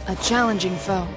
A challenging foe.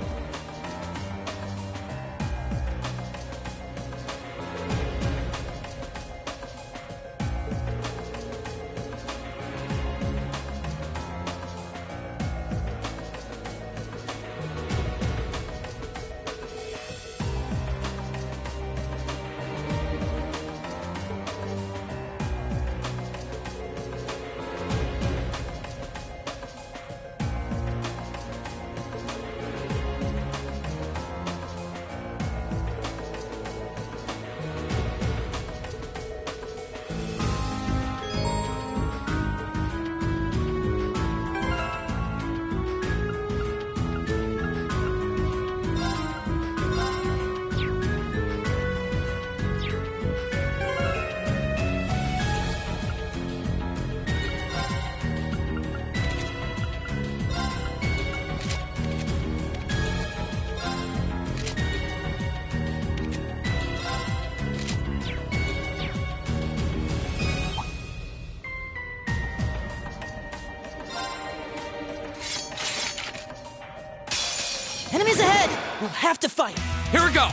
Enemies ahead! We'll have to fight! Here we go!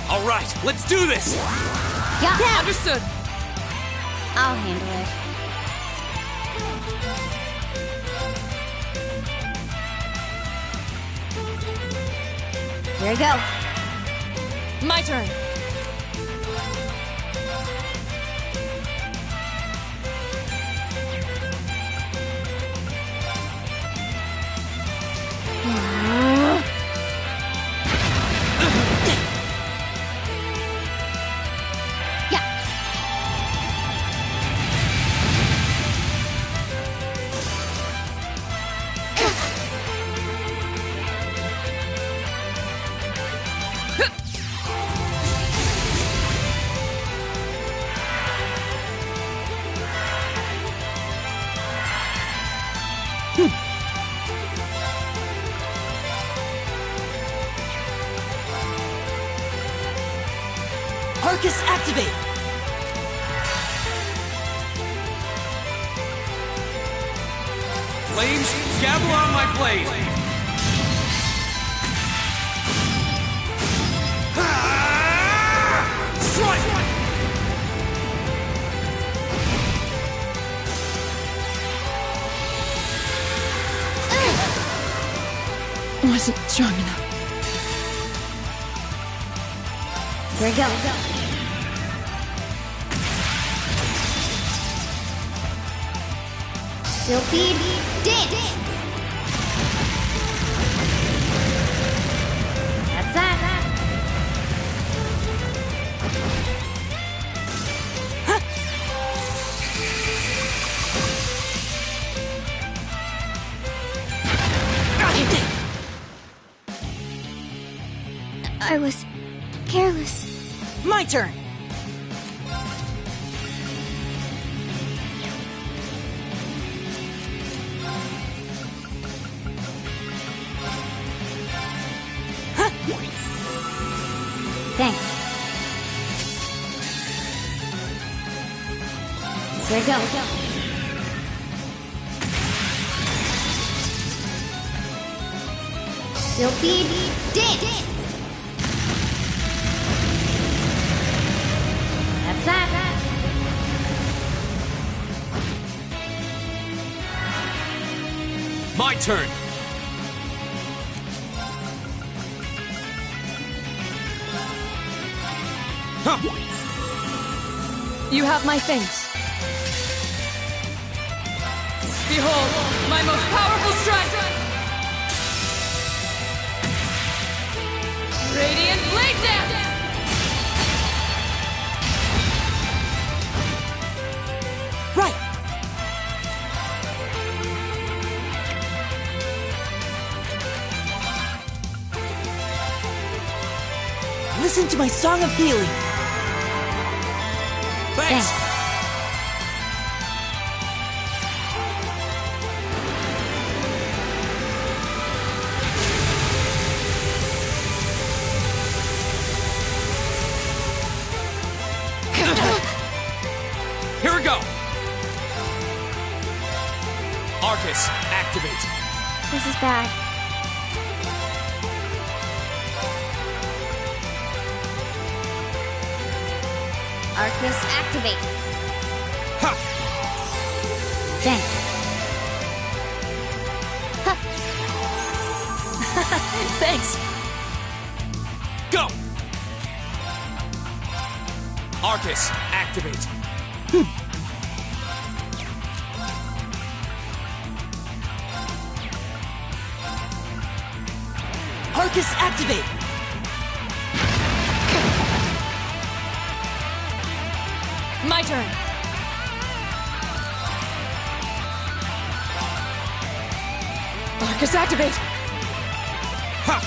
All right, let's do this! Yeah. Understood. I'll handle it. Here we go. My turn. Arcus activate! Flames, gather on my blade! Strike! Wasn't strong enough. Here we go. Silphied Dance! That's that. I was careless. My turn! Thanks. Here we go. Silphied Dance! That's that. My turn! Huh. You have my thanks. Behold, my most powerful strike! Radiant Blade Dance! Right! Listen to my song of healing! Thanks! Here activate. This is bad. Arcus, activate. Ha! Thanks. Thanks. Go! Arcus, activate. Arcus, activate. My turn. Arcus, activate. Ha!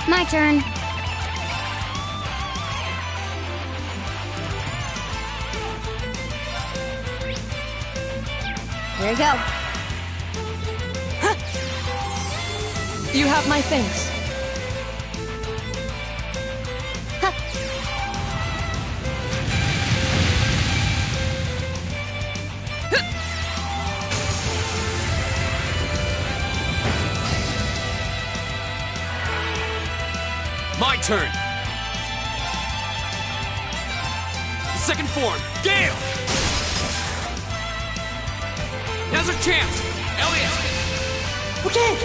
My turn. Here we go. You have my thanks. My turn. Second form, Gale! Now's our chance! Elliot! Okay.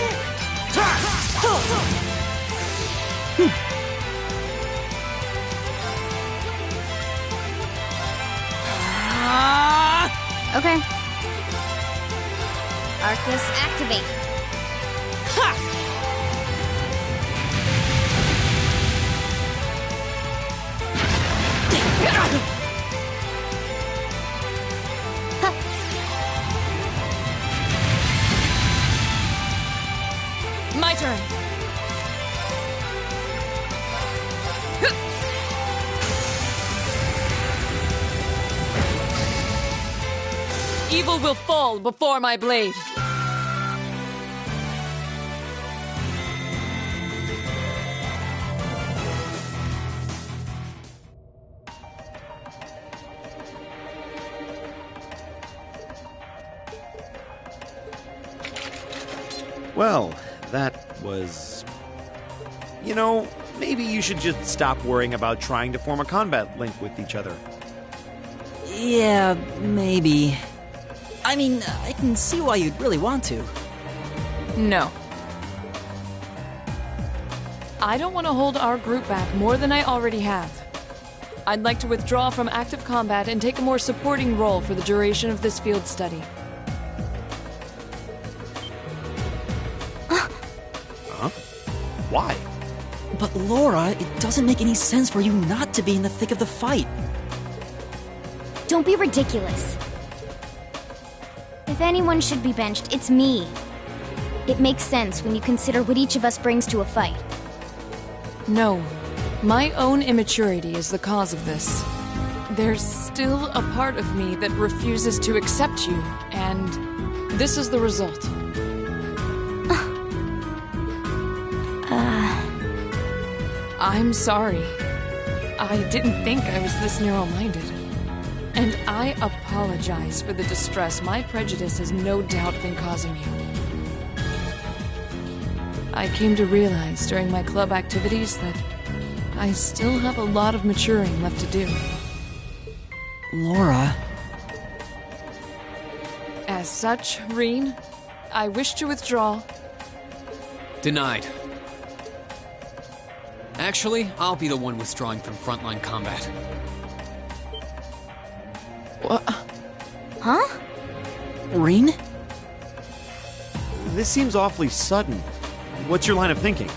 Turn! Okay. Arcus, activate. My turn. Evil will fall before my blade. Well, that was... You know, maybe you should just stop worrying about trying to form a combat link with each other. Yeah, maybe. I mean, I can see why you'd really want to. No. I don't want to hold our group back more than I already have. I'd like to withdraw from active combat and take a more supporting role for the duration of this field study. Why? But Laura, it doesn't make any sense for you not to be in the thick of the fight. Don't be ridiculous. If anyone should be benched, it's me. It makes sense when you consider what each of us brings to a fight. No. My own immaturity is the cause of this. There's still a part of me that refuses to accept you, and this is the result. I'm sorry. I didn't think I was this narrow-minded. And I apologize for the distress my prejudice has no doubt been causing you. I came to realize during my club activities that I still have a lot of maturing left to do. Laura... As such, Reen, I wish to withdraw. Denied. Actually, I'll be the one withdrawing from frontline combat. What? Huh? Reen? This seems awfully sudden. What's your line of thinking?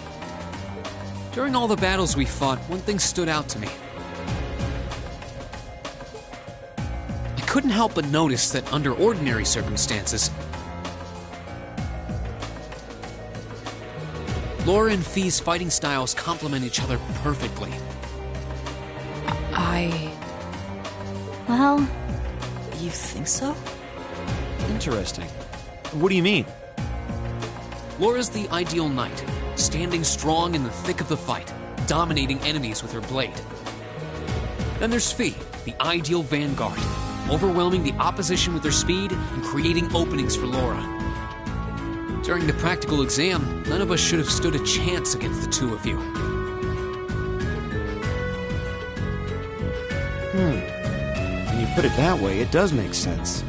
During all the battles we fought, one thing stood out to me. I couldn't help but notice that under ordinary circumstances, Laura and Fee's fighting styles complement each other perfectly. Well, You think so? Interesting. What do you mean? Laura's the ideal knight, standing strong in the thick of the fight, dominating enemies with her blade. Then there's Fee, the ideal vanguard, overwhelming the opposition with their speed and creating openings for Laura. During the practical exam, none of us should have stood a chance against the two of you. When you put it that way, it does make sense.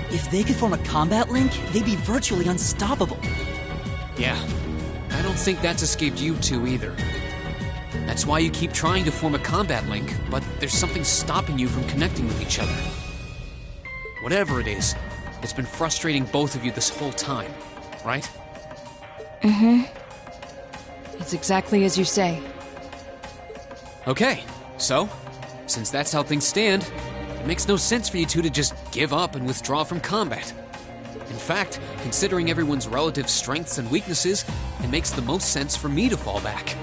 If they could form a combat link, they'd be virtually unstoppable. Yeah, I don't think that's escaped you two either. That's why you keep trying to form a combat link, but there's something stopping you from connecting with each other. Whatever it is, it's been frustrating both of you this whole time, right? It's exactly as you say. Okay, so, since that's how things stand, it makes no sense for you two to just give up and withdraw from combat. In fact, considering everyone's relative strengths and weaknesses, it makes the most sense for me to fall back.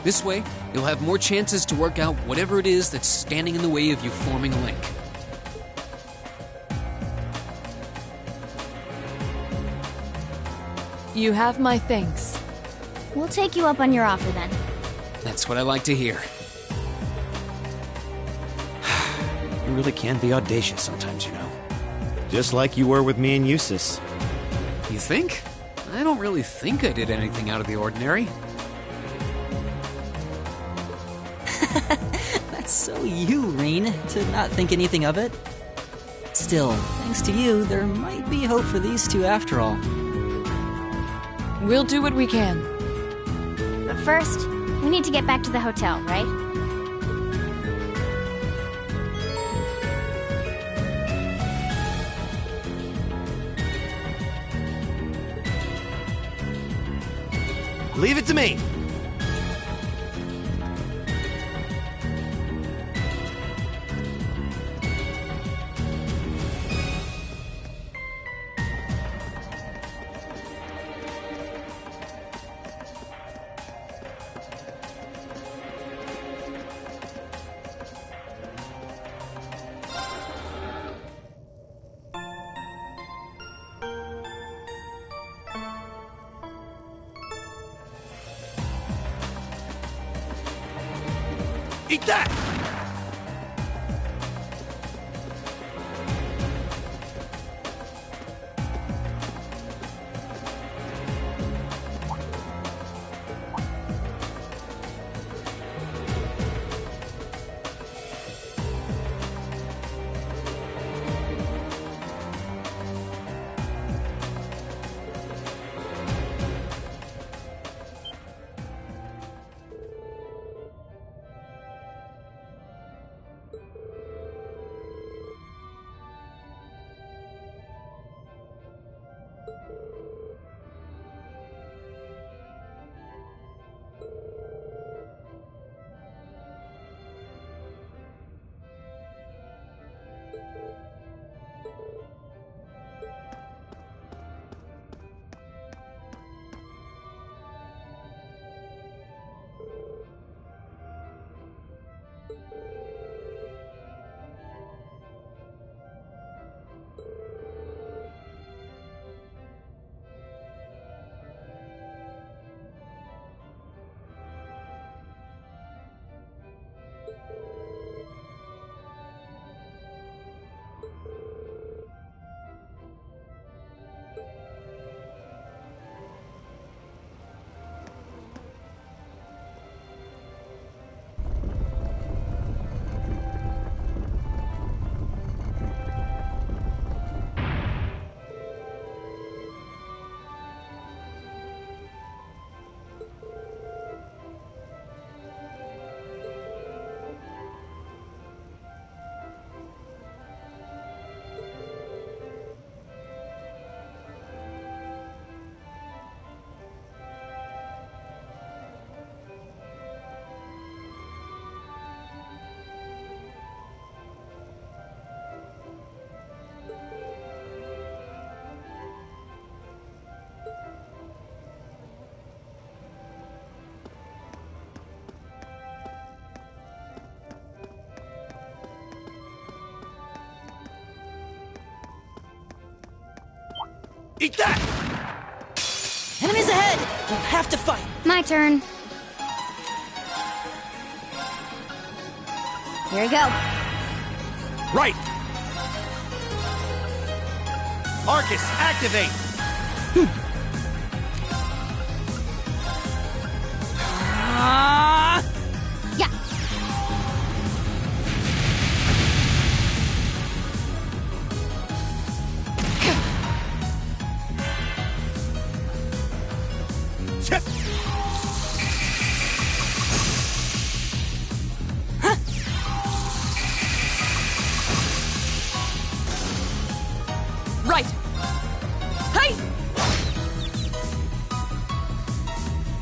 This way, you'll have more chances to work out whatever it is that's standing in the way of you forming a link. You have my thanks. We'll take you up on your offer then. That's what I like to hear. You really can be audacious sometimes, you know. Just like you were with me and Eustace. You think? I don't really think I did anything out of the ordinary. That's so you, Reen, to not think anything of it. Still, thanks to you, there might be hope for these two after all. We'll do what we can. But first, we need to get back to the hotel, right? Leave it to me! Eat that! Eat that! Enemies ahead! We'll have to fight! My turn. Here we go. Right! Arcus, activate! Yeah. Right! Hey!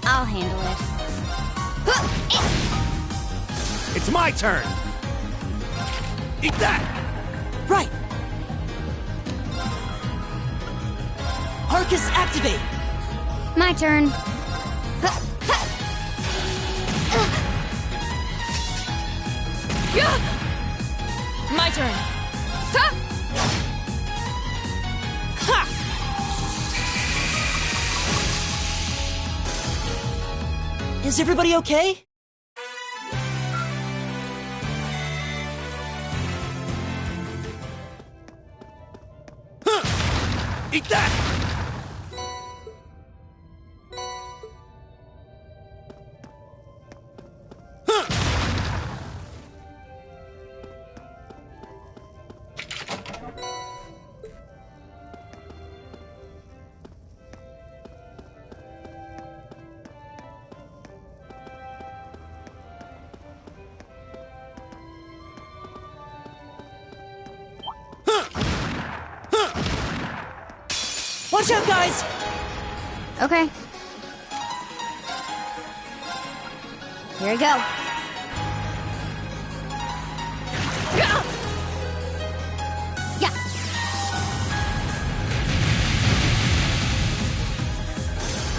I'll handle it. It's my turn! Eat that! Right! Arcus, activate! My turn. My turn. Is everybody okay? Eat that! Watch out, guys! Okay. Here we go. Yeah.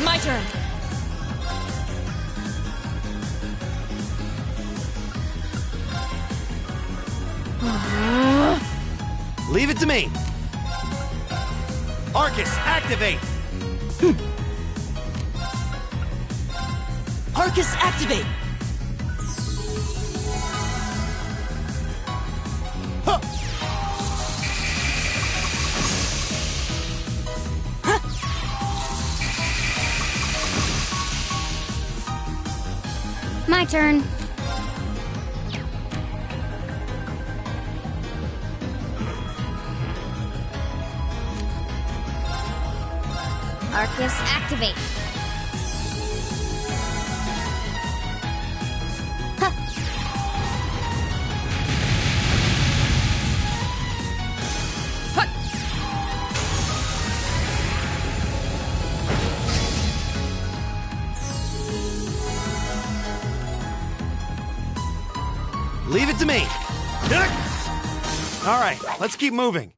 My turn. Leave it to me! Arcus, activate! Arcus, activate! Huh. My turn. Arcus, activate. Huh. Leave it to me! Alright, let's keep moving.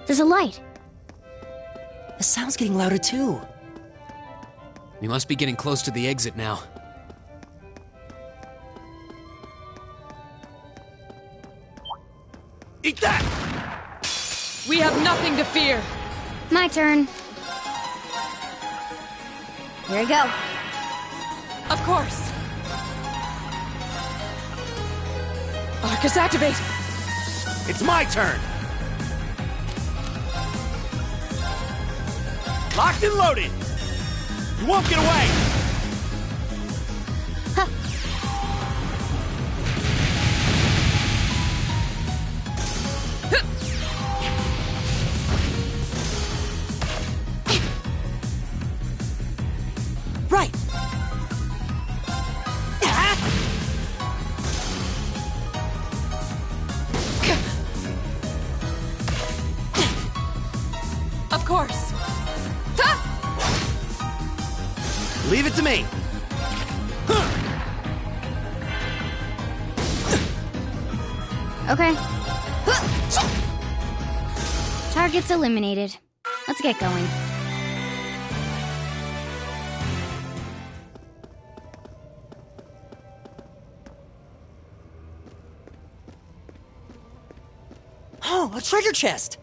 There's a light. The sound's getting louder, too. We must be getting close to the exit now. Eat that! We have nothing to fear. My turn. Here we go. Of course. Arcus, activate. It's my turn! Locked and loaded! You won't get away! Huh. Right! Of course. Leave it to me! Okay. Target's eliminated. Let's get going. A treasure chest!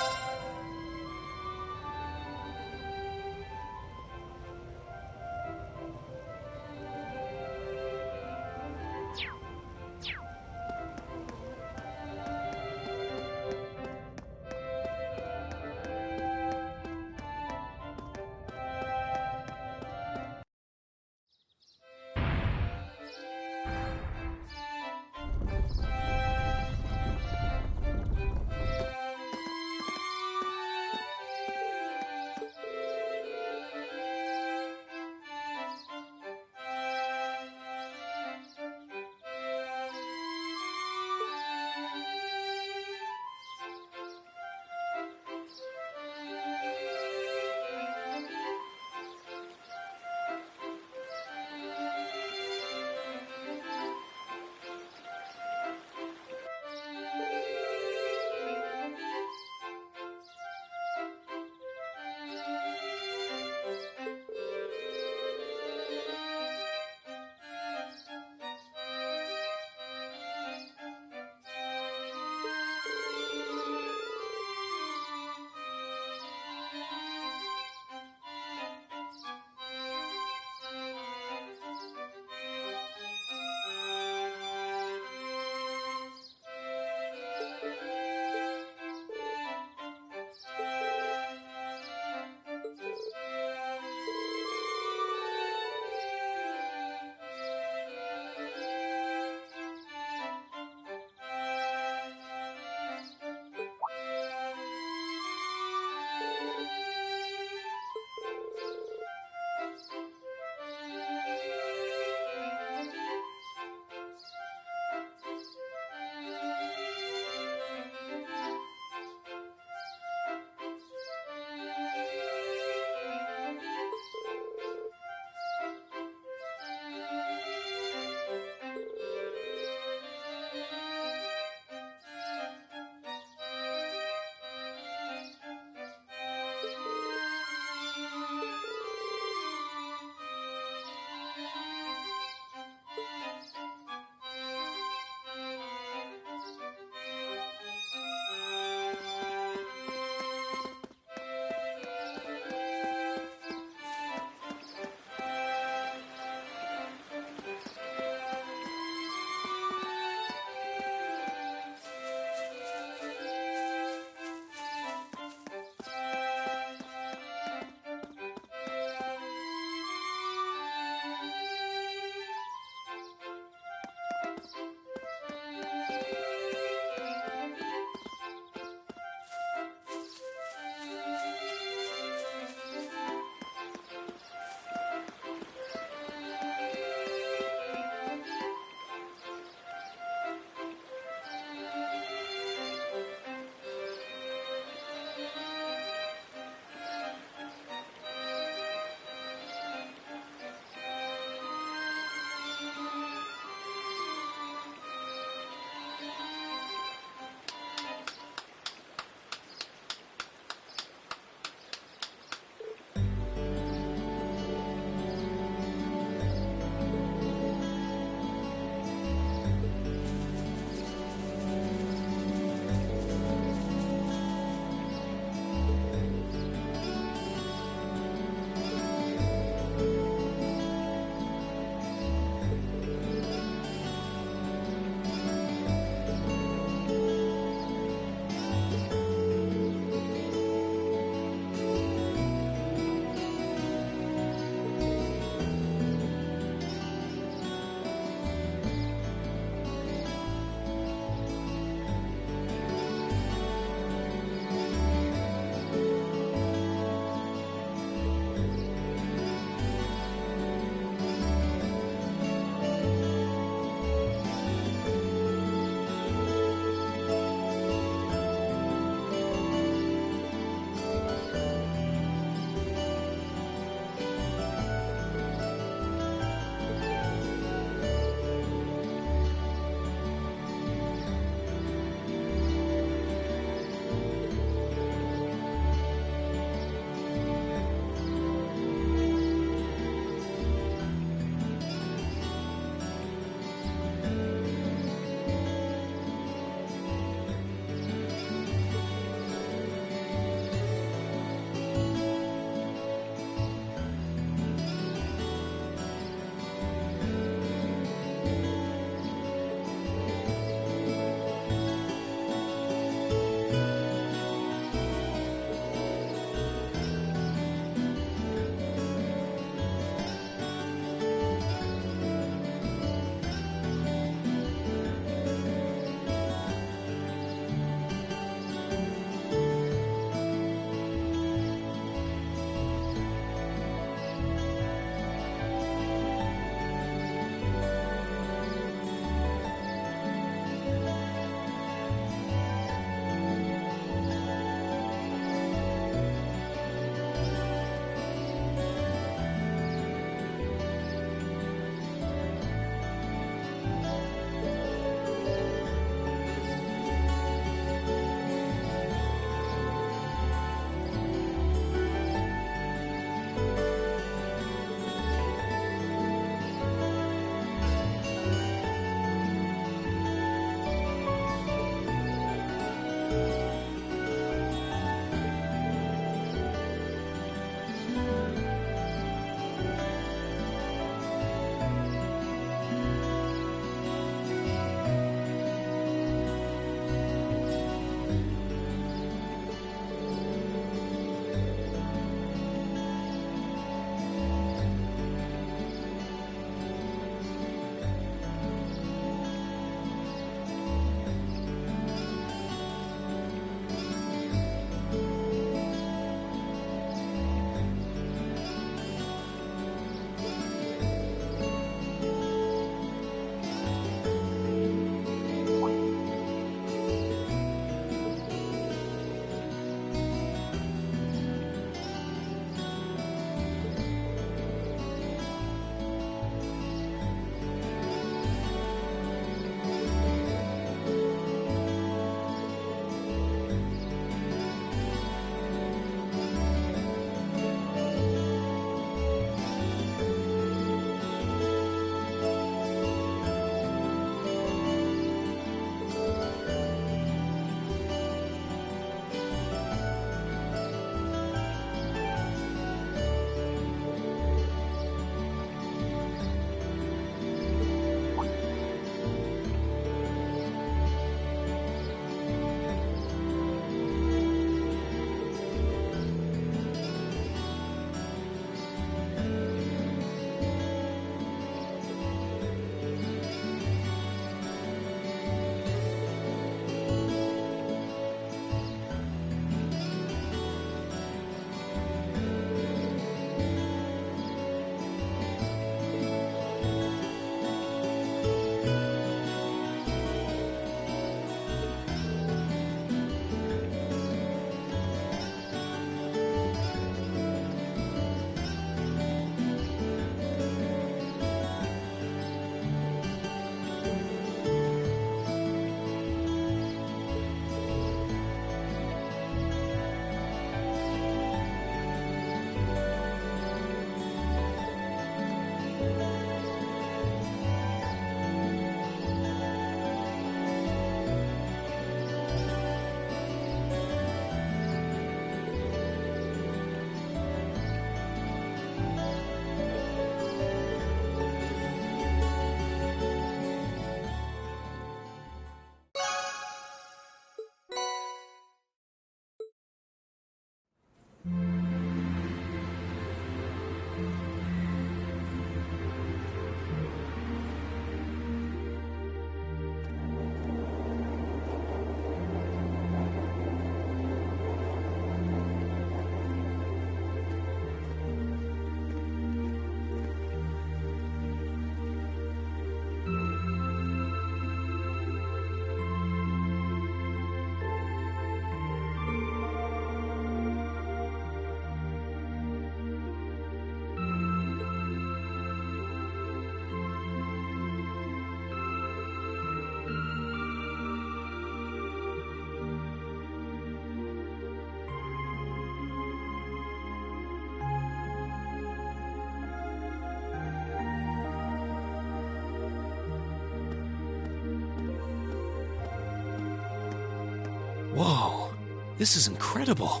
This is incredible.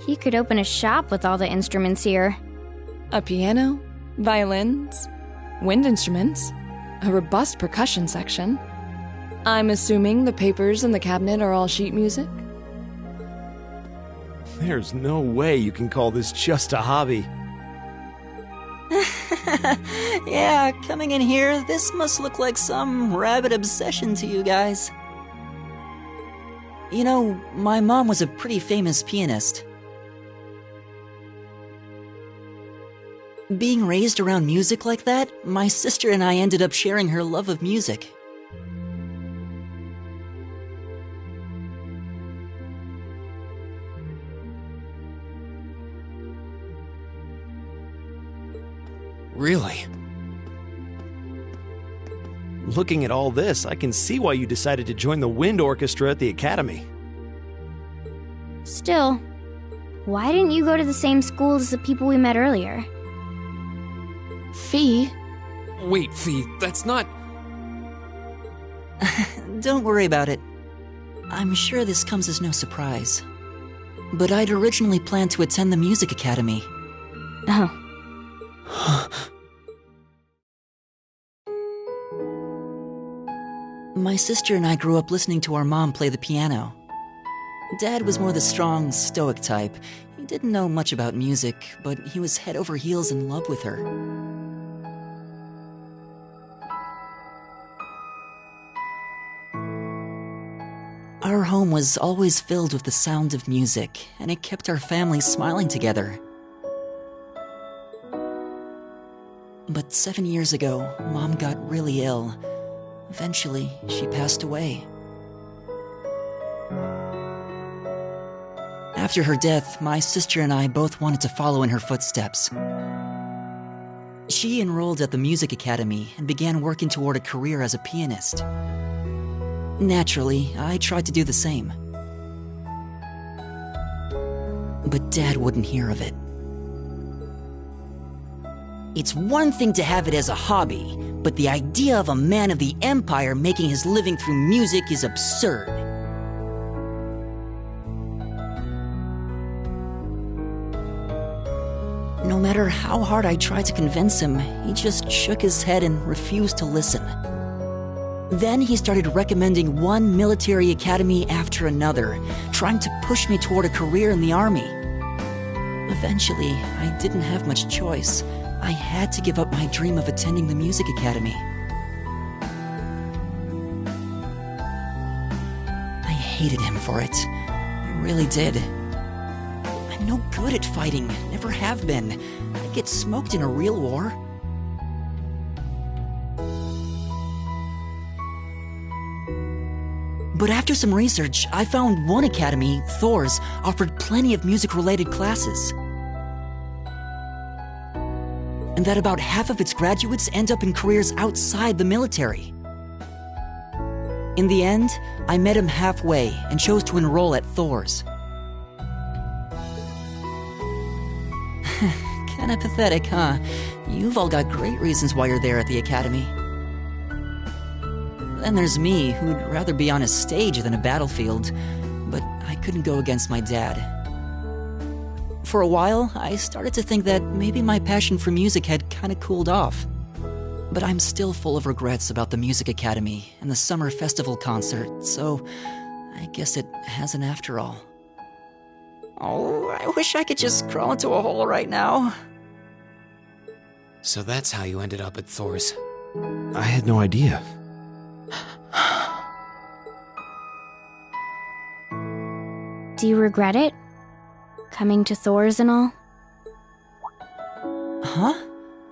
He could open a shop with all the instruments here. A piano, violins, wind instruments, a robust percussion section. I'm assuming the papers in the cabinet are all sheet music? There's no way you can call this just a hobby. Yeah, coming in here, this must look like some rabid obsession to you guys. You know, my mom was a pretty famous pianist. Being raised around music like that, my sister and I ended up sharing her love of music. Really? Looking at all this, I can see why you decided to join the wind orchestra at the academy. Still, why didn't you go to the same school as the people we met earlier? Fee? Wait, Fee, that's not... Don't worry about it. I'm sure this comes as no surprise. But I'd originally planned to attend the music academy. Oh. My sister and I grew up listening to our mom play the piano. Dad was more the strong, stoic type. He didn't know much about music, but he was head over heels in love with her. Our home was always filled with the sound of music, and it kept our family smiling together. But 7 years ago, Mom got really ill. Eventually, she passed away. After her death, my sister and I both wanted to follow in her footsteps. She enrolled at the music academy and began working toward a career as a pianist. Naturally, I tried to do the same. But Dad wouldn't hear of it. It's one thing to have it as a hobby, but the idea of a man of the Empire making his living through music is absurd. No matter how hard I tried to convince him, he just shook his head and refused to listen. Then he started recommending one military academy after another, trying to push me toward a career in the army. Eventually, I didn't have much choice. I had to give up my dream of attending the music academy. I hated him for it. I really did. I'm no good at fighting, never have been. I'd get smoked in a real war. But after some research, I found one academy, Thor's, offered plenty of music-related classes. And that about half of its graduates end up in careers outside the military. In the end, I met him halfway and chose to enroll at Thor's. Kinda pathetic, huh? You've all got great reasons why you're there at the academy. Then there's me, who'd rather be on a stage than a battlefield, but I couldn't go against my dad. For a while, I started to think that maybe my passion for music had kinda cooled off. But I'm still full of regrets about the music academy and the summer festival concert, so I guess it hasn't after all. Oh, I wish I could just crawl into a hole right now. So that's how you ended up at Thor's. I had no idea. Do you regret it? Coming to Thor's and all? Huh?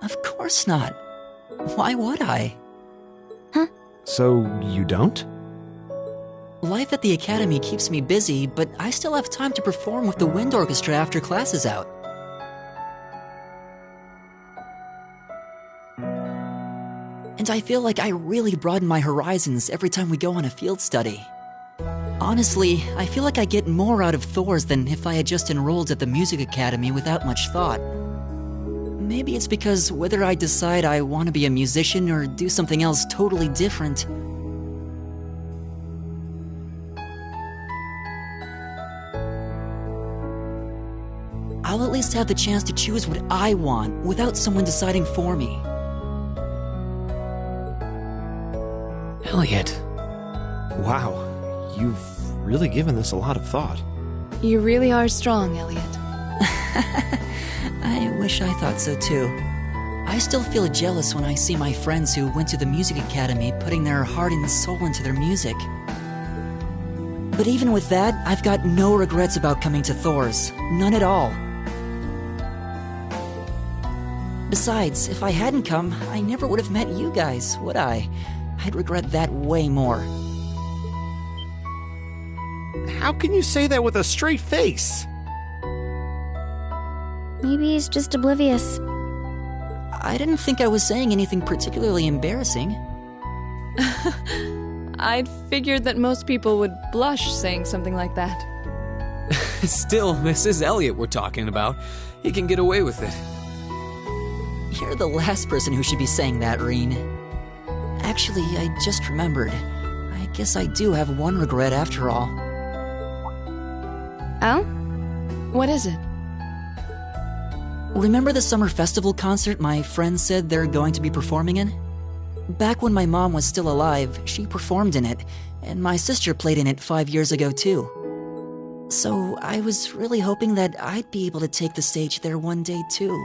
Of course not. Why would I? Huh? So, you don't? Life at the academy keeps me busy, but I still have time to perform with the wind orchestra after class is out. And I feel like I really broaden my horizons every time we go on a field study. Honestly, I feel like I get more out of Thor's than if I had just enrolled at the music academy without much thought. Maybe it's because whether I decide I want to be a musician or do something else totally different, I'll at least have the chance to choose what I want without someone deciding for me. Elliot. Wow, you've really given this a lot of thought. You really are strong, Elliot. I wish I thought so too. I still feel jealous when I see my friends who went to the music academy putting their heart and soul into their music. But even with that, I've got no regrets about coming to Thor's. None at all. Besides, if I hadn't come, I never would have met you guys, would I? I'd regret that way more. How can you say that with a straight face? Maybe he's just oblivious. I didn't think I was saying anything particularly embarrassing. I'd figured that most people would blush saying something like that. Still, this is Elliot we're talking about. He can get away with it. You're the last person who should be saying that, Reen. Actually, I just remembered. I guess I do have one regret after all. Oh? What is it? Remember the summer festival concert my friends said they're going to be performing in? Back when my mom was still alive, she performed in it, and my sister played in it 5 years ago too. So I was really hoping that I'd be able to take the stage there one day too.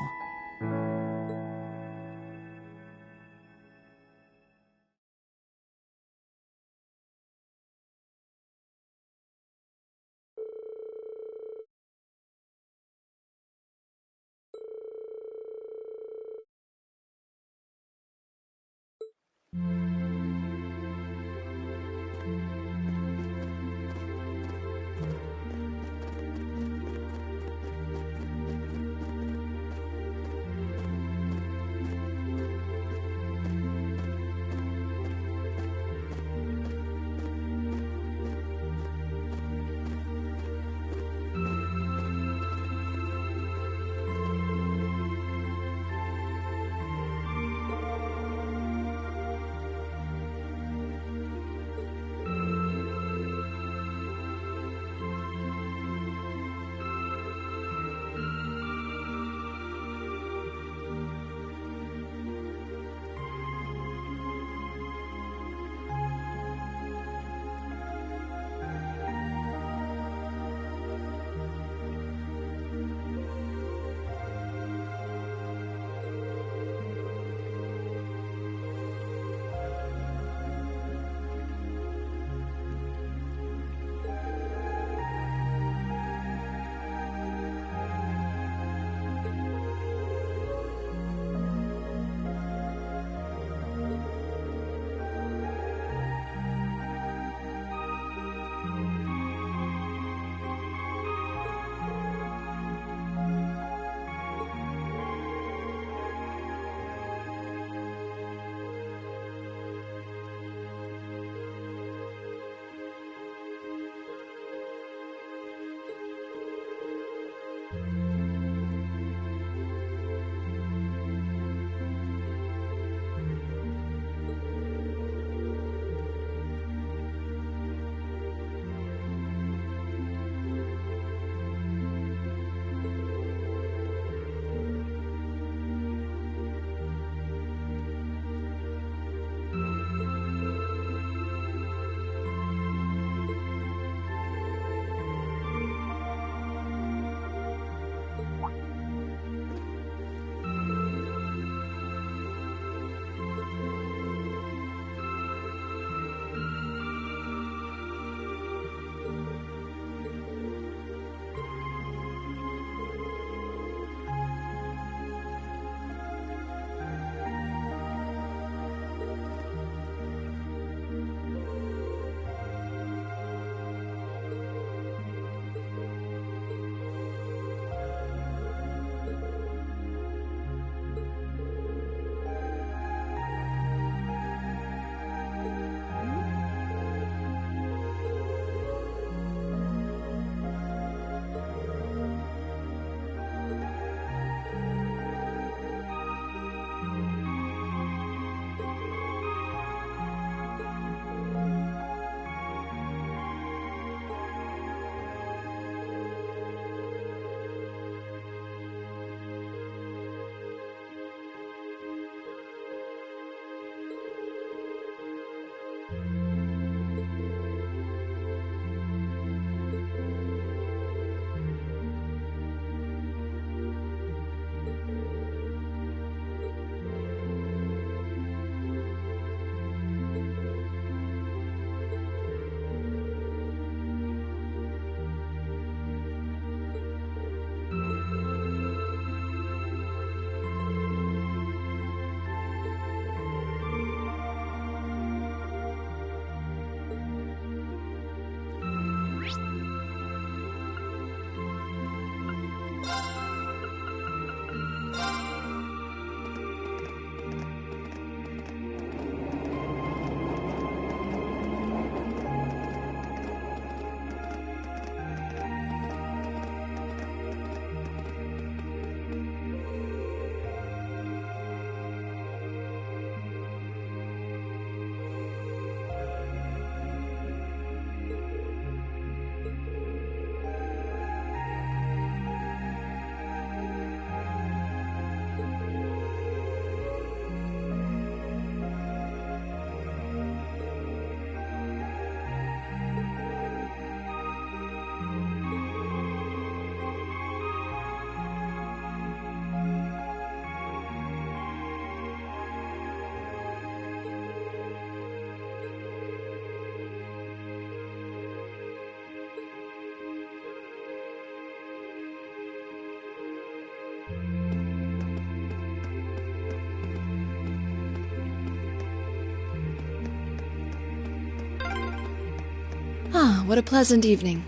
Ah, what a pleasant evening.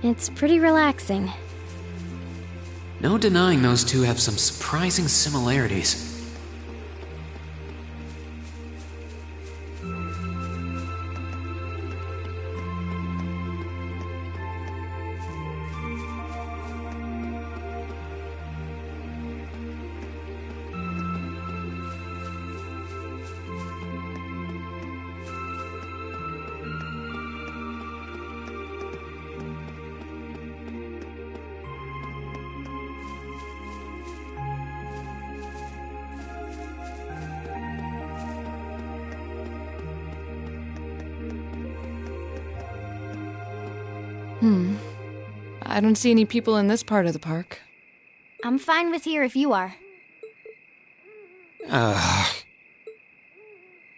It's pretty relaxing. No denying those two have some surprising similarities. I don't see any people in this part of the park. I'm fine with here if you are.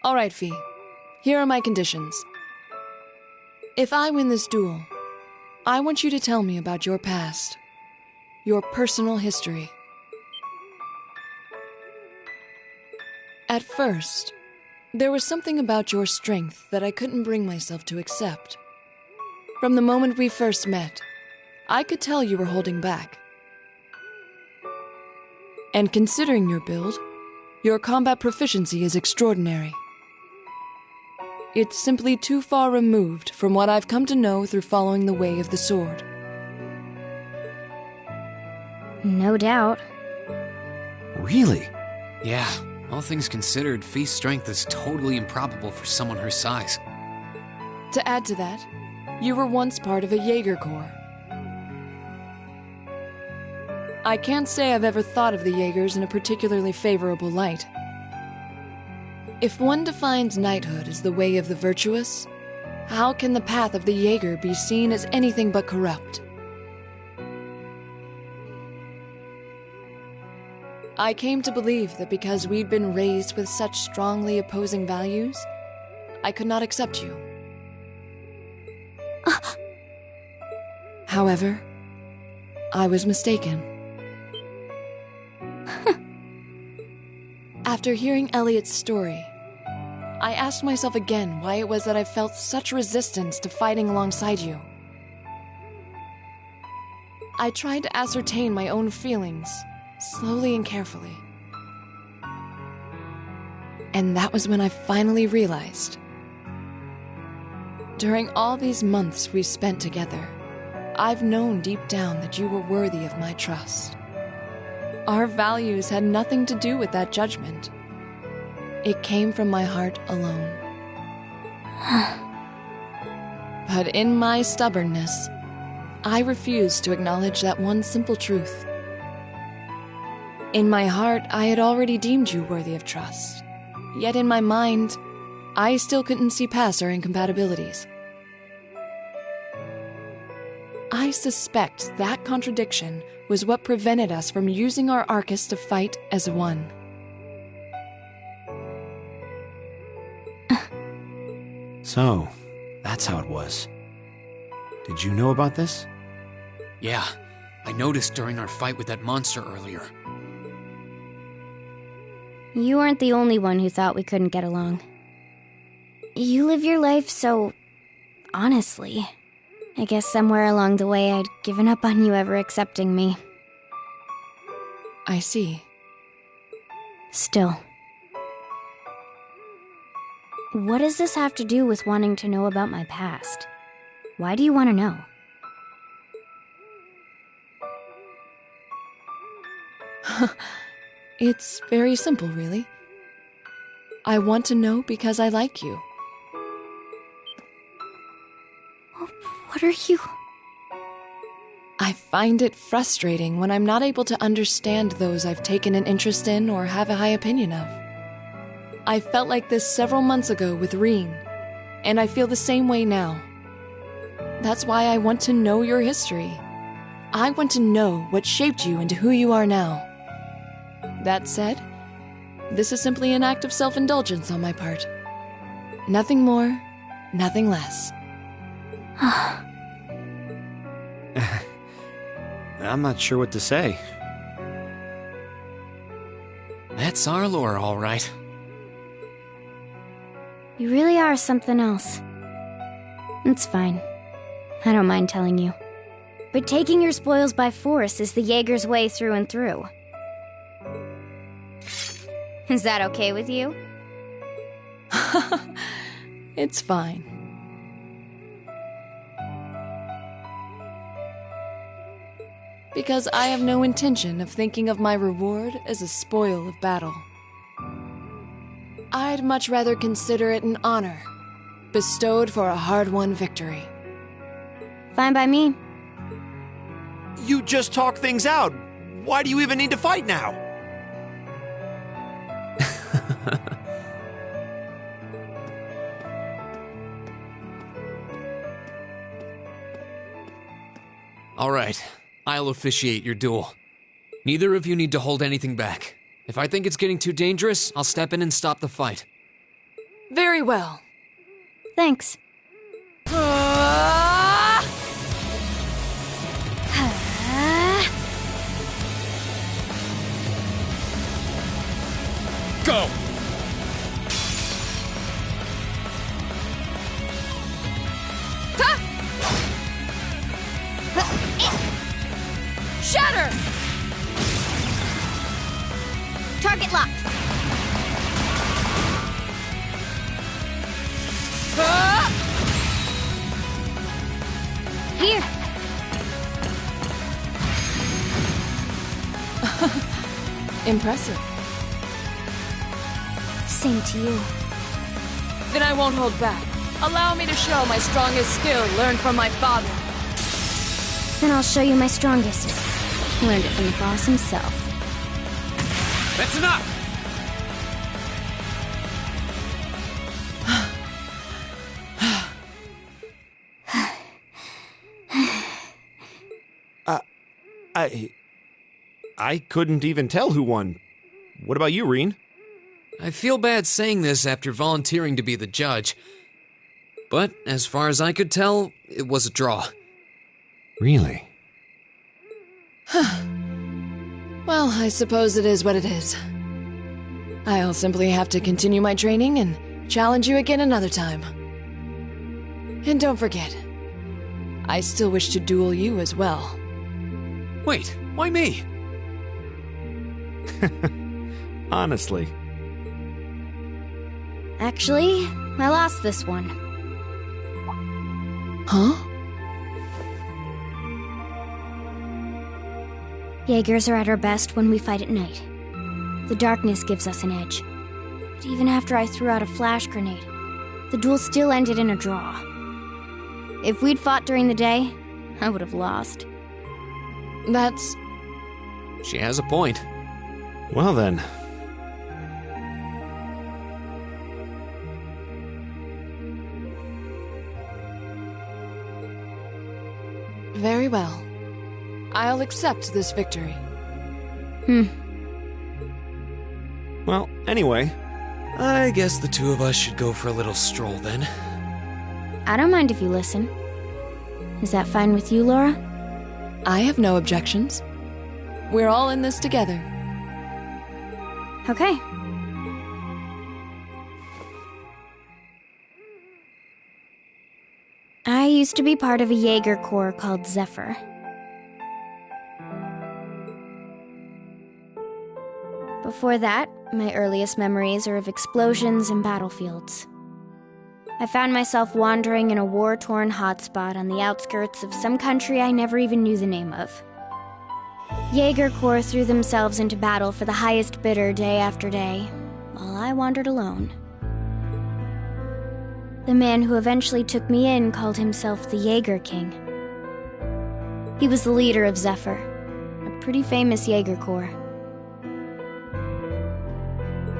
All right, Fee. Here are my conditions. If I win this duel, I want you to tell me about your past. Your personal history. At first, there was something about your strength that I couldn't bring myself to accept. From the moment we first met, I could tell you were holding back. And considering your build, your combat proficiency is extraordinary. It's simply too far removed from what I've come to know through following the way of the sword. No doubt. Really? Yeah, all things considered, Fee's strength is totally improbable for someone her size. To add to that, you were once part of a Jaeger Corps. I can't say I've ever thought of the Jaegers in a particularly favorable light. If one defines knighthood as the way of the virtuous, how can the path of the Jaeger be seen as anything but corrupt? I came to believe that because we'd been raised with such strongly opposing values, I could not accept you. However, I was mistaken. After hearing Elliot's story, I asked myself again why it was that I felt such resistance to fighting alongside you. I tried to ascertain my own feelings, slowly and carefully. And that was when I finally realized. During all these months we spent together, I've known deep down that you were worthy of my trust. Our values had nothing to do with that judgment. It came from my heart alone. But in my stubbornness, I refused to acknowledge that one simple truth. In my heart, I had already deemed you worthy of trust. Yet in my mind, I still couldn't see past our incompatibilities. I suspect that contradiction was what prevented us from using our Arcus to fight as one. So, that's how it was. Did you know about this? Yeah, I noticed during our fight with that monster earlier. You aren't the only one who thought we couldn't get along. You live your life so honestly. I guess somewhere along the way I'd given up on you ever accepting me. I see. Still. What does this have to do with wanting to know about my past? Why do you want to know? It's very simple, really. I want to know because I like you. What are you... I find it frustrating when I'm not able to understand those I've taken an interest in or have a high opinion of. I felt like this several months ago with Reen, and I feel the same way now. That's why I want to know your history. I want to know what shaped you into who you are now. That said, this is simply an act of self-indulgence on my part. Nothing more, nothing less. I'm not sure what to say. That's our lore, all right. You really are something else. It's fine. I don't mind telling you. But taking your spoils by force is the Jaeger's way through and through. Is that okay with you? It's fine. Because I have no intention of thinking of my reward as a spoil of battle. I'd much rather consider it an honor, bestowed for a hard-won victory. Fine by me. You just talk things out. Why do you even need to fight now? All right, I'll officiate your duel. Neither of you need to hold anything back. If I think it's getting too dangerous, I'll step in and stop the fight. Very well. Thanks. Go! Shatter! Target locked. Here. Impressive. Same to you. Then I won't hold back. Allow me to show my strongest skill learned from my father. Then I'll show you my strongest. Learned it from the boss himself. That's enough! I couldn't even tell who won. What about you, Reen? I feel bad saying this after volunteering to be the judge. But as far as I could tell, it was a draw. Really? Well, I suppose it is what it is. I'll simply have to continue my training and challenge you again another time. And don't forget, I still wish to duel you as well. Wait, why me? Honestly. Actually, I lost this one. Huh? Jaegers are at our best when we fight at night. The darkness gives us an edge. But even after I threw out a flash grenade, the duel still ended in a draw. If we'd fought during the day, I would have lost. That's... She has a point. Well then. Very well. I'll accept this victory. Well, anyway. I guess the two of us should go for a little stroll then. I don't mind if you listen. Is that fine with you, Laura? I have no objections. We're all in this together. Okay. I used to be part of a Jaeger Corps called Zephyr. Before that, my earliest memories are of explosions and battlefields. I found myself wandering in a war-torn hotspot on the outskirts of some country I never even knew the name of. Jaeger Corps threw themselves into battle for the highest bidder day after day, while I wandered alone. The man who eventually took me in called himself the Jaeger King. He was the leader of Zephyr, a pretty famous Jaeger Corps.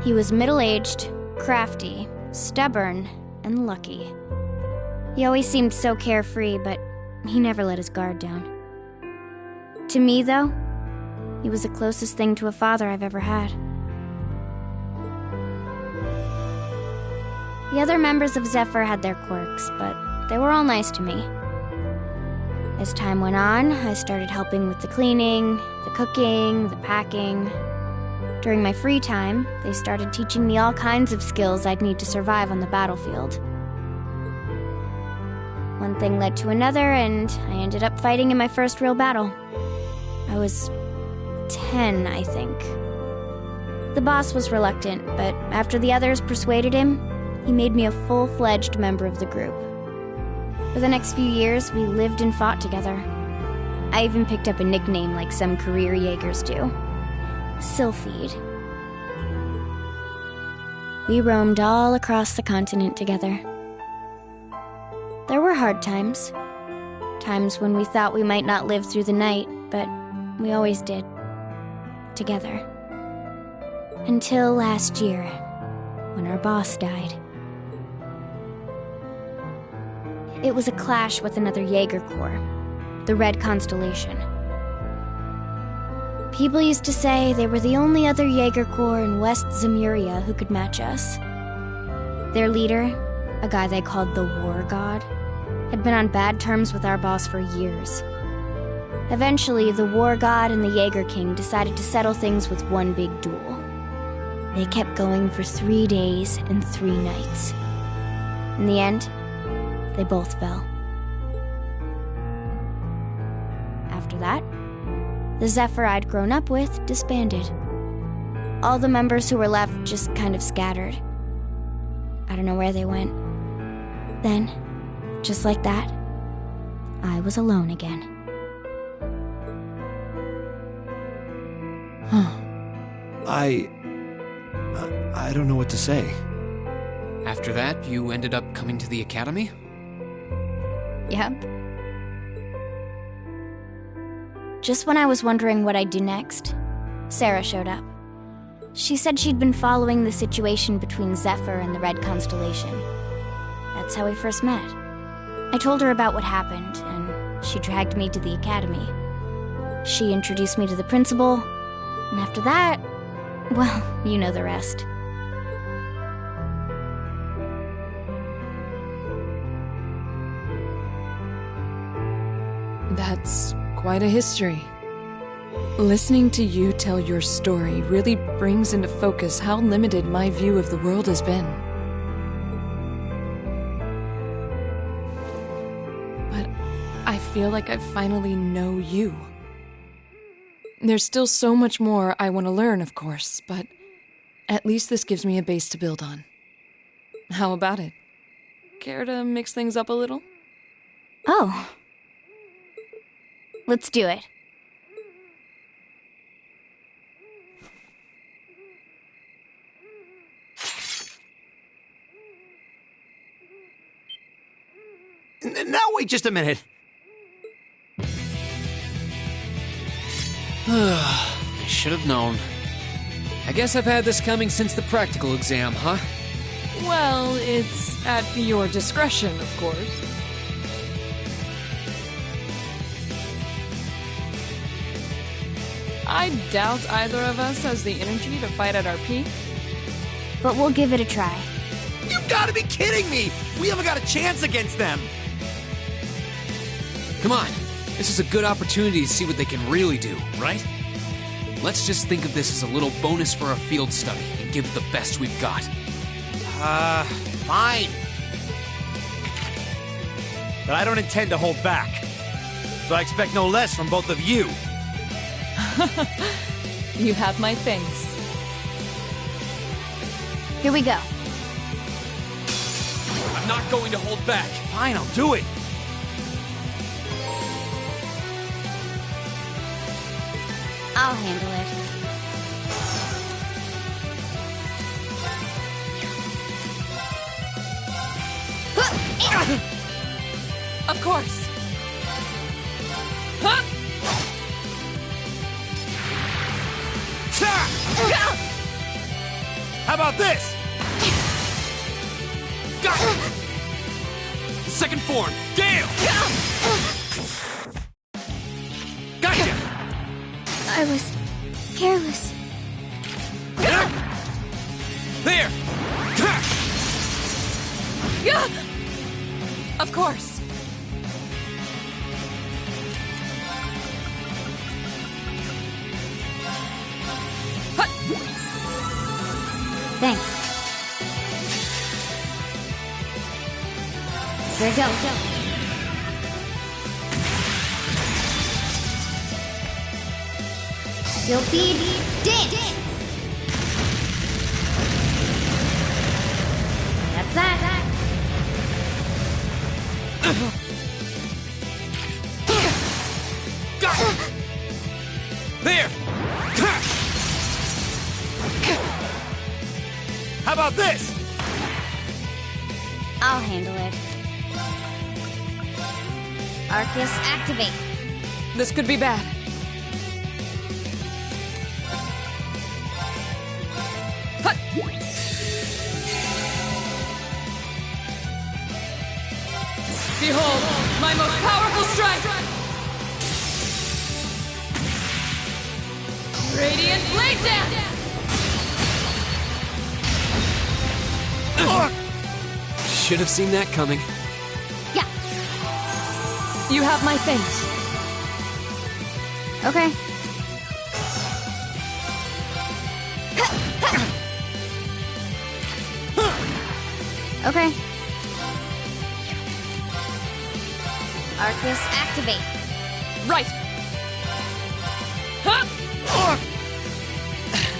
He was middle-aged, crafty, stubborn, and lucky. He always seemed so carefree, but he never let his guard down. To me, though, he was the closest thing to a father I've ever had. The other members of Zephyr had their quirks, but they were all nice to me. As time went on, I started helping with the cleaning, the cooking, the packing. During my free time, they started teaching me all kinds of skills I'd need to survive on the battlefield. one thing led to another, and I ended up fighting in my first real battle. I was 10, I think. The boss was reluctant, but after the others persuaded him, he made me a full-fledged member of the group. For the next few years, we lived and fought together. I even picked up a nickname like some career Jaegers do. Sylphide. We roamed all across the continent together. There were hard times. Times when we thought we might not live through the night, but we always did. Together. Until last year, when our boss died. It was a clash with another Jaeger Corps, the Red Constellation. People used to say they were the only other Jaeger Corps in West Zemuria who could match us. Their leader, a guy they called the War God, had been on bad terms with our boss for years. Eventually, the War God and the Jaeger King decided to settle things with one big duel. They kept going for 3 days and 3 nights. In the end, they both fell. After that, the Zephyr I'd grown up with disbanded. All the members who were left just kind of scattered. I don't know where they went. Then, just like that, I was alone again. I don't know what to say. After that, you ended up coming to the academy? Yep. Just when I was wondering what I'd do next, Sarah showed up. She said she'd been following the situation between Zephyr and the Red Constellation. That's how we first met. I told her about what happened, and she dragged me to the academy. She introduced me to the principal, and after that, well, you know the rest. That's quite a history. Listening to you tell your story really brings into focus how limited my view of the world has been. But I feel like I finally know you. There's still so much more I want to learn, of course, but at least this gives me a base to build on. How about it? Care to mix things up a little? Oh. Let's do it. Now wait just a minute. I should have known. I guess I've had this coming since the practical exam, huh? Well, it's at your discretion, of course. I doubt either of us has the energy to fight at our peak. But we'll give it a try. You've got to be kidding me! We haven't got a chance against them! Come on, this is a good opportunity to see what they can really do, right? Let's just think of this as a little bonus for our field study and give it the best we've got. Fine. But I don't intend to hold back. So I expect no less from both of you. You have my thanks. Here we go. I'm not going to hold back. Fine, I'll do it. I'll handle it. Of course. Huh? How about this? Got it! Second form, Gale! Gotcha! I was careless. There! Yeah! Of course. Thanks. Here we go. Sylphid Dance! That's that. Got it! There! How about this? I'll handle it. Arcus, activate. This could be bad. Hut! Behold, my most powerful strike! Radiant Blade Dance! Should have seen that coming. Yeah. You have my thanks. Okay. Okay. Arcus, activate. Right! Huh!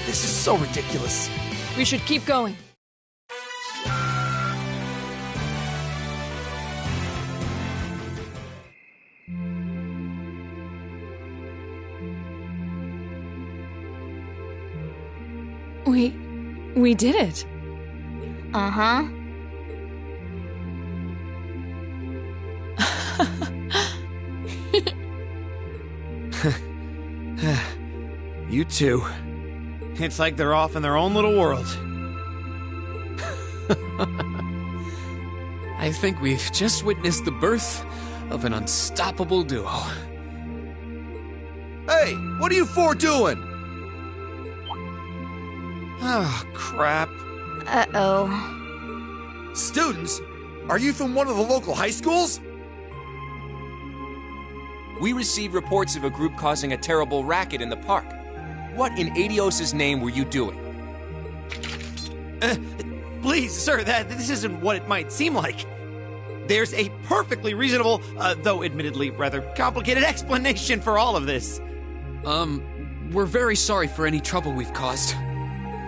This is so ridiculous. We should keep going. We did it. Uh-huh. You two. It's like they're off in their own little world. I think we've just witnessed the birth of an unstoppable duo. Hey, what are you four doing? Oh, crap. Uh-oh. Students? Are you from one of the local high schools? We received reports of a group causing a terrible racket in the park. What in Adios' name were you doing? Please, sir, this isn't what it might seem like. There's a perfectly reasonable, though admittedly rather complicated explanation for all of this. We're very sorry for any trouble we've caused.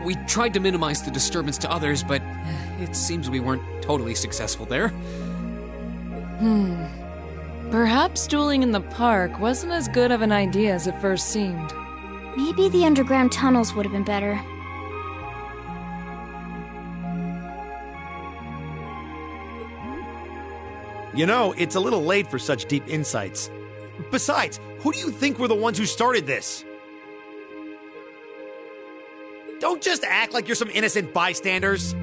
We tried to minimize the disturbance to others, but it seems we weren't totally successful there. Perhaps dueling in the park wasn't as good of an idea as it first seemed. Maybe the underground tunnels would have been better. You know, it's a little late for such deep insights. Besides, who do you think were the ones who started this? Don't just act like you're some innocent bystanders.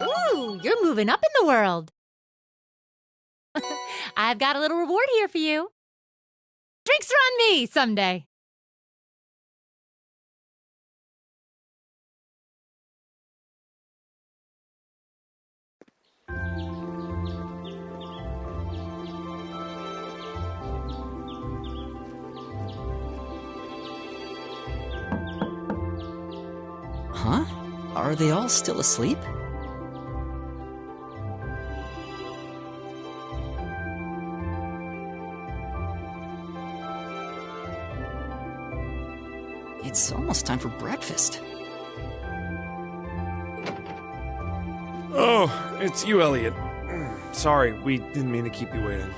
Ooh, you're moving up in the world. I've got a little reward here for you. Drinks are on me someday. Huh? Are they all still asleep? It's almost time for breakfast. Oh, it's you, Elliot. Sorry, we didn't mean to keep you waiting.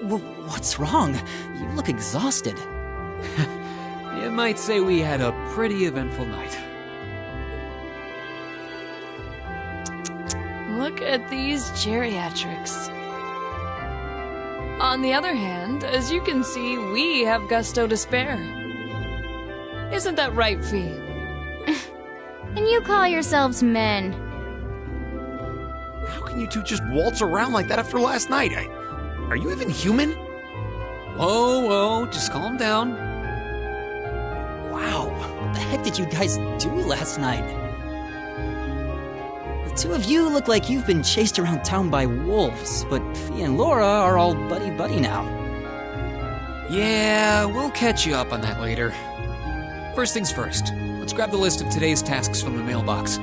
What's wrong? You look exhausted. You might say we had a pretty eventful night. Look at these geriatrics. On the other hand, as you can see, we have gusto to spare. Isn't that right, Fee? And you call yourselves men. How can you two just waltz around like that after last night? Are you even human? Whoa, just calm down. Wow, what the heck did you guys do last night? two of you look like you've been chased around town by wolves, but Fee and Laura are all buddy-buddy now. Yeah, we'll catch you up on that later. First things first, let's grab the list of today's tasks from the mailbox.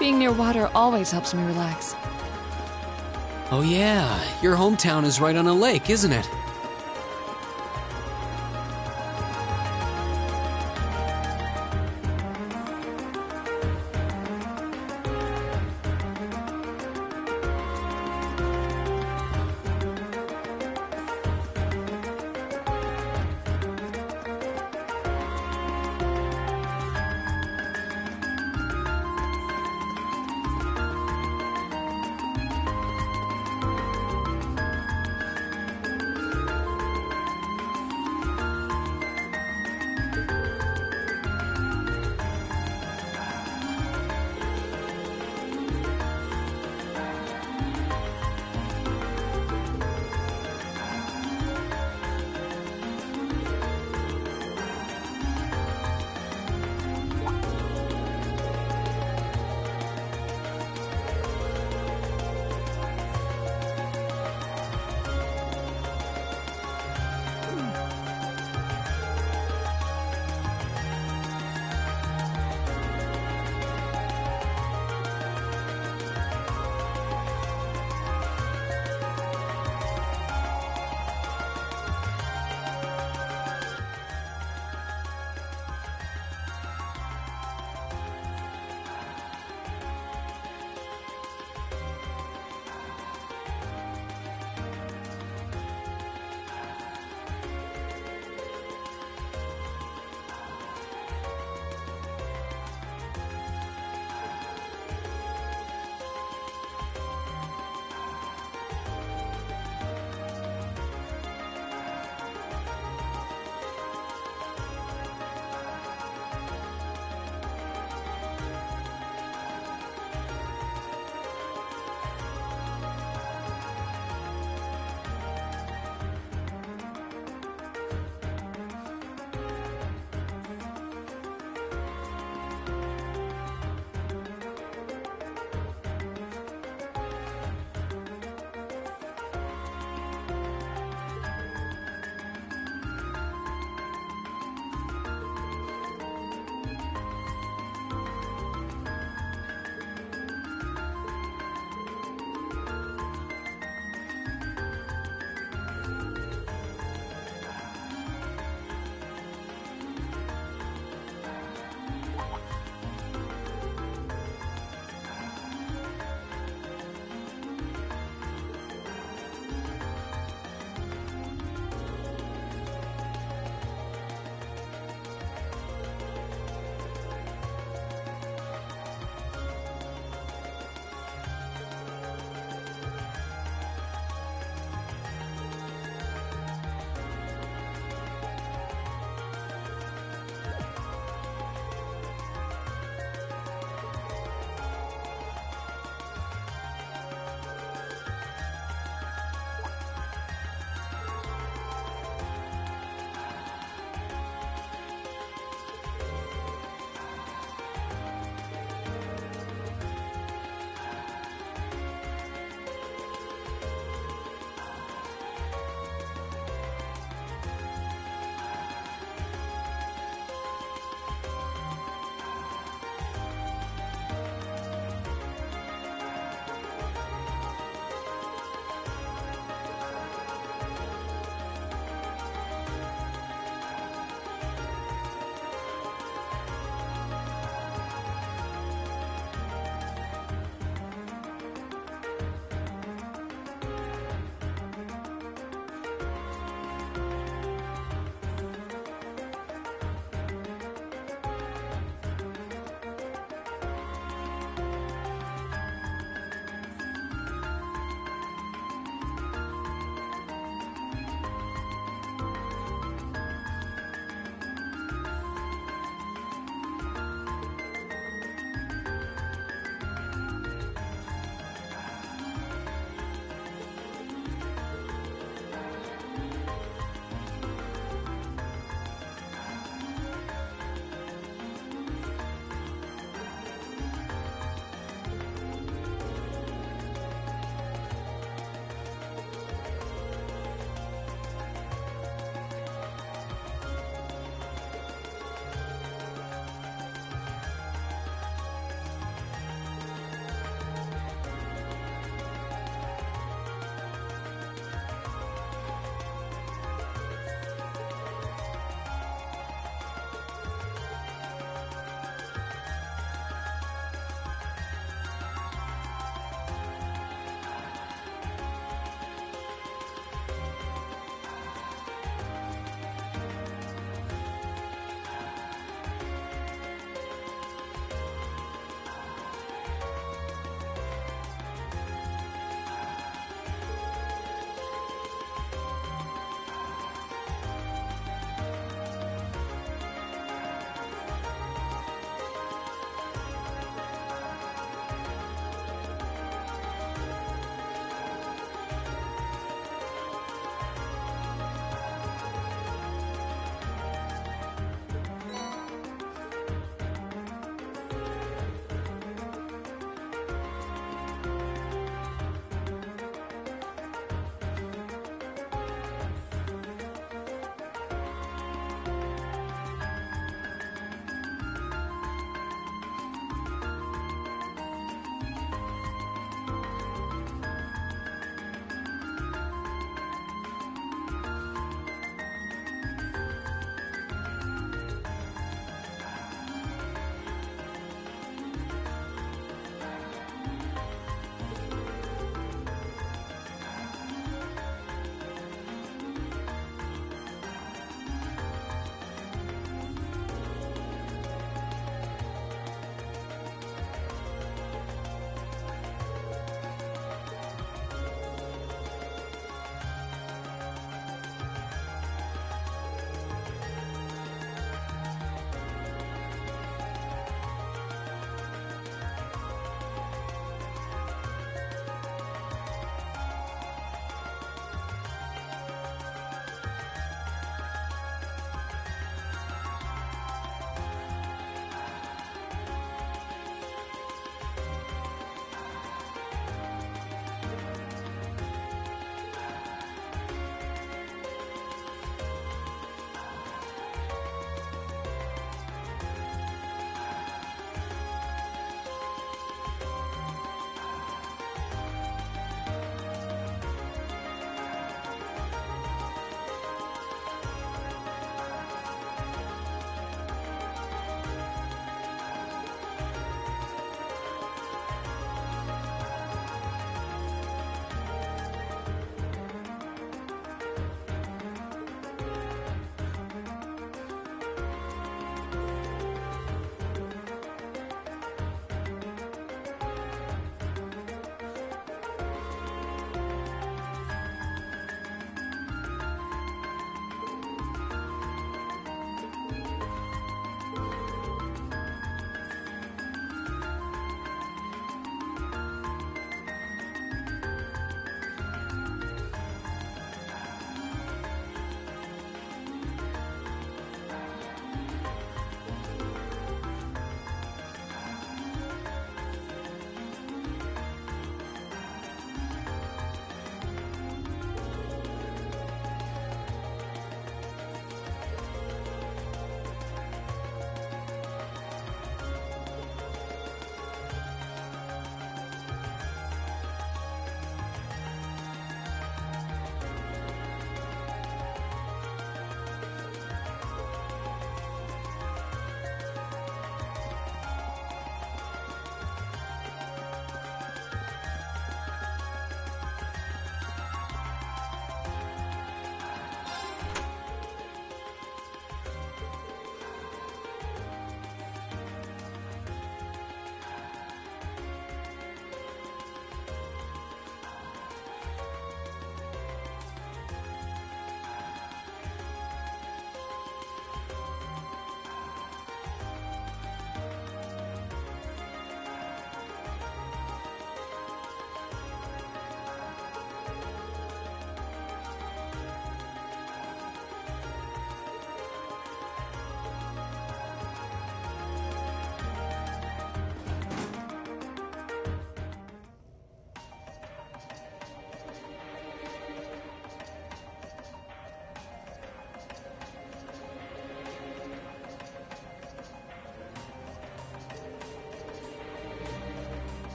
Being near water always helps me relax. Oh yeah, your hometown is right on a lake, isn't it?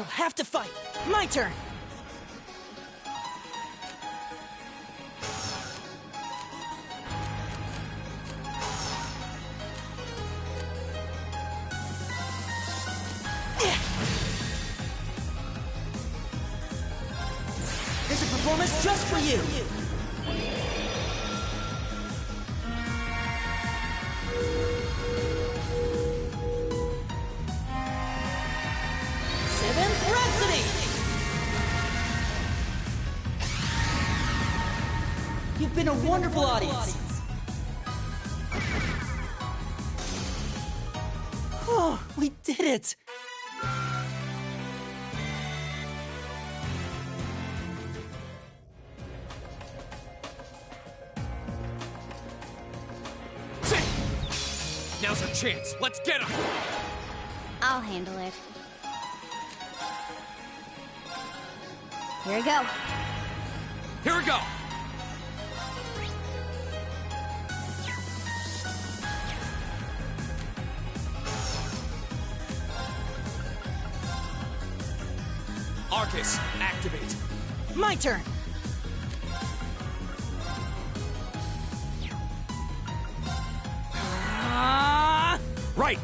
We'll have to fight. My turn. Here's a performance just for you. Seventh Rhapsody! You've been a wonderful audience. Oh, we did it! Now's our chance. Let's get him! I'll handle it. Here we go. Here we go! Arcus, activate. My turn. Right!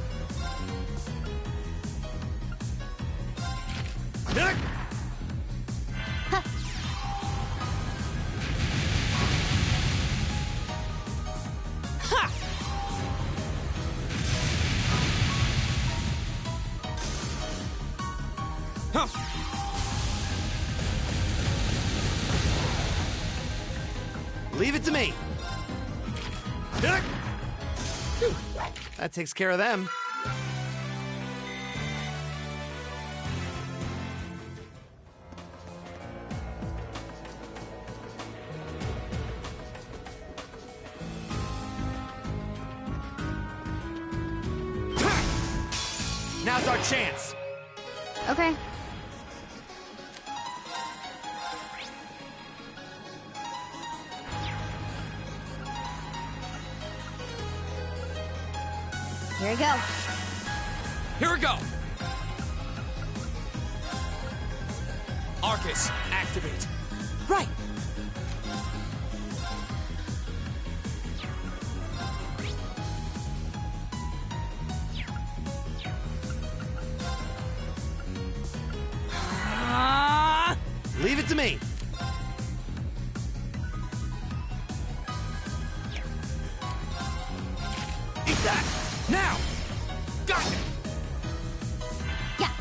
Leave it to me. That takes care of them. Now's our chance. Okay. Here we go. Here we go! Arcus, activate. Right. Leave it to me. Eat that! Now! Got it! Yeah.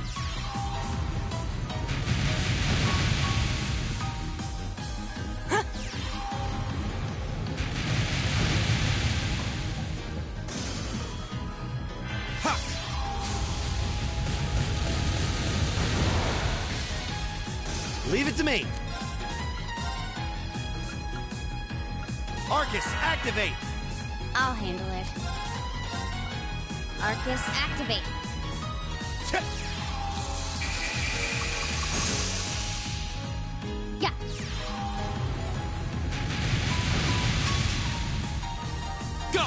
Ha! Leave it to me. Arcus, activate. I'll handle it. Arcus, activate. Yeah. Go!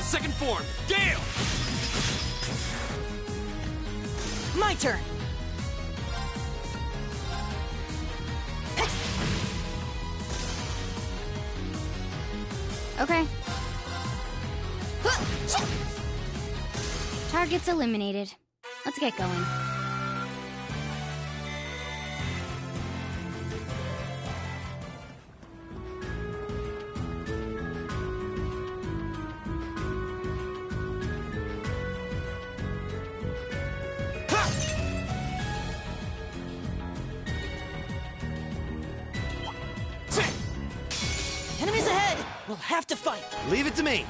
Second form, Gale! My turn. Okay. Target's eliminated. Let's get going. Enemies ahead. We'll have to fight. Leave it to me.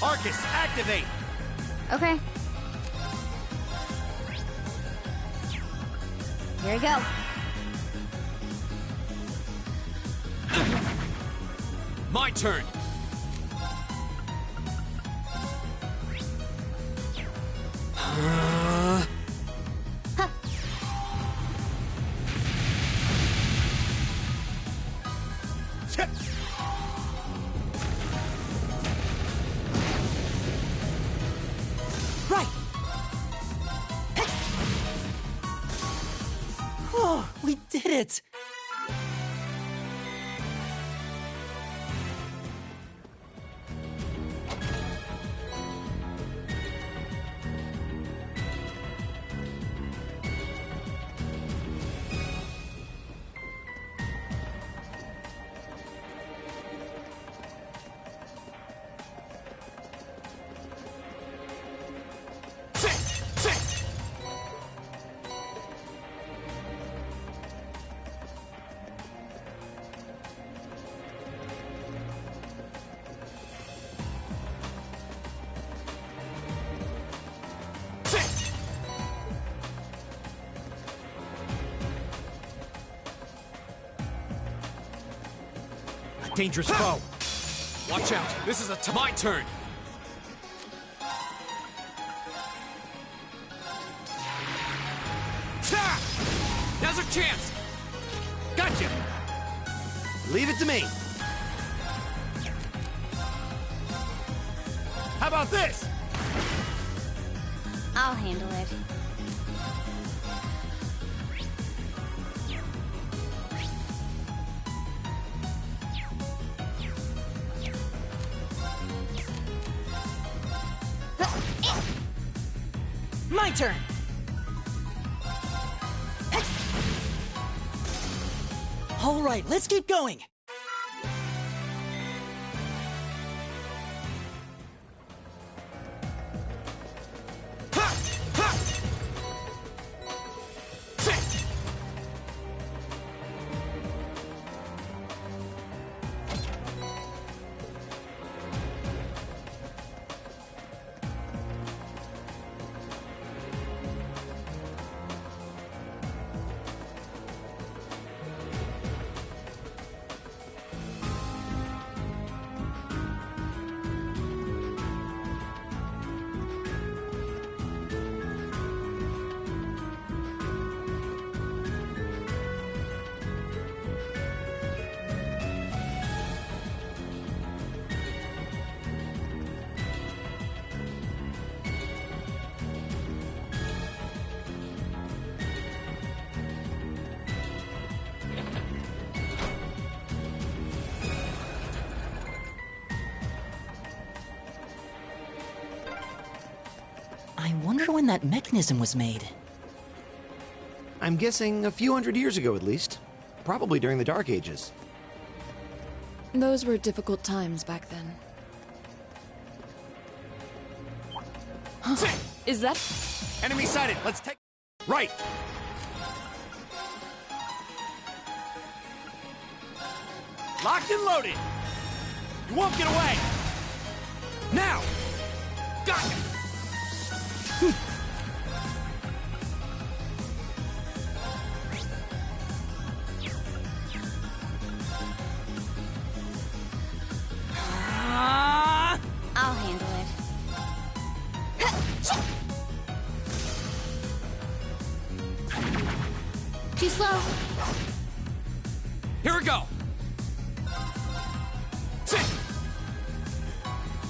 Arcus, activate. Okay. Here we go. My turn! Right! Oh, we did it! Dangerous foe. Watch out. This is my turn. Now's our chance. Gotcha. Leave it to me. How about this? I'll handle it. My turn! All right, let's keep going! I wonder when that mechanism was made. I'm guessing a few hundred years ago at least. Probably during the Dark Ages. Those were difficult times back then. Is that... Enemy sighted! Let's take... Right! Locked and loaded! You won't get away! Now! Got it! I'll handle it. Too slow. Here we go.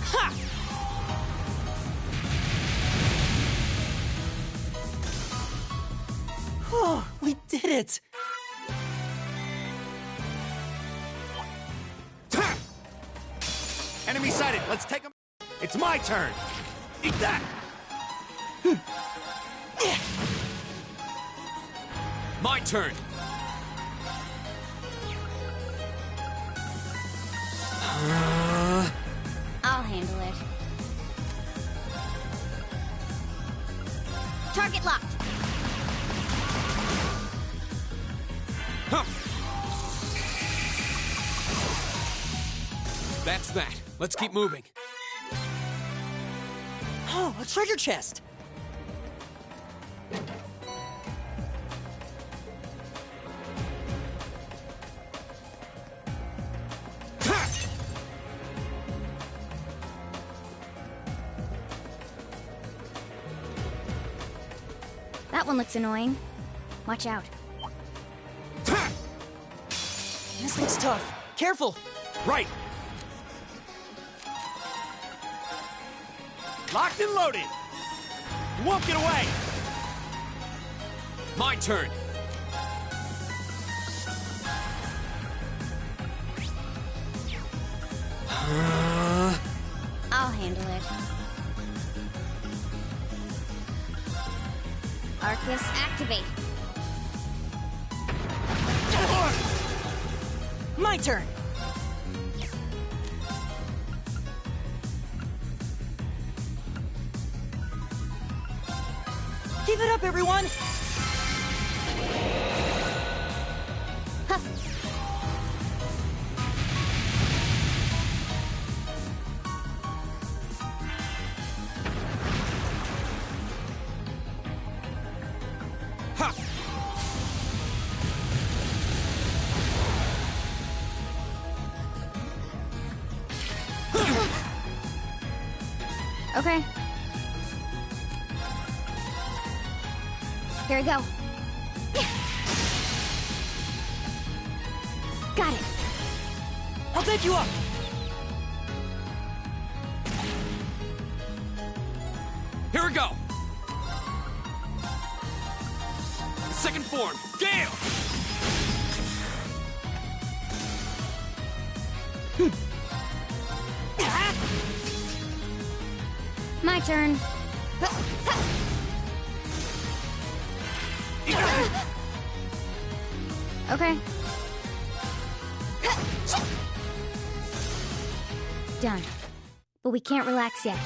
Ha! Oh, we did it! Enemy sighted! Let's take him! It's my turn! Eat that! My turn. I'll handle it. Target locked. Huh. That's that. Let's keep moving. Oh, a treasure chest! That one looks annoying. Watch out. This looks tough. Careful! Right! Locked and loaded! You won't get away! My turn! I'll handle it. Arcus, activate. My turn! Keep it up, everyone! Huh. Ha! Okay. Here we go. Got it. I'll bet you up! Here we go! Second form, Gale! My turn. Okay. Done. But we can't relax yet.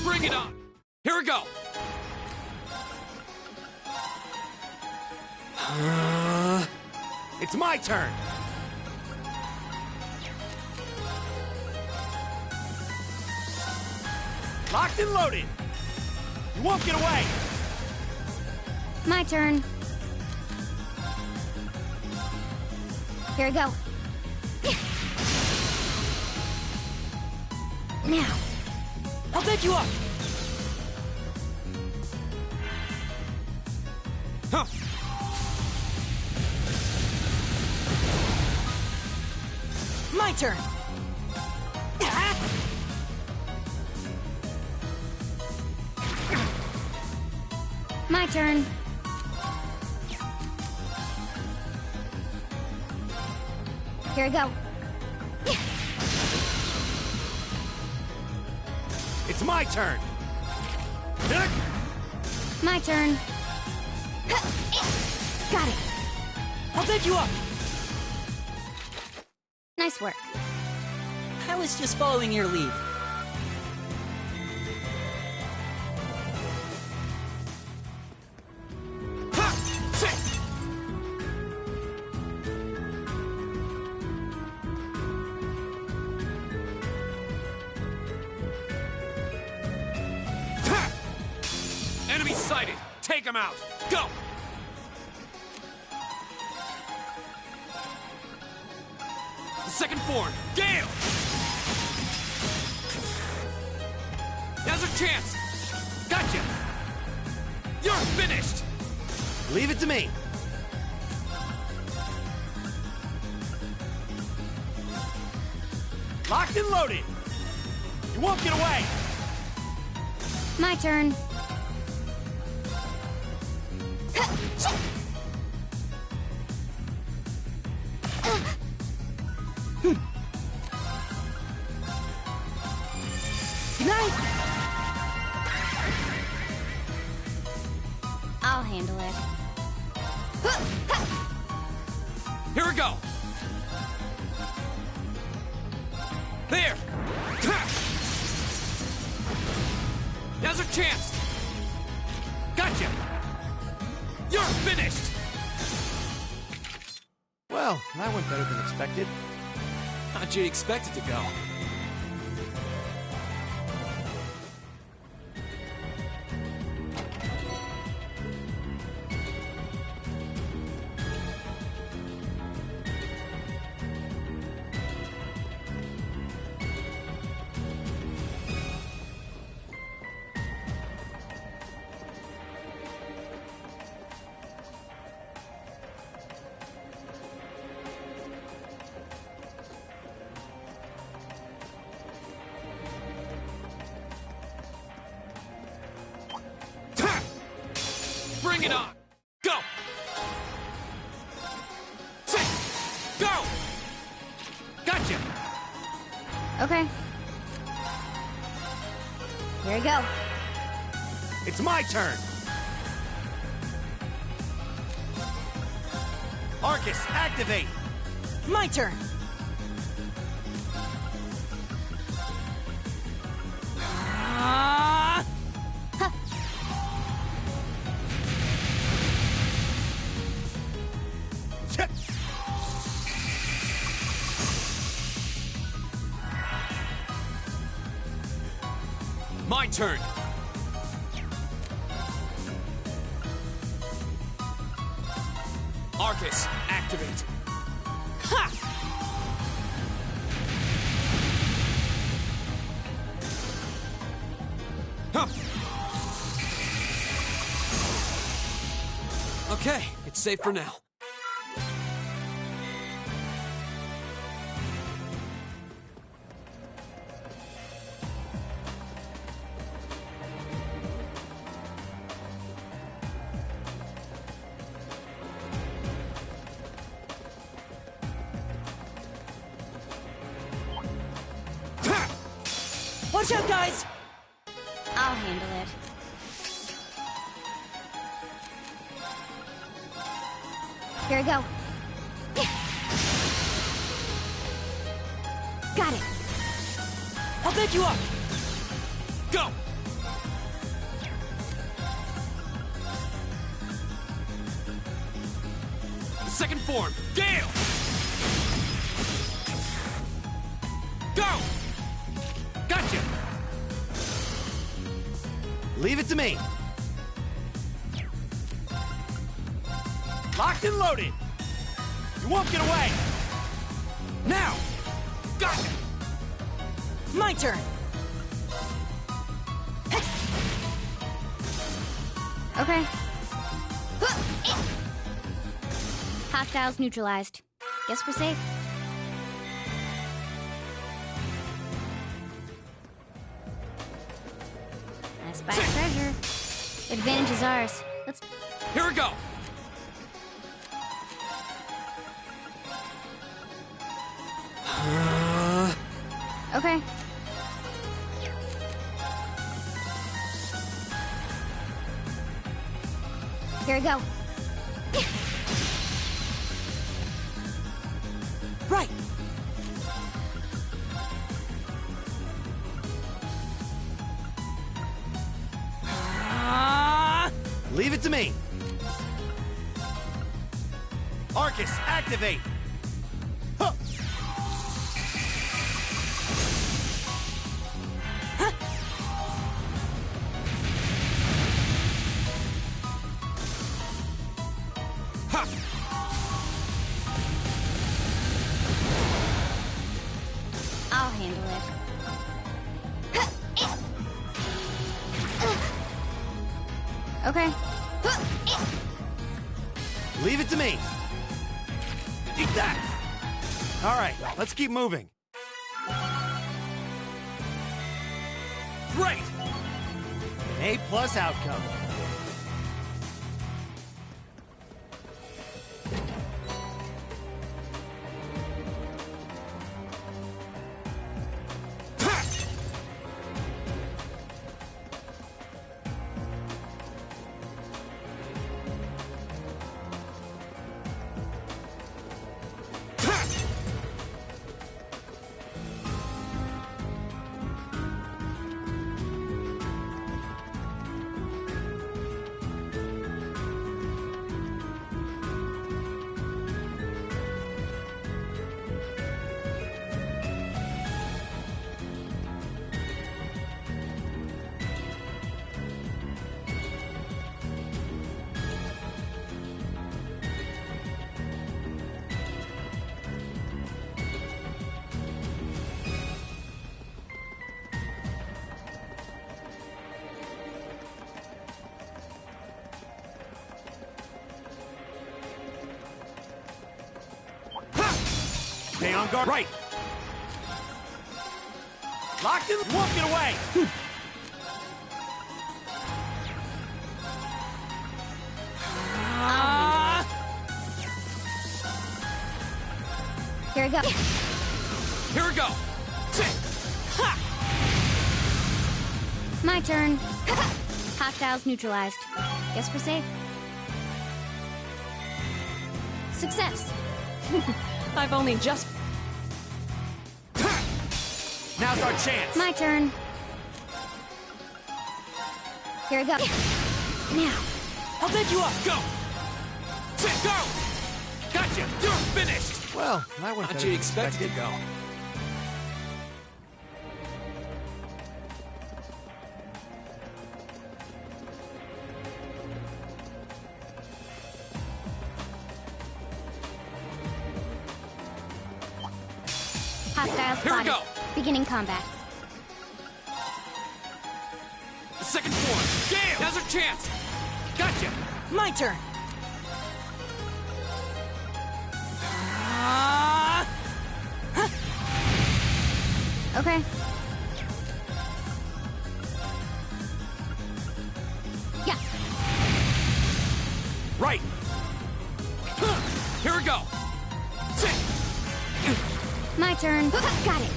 Bring it on! Here we go! It's my turn! Locked and loaded! You won't get away! My turn. Here we go. Now. I'll bet you up! Huh. My turn! My turn. Here we go. It's my turn! My turn. Got it. I'll bet you up! Nice work. I was just following your lead. Enemy sighted! Take him out! Go! Second form, Gale! Now's our chance! Gotcha! You're finished! Leave it to me! Locked and loaded! You won't get away! My turn. Night! I'll handle it. Here we go! There! Now's our chance! Gotcha! You're finished! Well, that went better than expected. How'd you expect it to go? Bring it on! Go! Sit! Go! Gotcha! Okay. Here we go. It's my turn! Arcus, activate! My turn! Ah! My turn! Arcus, activate! Ha! Huh. Okay, it's safe for now. Watch out, guys! I'll handle it. Here we go. Got it. I'll pick you up! Go! Second form, Gale! Go! Gotcha! Leave it to me. Locked and loaded. You won't get away. Now! Got it! My turn! Okay. Hostiles neutralized. Guess we're safe. I spy treasure. Advantage is ours. Let's... Here we go! Okay. Here we go. Right! Ah! Leave it to me. Arcus, activate. Huh. Ha! I'll handle it. Okay. Leave it to me. Eat that. All right, let's keep moving. Great! An A+ outcome. Stay on guard. Right. Locked in. You won't get away. we go. Here we go! Sit! Ha! My turn. Hostiles neutralized. Guess we're safe. Success. I've only just... Now's our chance. My turn. Here we go. Now. I'll bet you up! Go! Sit! Go! Gotcha! You're finished! Well, that went How'd better you than expect it to expected. go? Hostiles Here we spotted. go. Beginning combat. The second form! Gale! Now's our chance! Gotcha! My turn! Okay. Yeah. Right! Here we go! Sit! My turn. Got it.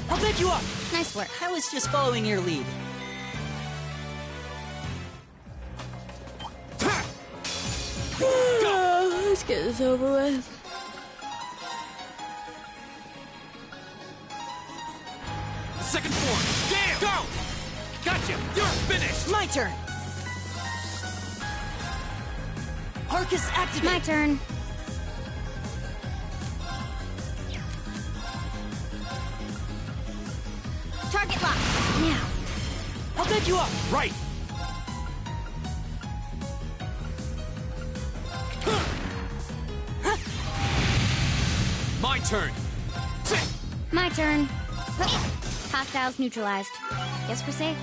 I'll bet you up! Nice work. I was just following your lead. Go! Let's get this over with. The second form! Gale! Go! Gotcha! You're finished! My turn! Arcus activate! My turn. Target lock. Now. I'll bet you up! Right! My turn! Sit! My turn. Hostiles neutralized. Guess we're safe.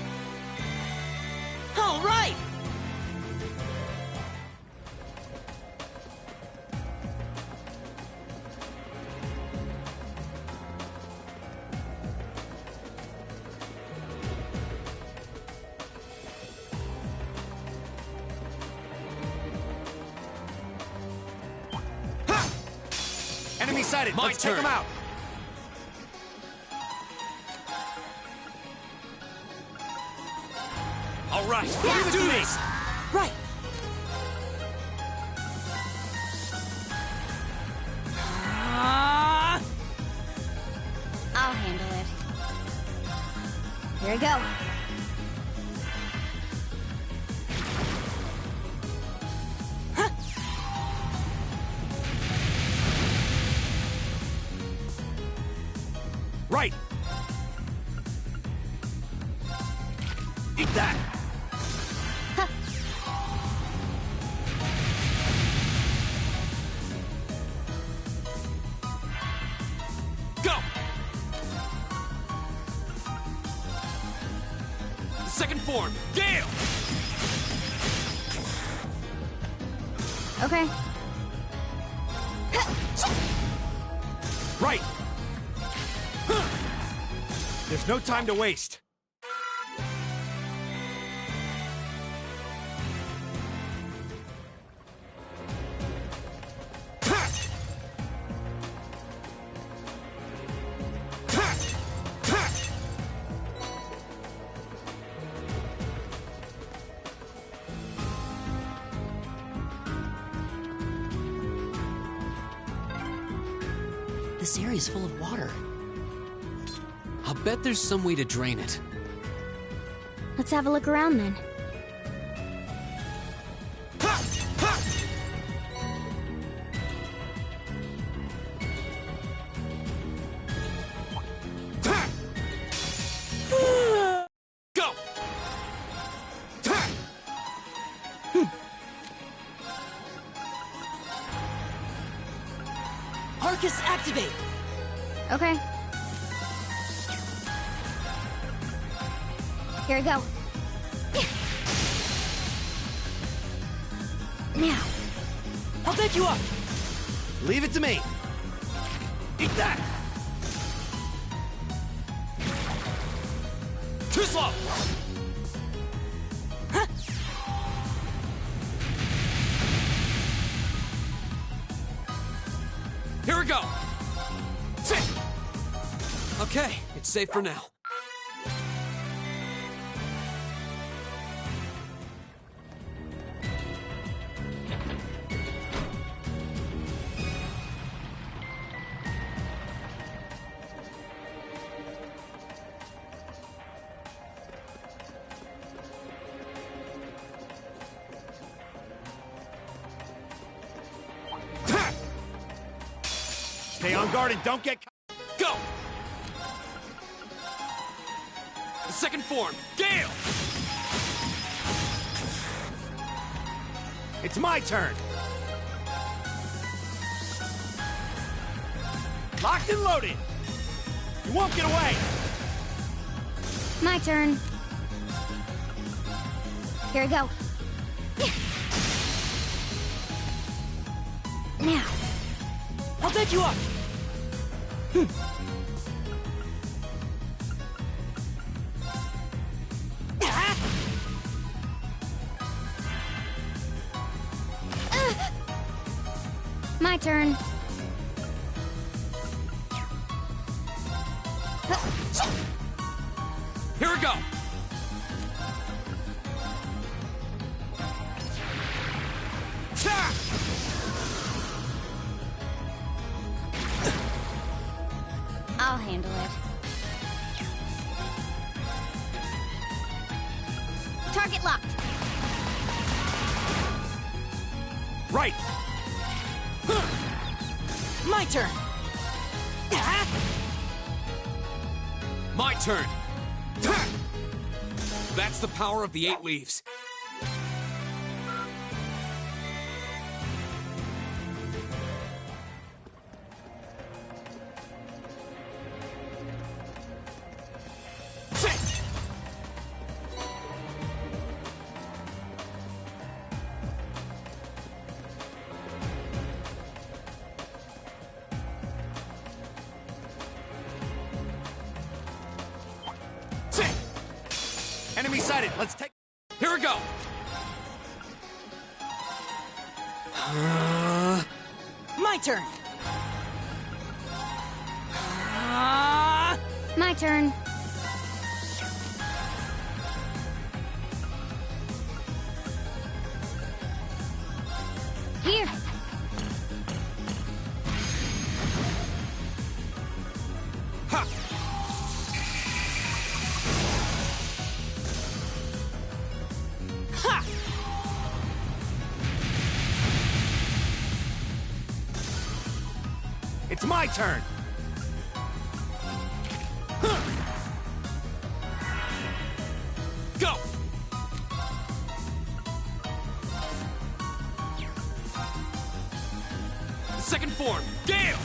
All right! Enemy sighted. My Let's take turn. them out. All right, Leave let's it do to me. this! Right! I'll handle it. Here we go. Right. Eat that. Go! The second form! Gale! Okay. Right. There's no time to waste. This area's full of water. I'll bet there's some way to drain it. Let's have a look around then. Go! Arcus activate! Okay. Here we go. Now. I'll bet you up! Leave it to me. Eat that. Too slow! Here we go! safe for now. Stay on guard and don't get... Go! The second form, Gale! It's my turn! Locked and loaded! You won't get away! My turn. Here we go. Now. I'll back you up! My turn. Here we go! I'll handle it. Target locked. Right! My turn! My turn! That's the power of the 8 leaves. Enemy sighted. Let's take... Here we go! My turn! My turn. Here. Ha! Ha! It's my turn! Go! The second form, Gale!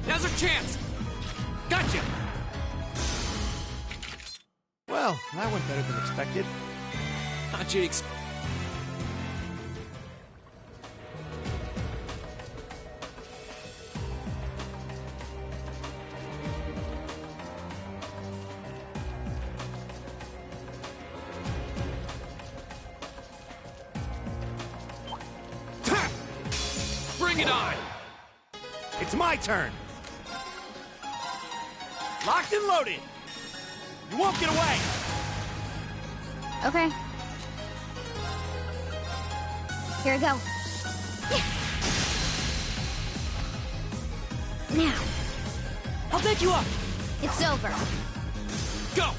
Now's our chance! Gotcha! Well, that went better than expected. How'd you expect? Bring it on! It's my turn! Locked and loaded! You won't get away! Okay. Here we go. Now. I'll back you up! It's over. Go!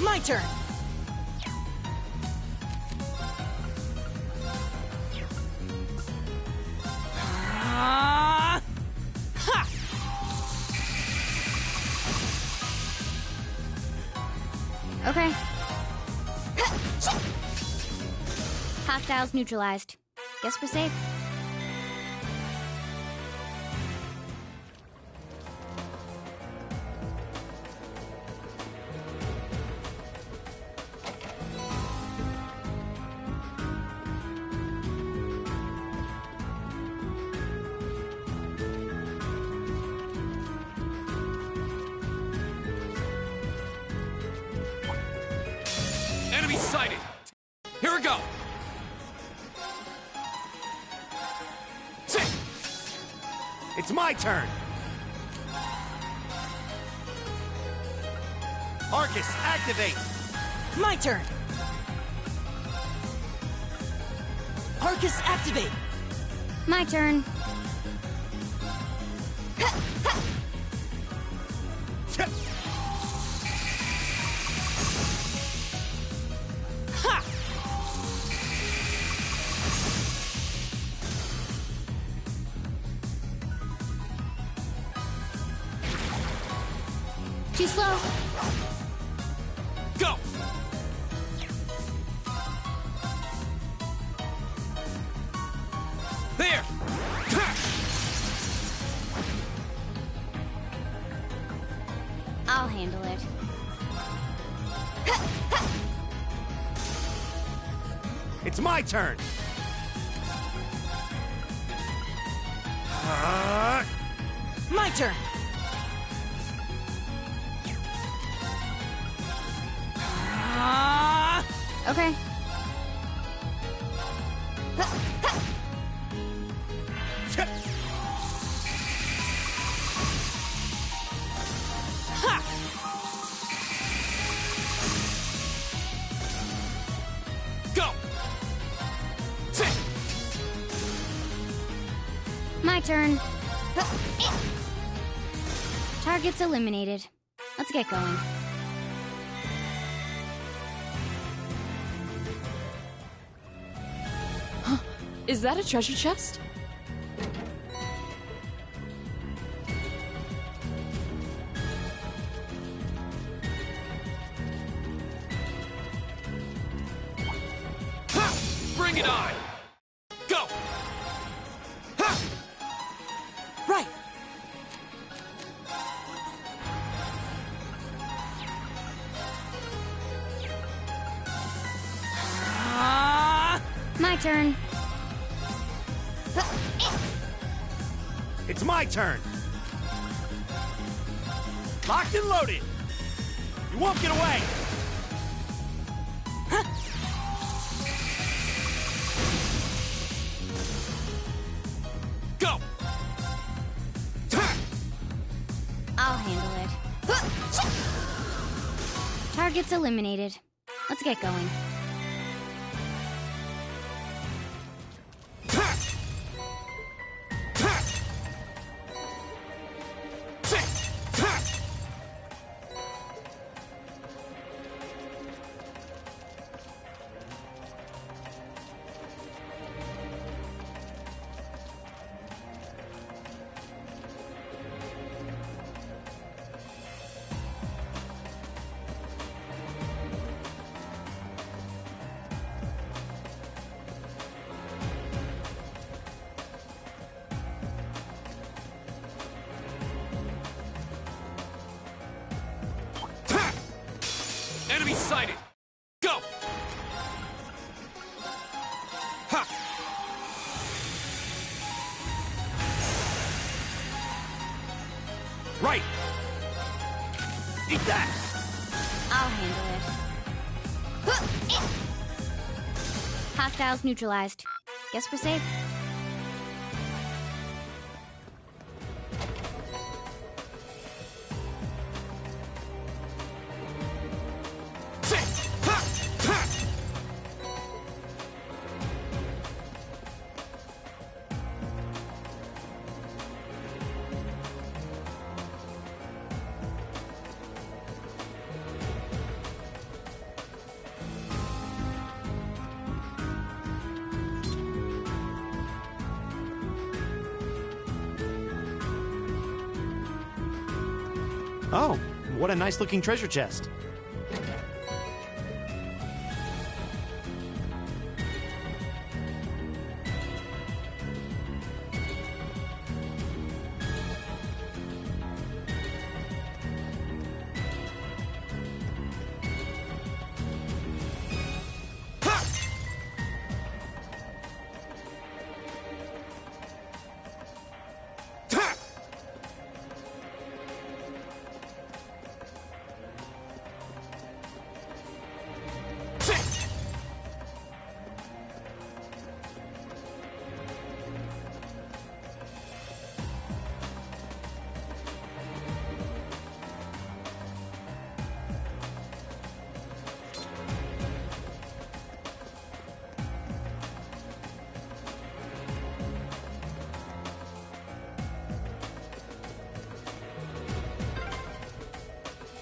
My turn! Ha! Okay. Hostiles neutralized. Guess we're safe. Enemy sighted! Here we go! It's my turn! Arcus, activate! My turn! Arcus, activate! My turn. Too slow. Go! There! I'll handle it. It's my turn! My turn! Okay. Go! Sit! My turn. Target's eliminated. Let's get going. Is that a treasure chest? Ha! Bring it on! Go! Ha! Right! My turn. It's my turn! Locked and loaded! You won't get away! Go! I'll handle it. Target's eliminated. Let's get going. Enemy sighted! Go! Ha! Right! Eat that! I'll handle it. Hostiles neutralized. Guess we're safe. Oh, what a nice looking treasure chest.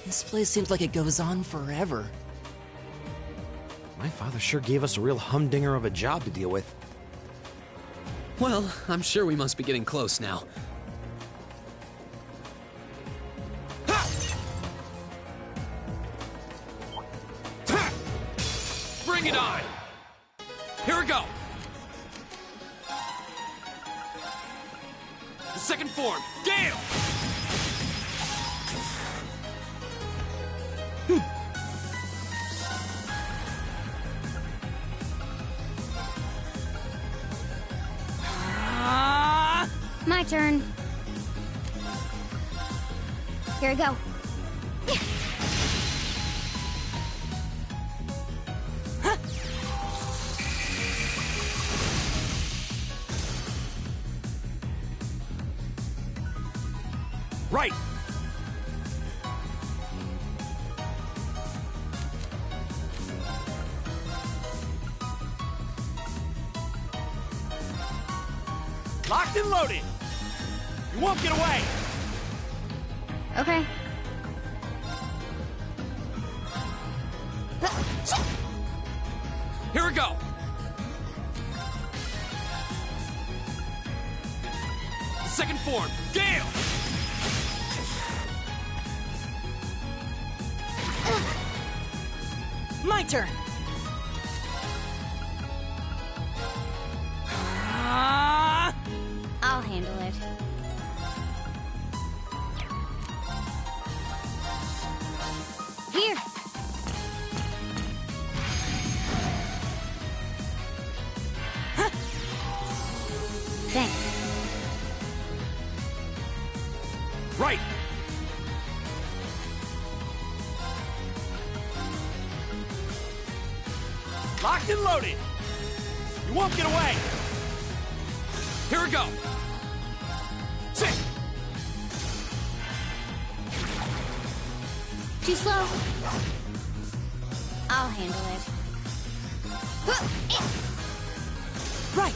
This place seems like it goes on forever. My father sure gave us a real humdinger of a job to deal with. Well, I'm sure we must be getting close now. Bring it on! Here we go! The second form, Gale! My turn. Here we go. Right! Locked and loaded! You won't get away! Okay. Here we go! The second form, Gale! My turn! I'll handle it. Here. Thanks. Right! Locked and loaded! You won't get away! Here we go! Sit! Too slow. I'll handle it. Right!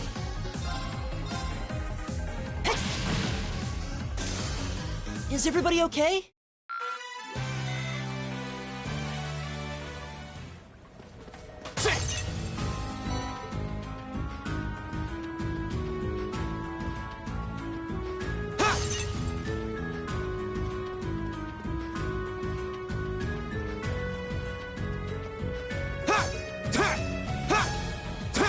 Is everybody okay? Sit! Ha! Ha! Ta! Ha! Ta!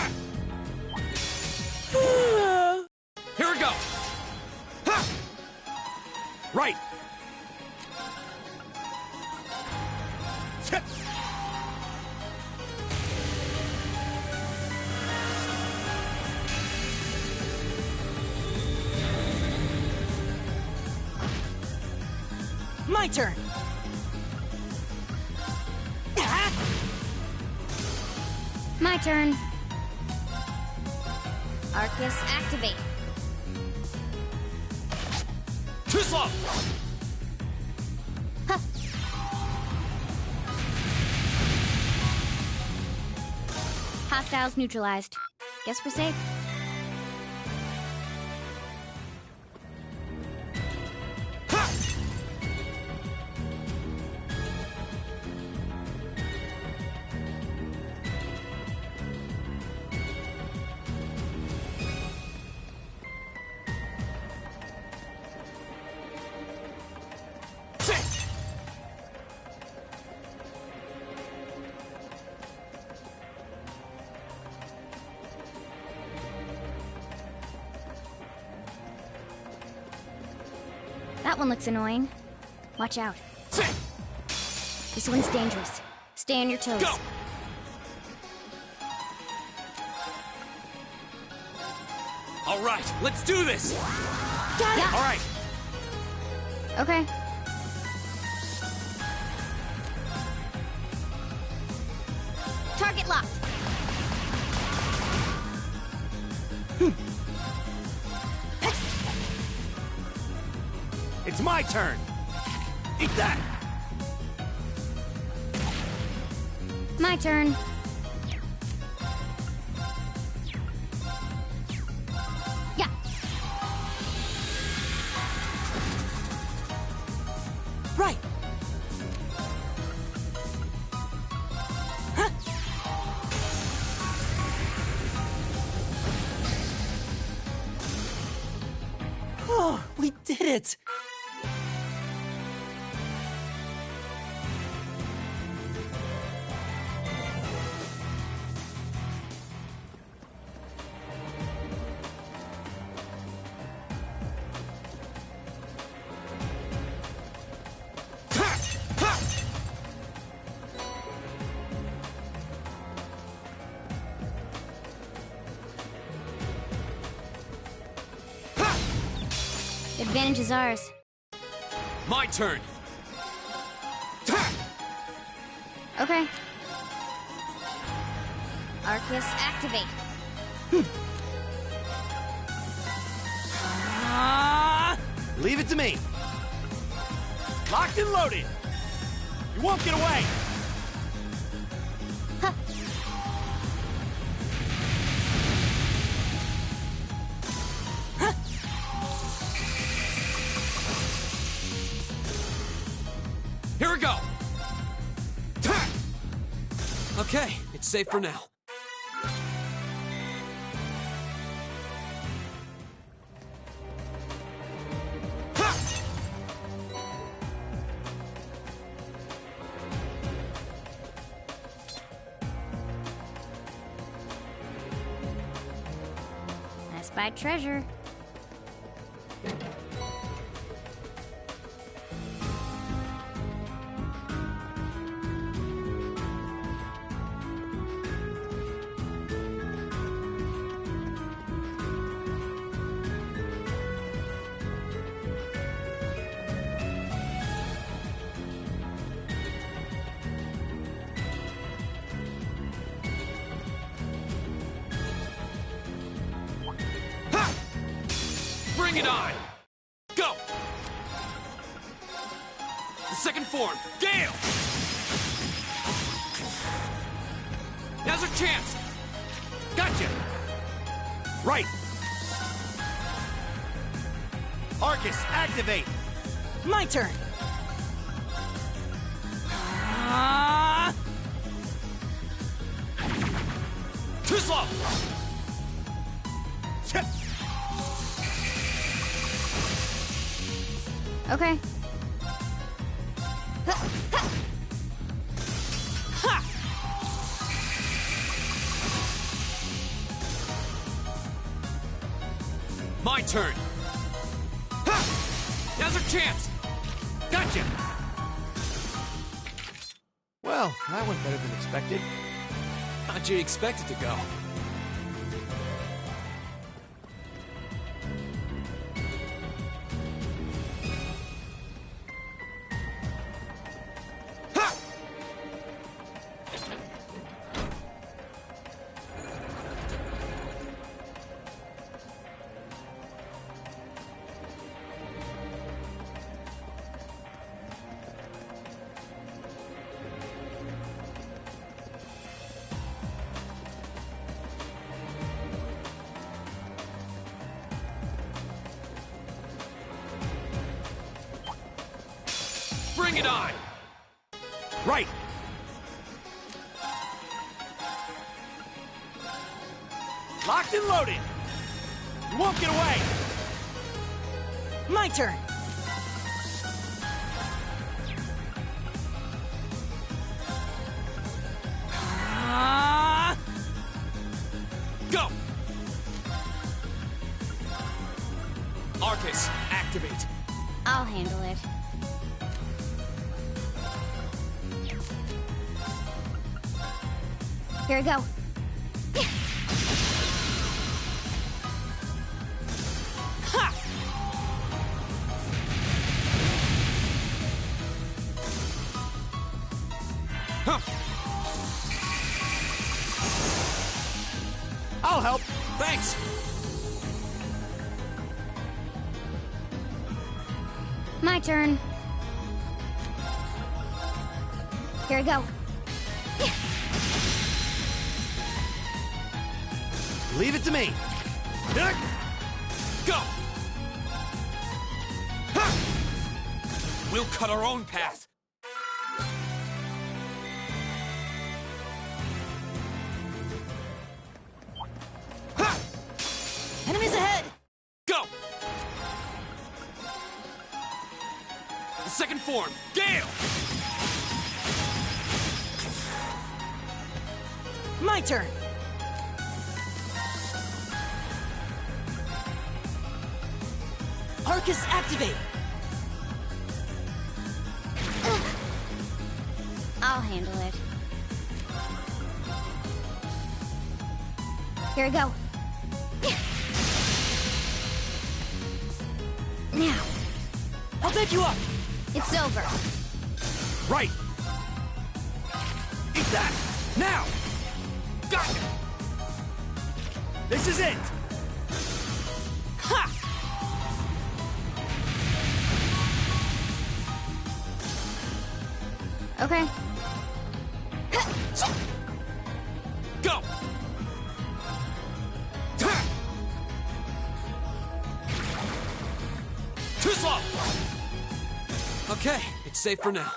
Here we go! Ha! Right! Sit! My turn! My turn. Arcus, activate. Too slow! Huh. Hostiles neutralized. Guess we're safe. Ha! Sit! That one looks annoying. Watch out. Sit! This one's dangerous. Stay on your toes. Go! All right, let's do this! Yeah. All right! Okay. Target locked. It's my turn! Eat that! My turn. Yeah. Right! did it! Advantage is ours. My turn! Okay. Arcus, activate. Leave it to me. Locked and loaded. You won't get away. Here we go! Okay, it's safe for now. I spied treasure. Bring it on! Go! The second form, Gale! Now's our chance! Gotcha! Right! Arcus, activate! My turn! Too slow! Okay. My turn! Now's our chance! Gotcha! Well, that went better than expected. How'd you expect it to go? Bring it on! Right! Locked and loaded! You won't get away! My turn! Go! Arcus, activate. I'll handle it. Here we go. I'll help! Thanks! My turn. Here we go. Leave it to me! Go! We'll cut our own path! Enemies ahead! Go! Second form, Gale! My turn! Arcus activate! I'll handle it. Here we go. Now, I'll back you up! it's over. Right! Eat that! Now! Gotcha! This is it! Ha! Okay. Go! Too slow! Okay, it's safe for now.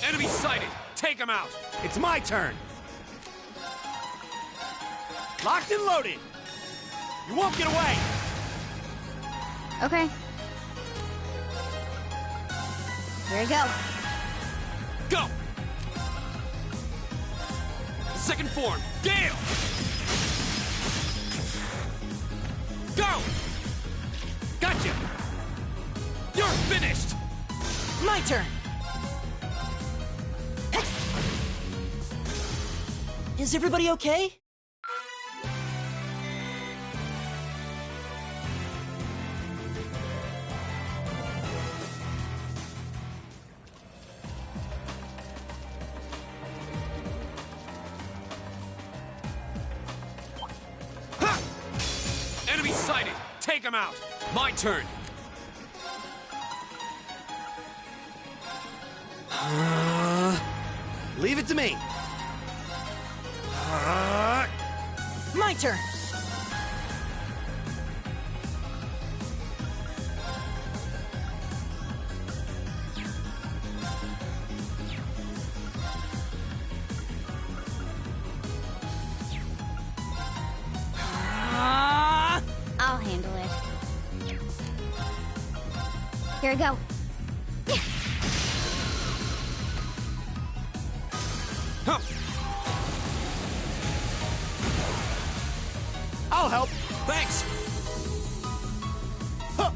Enemy sighted! Take him out! It's my turn! Locked and loaded! You won't get away! Okay. Here we go. Go! Second form, Gale! Go! Gotcha! You're finished! My turn! Is everybody okay? Ha! Enemy sighted! Take him out! My turn! Leave it to me! My turn! I'll handle it. Here we go. Huh. I'll help! Thanks! Huh.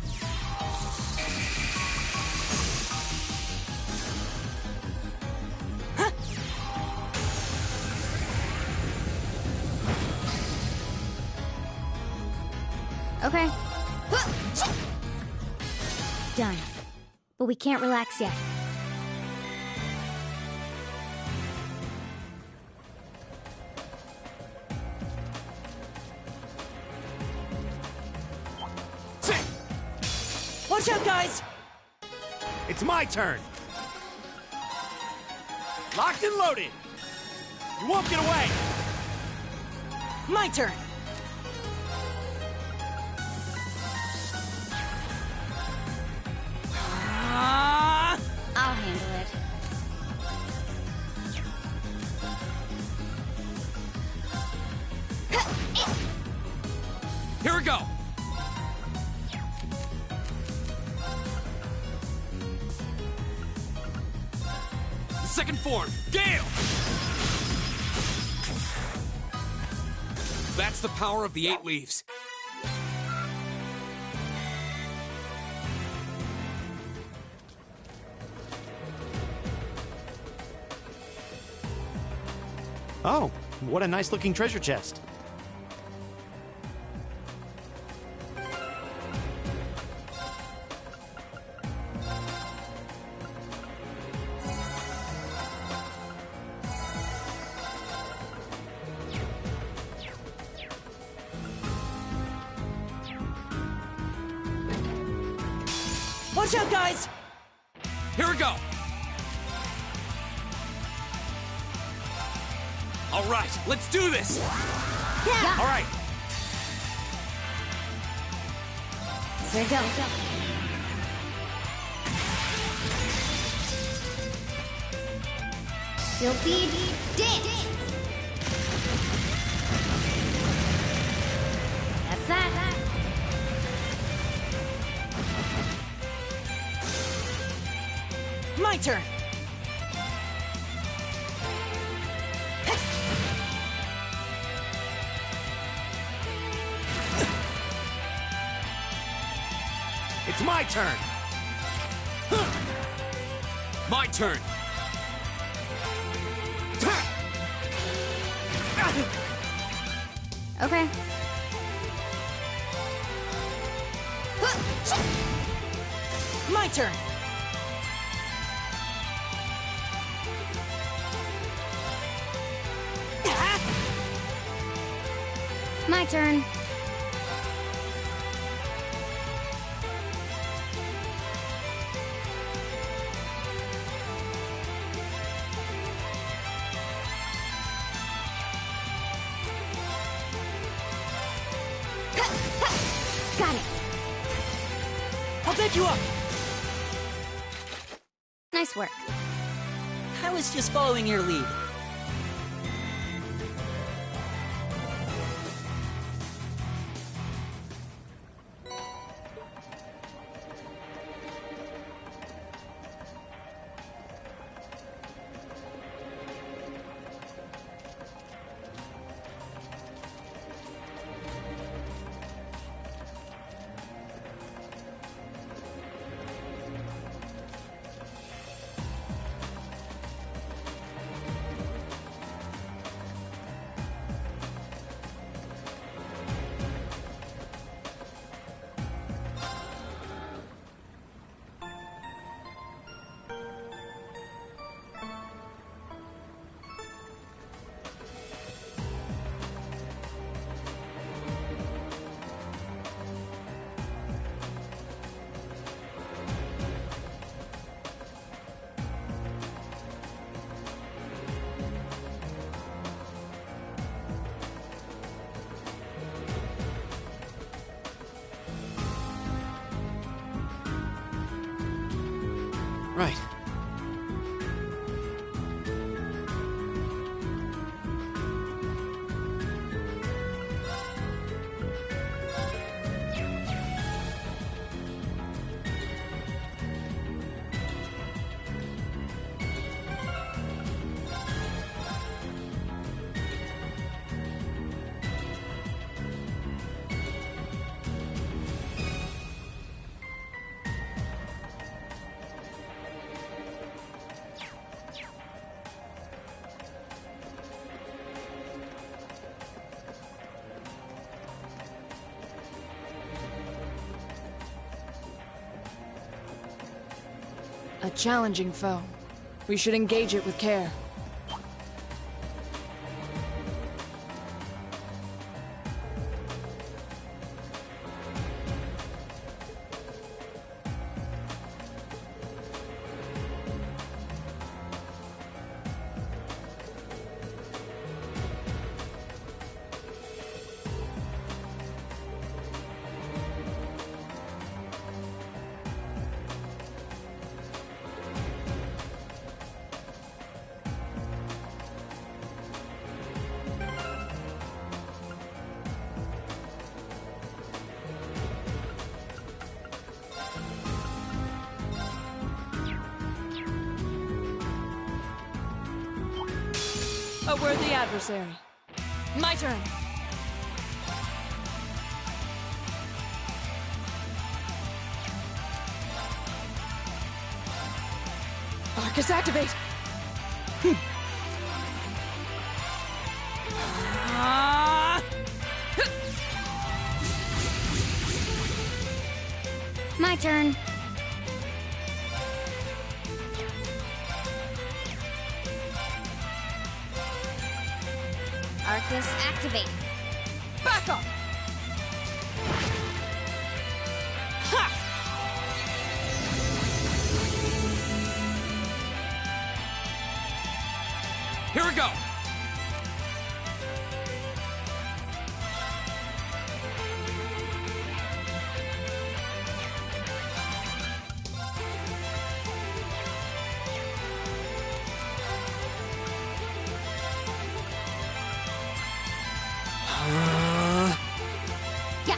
Okay. Done. But we can't relax yet. Watch out, guys! It's my turn! Locked and loaded! You won't get away! My turn! I'll handle it. we go! Second form, Gale! That's the power of the 8 leaves. Oh, what a nice looking treasure chest. Watch out, guys! Here we go! All right, let's do this! Yeah. All right. Here we go. Sylphid dance. That's that. My turn! It's my turn. My turn! Okay. My turn! My turn. Got it. I'll back you up! Nice work. I was just following your lead. Right. A challenging foe. We should engage it with care. A worthy adversary. My turn. Arcus, activate! My turn. Arcus, activate. Back up! Ha! Here we go! Yeah.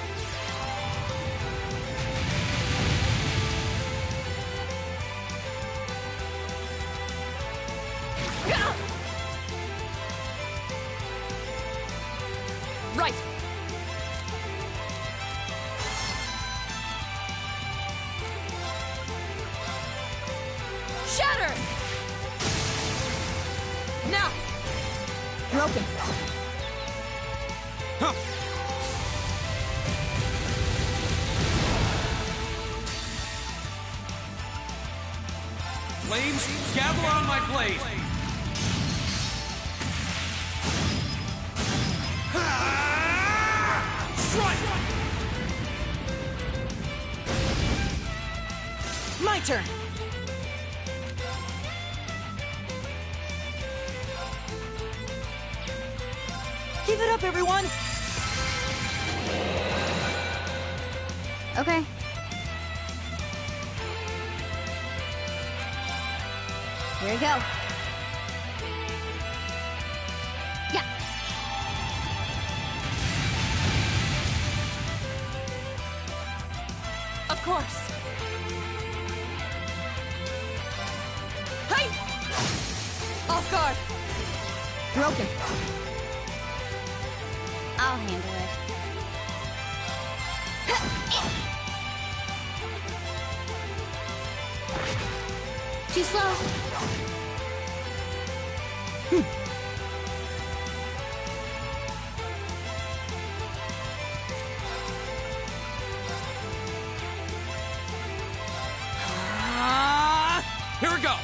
Right! Shatter! Now! Broken. Huh. Flames, gather on my blade! Strike! My turn! Give it up, everyone! Okay. Here we go. Yeah. Of course. Hey! Off guard. Broken. I'll handle it. Too slow. Here we go!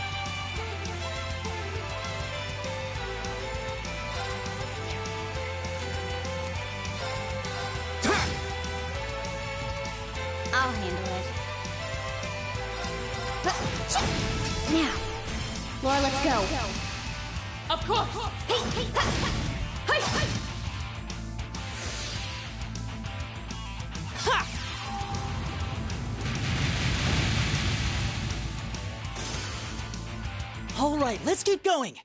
I'll handle it. Now. Laura, let's go. Of course. Hey, hey, ha, ha. Hey, hey. All right, let's keep going!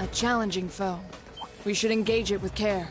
A challenging foe. We should engage it with care.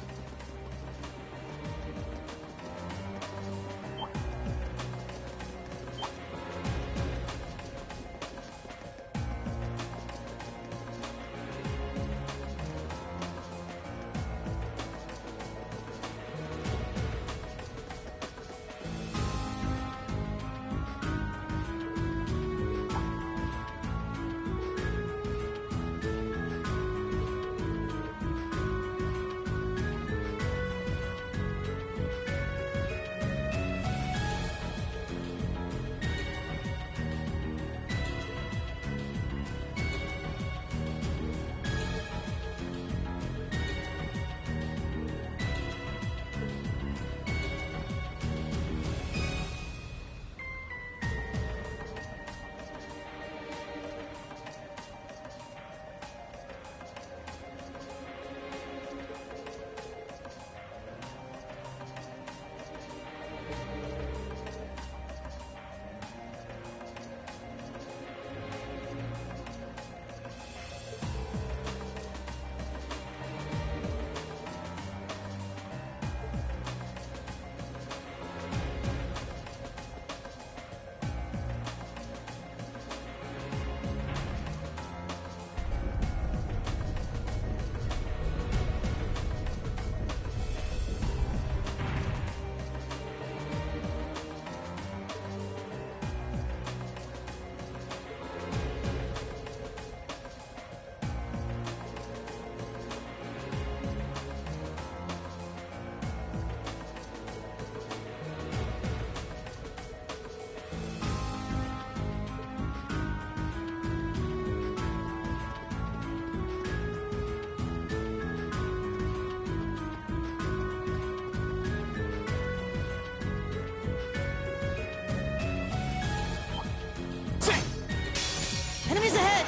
Enemies ahead!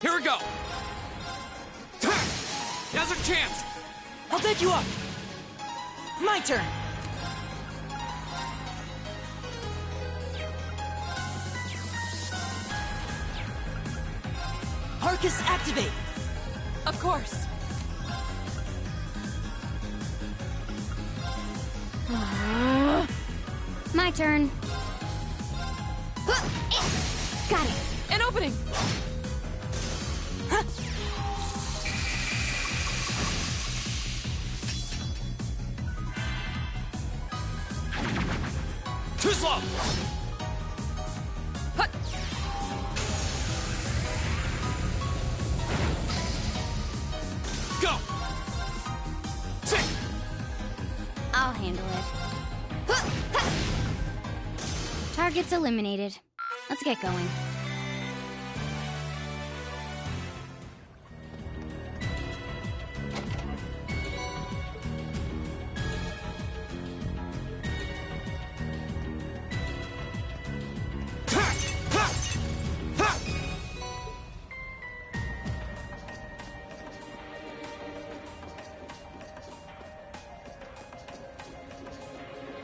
Here we go! Now's our chance! I'll back you up! My turn! Arcus, activate! Of course. My turn. Got it. An opening! Too slow! Hut. Go! Sit! I'll handle it. Target's eliminated. Let's get going.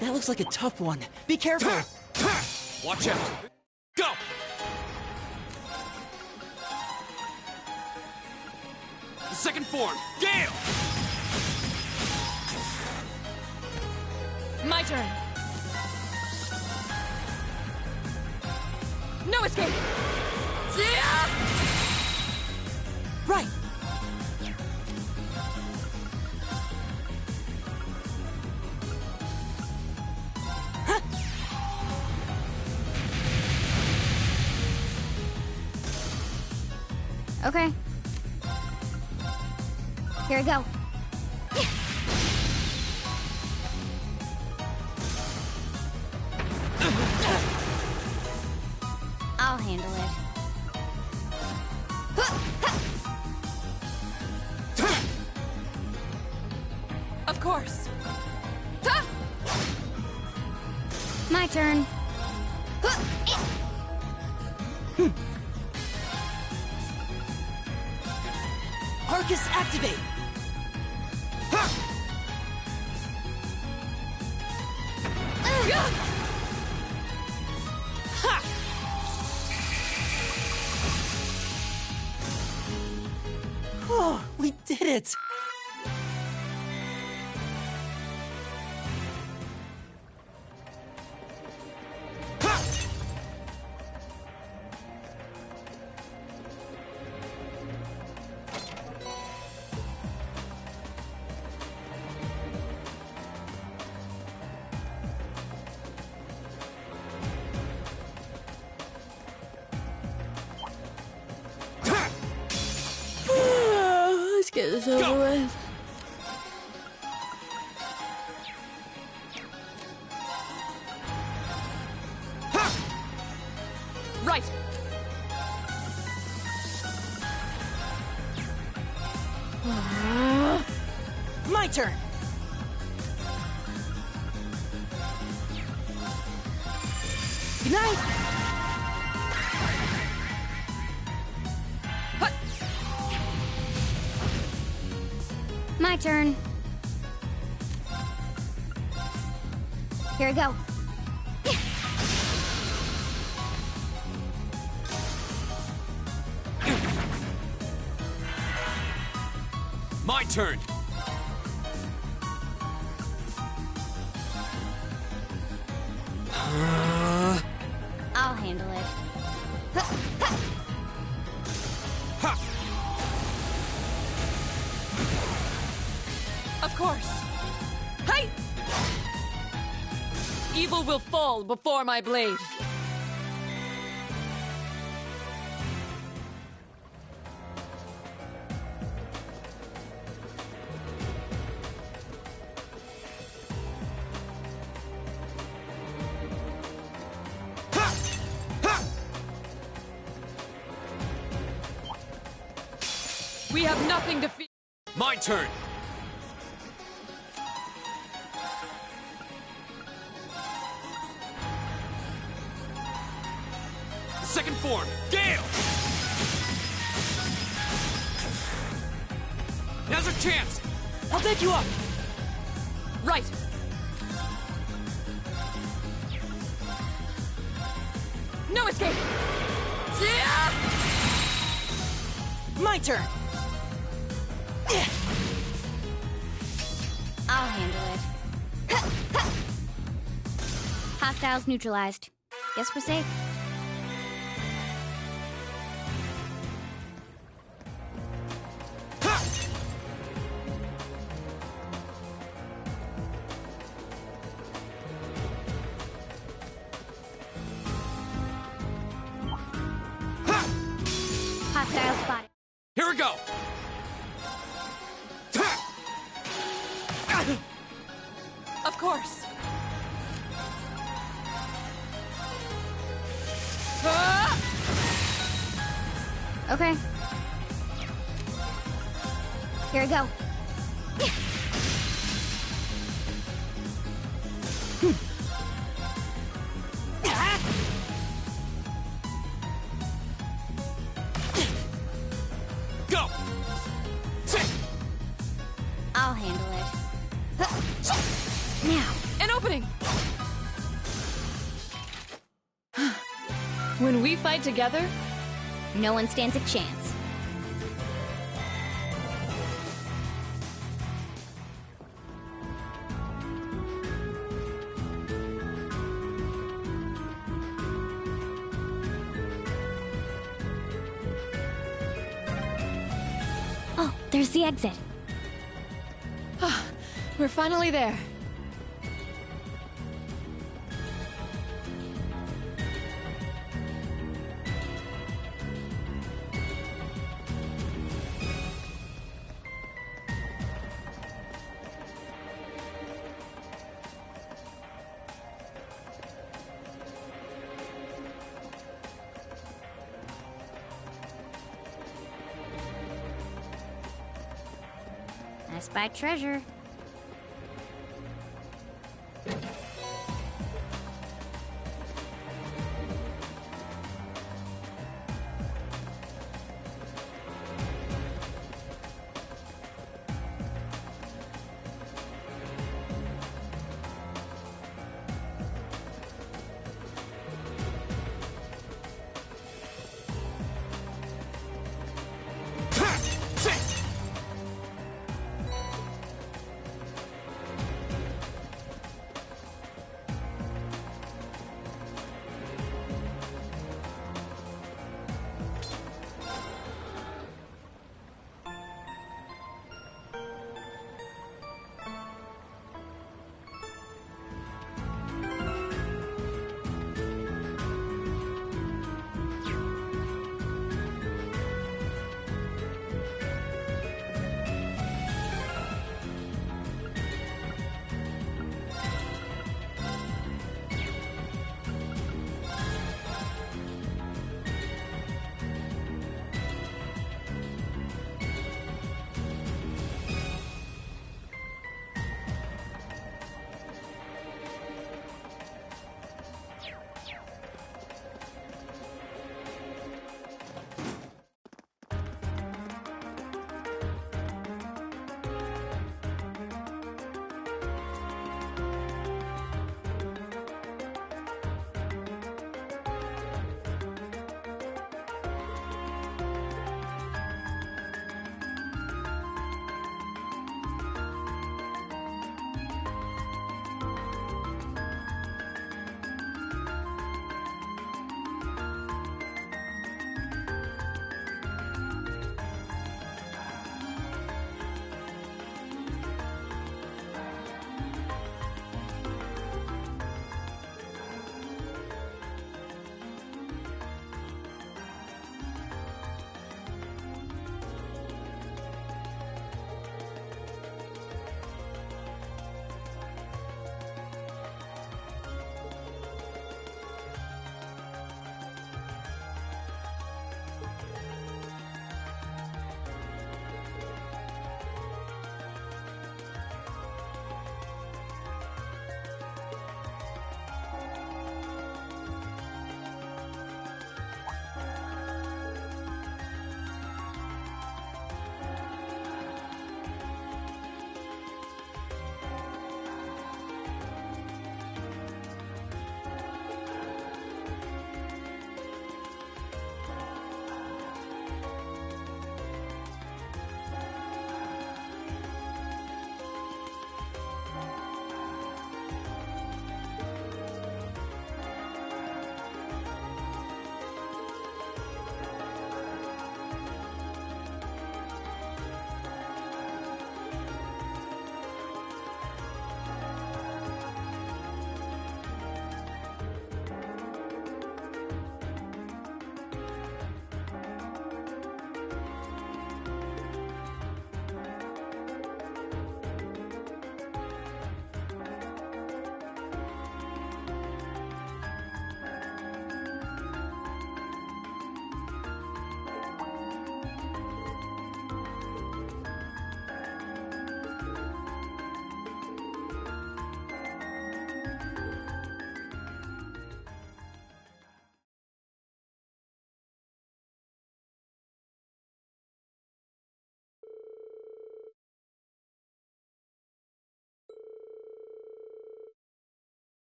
That looks like a tough one. Be careful! Watch out! Go! The second form, Gale! My turn. No escape! Yeah! Right! Okay. Here we go. I'll handle it. Of course. My turn. Arcus, activate! We did it! Let's get this over with. Right. My turn! Good night. My turn. Here I go. My turn! I'll handle it. Of course. Hey! Evil will fall before my blade. We have nothing to fear. My turn! Second form, Gale! Now's our chance! I'll pick you up! Right. No escape. Yeah! My turn! I'll handle it. Hostiles neutralized. Guess we're safe. Hostile spotted. Here we go! Of course. Okay. Here I go. Go! Sit! I'll handle it. Now. An opening. When we fight together, No one stands a chance. Oh, there's the exit. we're finally there. I spy treasure.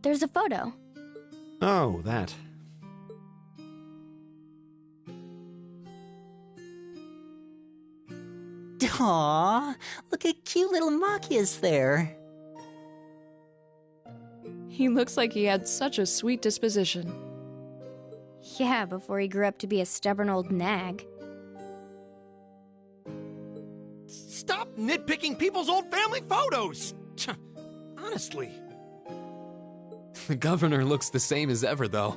there's a photo. Oh, that. Aw, look at cute little Machias there. He looks like he had such a sweet disposition. Yeah, before he grew up to be a stubborn old nag. Stop nitpicking people's old family photos! Honestly. The governor looks the same as ever, though.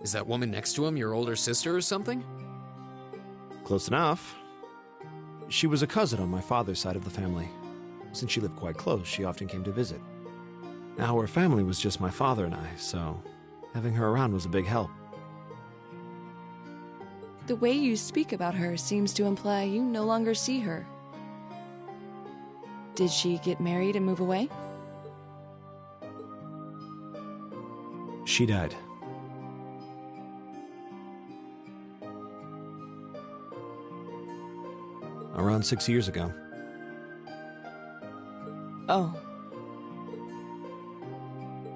Is that woman next to him your older sister or something? Close enough. She was a cousin on my father's side of the family. Since she lived quite close, she often came to visit. Our family was just my father and I, so having her around was a big help. The way you speak about her seems to imply you no longer see her. Did she get married and move away? She died. Around 6 years ago. Oh.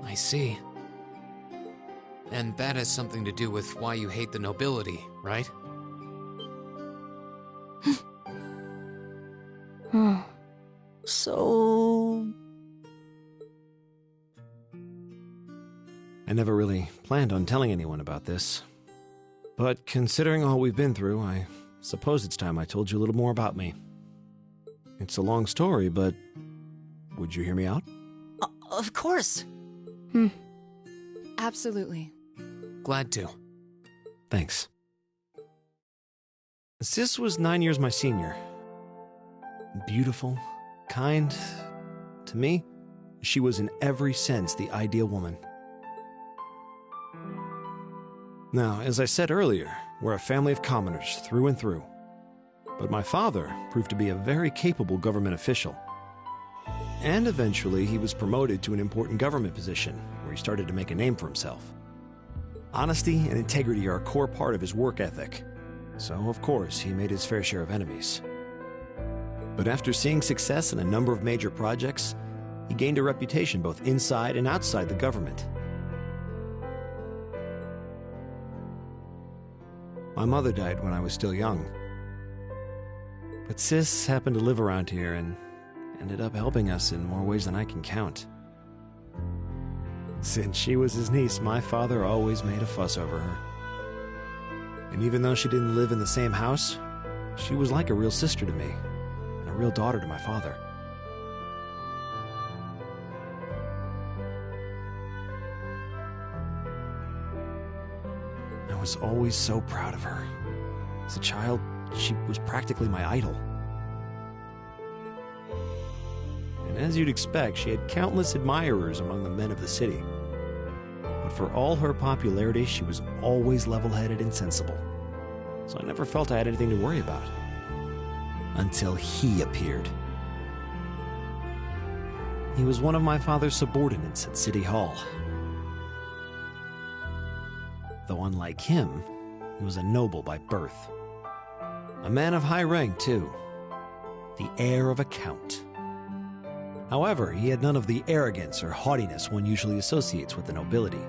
I see. And that has something to do with why you hate the nobility, right? So... I never really planned on telling anyone about this. But considering all we've been through, I suppose it's time I told you a little more about me. It's a long story, but would you hear me out? Of course. Absolutely. Glad to. Thanks. Sis was 9 years my senior. Beautiful, kind. To me, she was in every sense the ideal woman. Now, as I said earlier, we're a family of commoners through and through. But my father proved to be a very capable government official. And eventually, he was promoted to an important government position, where he started to make a name for himself. Honesty and integrity are a core part of his work ethic. So, of course, he made his fair share of enemies. But after seeing success in a number of major projects, he gained a reputation both inside and outside the government. My mother died when I was still young. But Sis happened to live around here and ended up helping us in more ways than I can count. Since she was his niece, my father always made a fuss over her. And even though she didn't live in the same house, she was like a real sister to me, and a real daughter to my father. I was always so proud of her. As a child, she was practically my idol. And as you'd expect, she had countless admirers among the men of the city. But for all her popularity, she was always level-headed and sensible. So I never felt I had anything to worry about. Until he appeared. He was one of my father's subordinates at City Hall. Though unlike him, he was a noble by birth. A man of high rank, too. The heir of a count. However, he had none of the arrogance or haughtiness one usually associates with the nobility.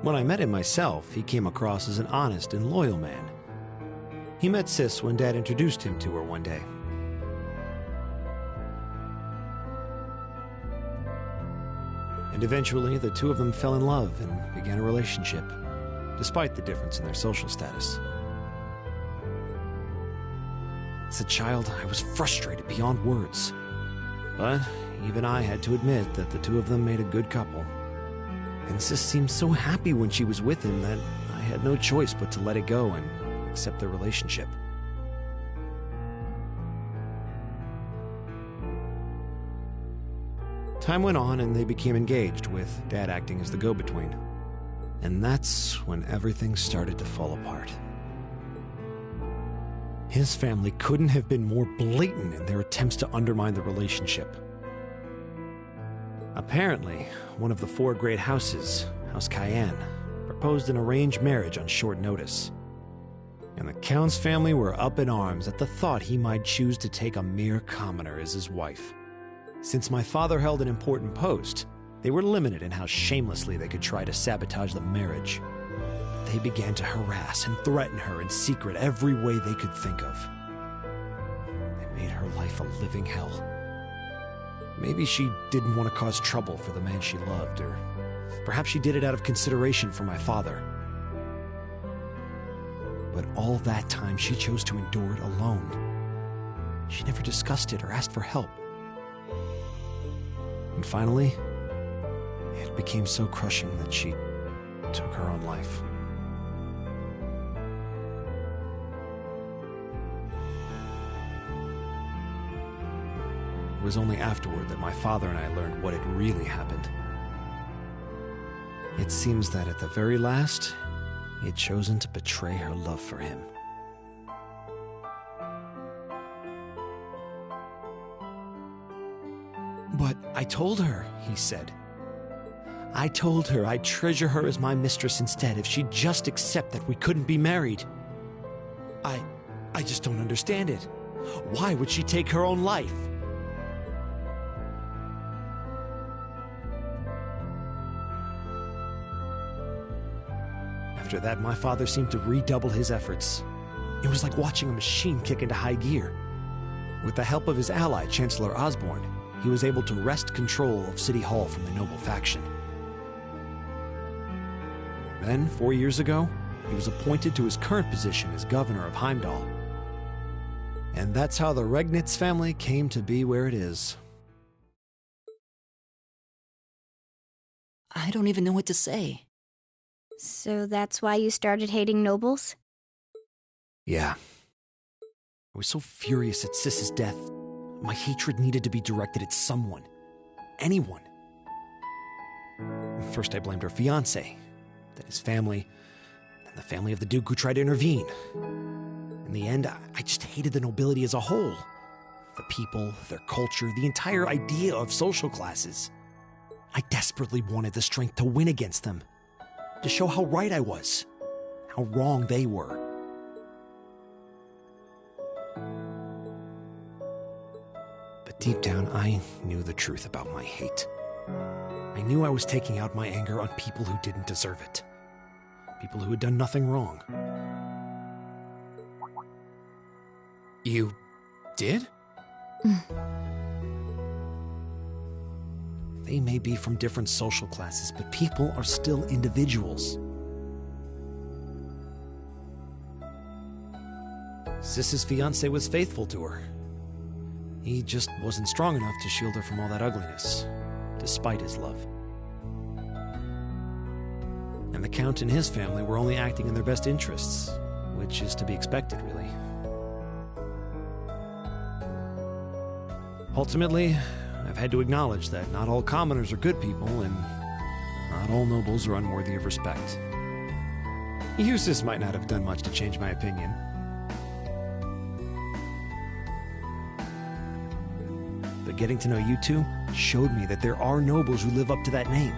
When I met him myself, he came across as an honest and loyal man. He met Sis when Dad introduced him to her one day. And eventually, the two of them fell in love and began a relationship, despite the difference in their social status. As a child, I was frustrated beyond words. But even I had to admit that the two of them made a good couple. And Sis seemed so happy when she was with him that I had no choice but to let it go and accept their relationship. Time went on and they became engaged, with Dad acting as the go-between. And that's when everything started to fall apart. His family couldn't have been more blatant in their attempts to undermine the relationship. Apparently, one of the four great houses, House Cayenne, proposed an arranged marriage on short notice. And the Count's family were up in arms at the thought he might choose to take a mere commoner as his wife. Since my father held an important post, They were limited in how shamelessly they could try to sabotage the marriage. They began to harass and threaten her in secret every way they could think of. They made her life a living hell. Maybe she didn't want to cause trouble for the man she loved, or perhaps she did it out of consideration for my father. But all that time, she chose to endure it alone. She never discussed it or asked for help. And finally, it became so crushing that she took her own life. It was only afterward that my father and I learned what had really happened. It seems that at the very last, he had chosen to betray her love for him. But I told her, he said. I told her I'd treasure her as my mistress instead if she'd just accept that we couldn't be married. I just don't understand it. Why would she take her own life? After that, my father seemed to redouble his efforts. It was like watching a machine kick into high gear. With the help of his ally, Chancellor Osborne, he was able to wrest control of City Hall from the noble faction. Then, 4 years ago, he was appointed to his current position as governor of Heimdall. And that's how the Regnitz family came to be where it is. I don't even know what to say. So that's why you started hating nobles? Yeah. I was so furious at Sis's death. My hatred needed to be directed at someone. Anyone. First I blamed her fiancé, then his family, then the family of the Duke who tried to intervene. In the end, I just hated the nobility as a whole. The people, their culture, the entire idea of social classes. I desperately wanted the strength to win against them. To show how right I was, how wrong they were. But deep down, I knew the truth about my hate. I knew I was taking out my anger on people who didn't deserve it. People who had done nothing wrong. You did? They may be from different social classes, but people are still individuals. Sis's fiancé was faithful to her. He just wasn't strong enough to shield her from all that ugliness, despite his love. And the Count and his family were only acting in their best interests, which is to be expected, really. Ultimately, I've had to acknowledge that not all commoners are good people, and not all nobles are unworthy of respect. Eustace might not have done much to change my opinion. But getting to know you two showed me that there are nobles who live up to that name.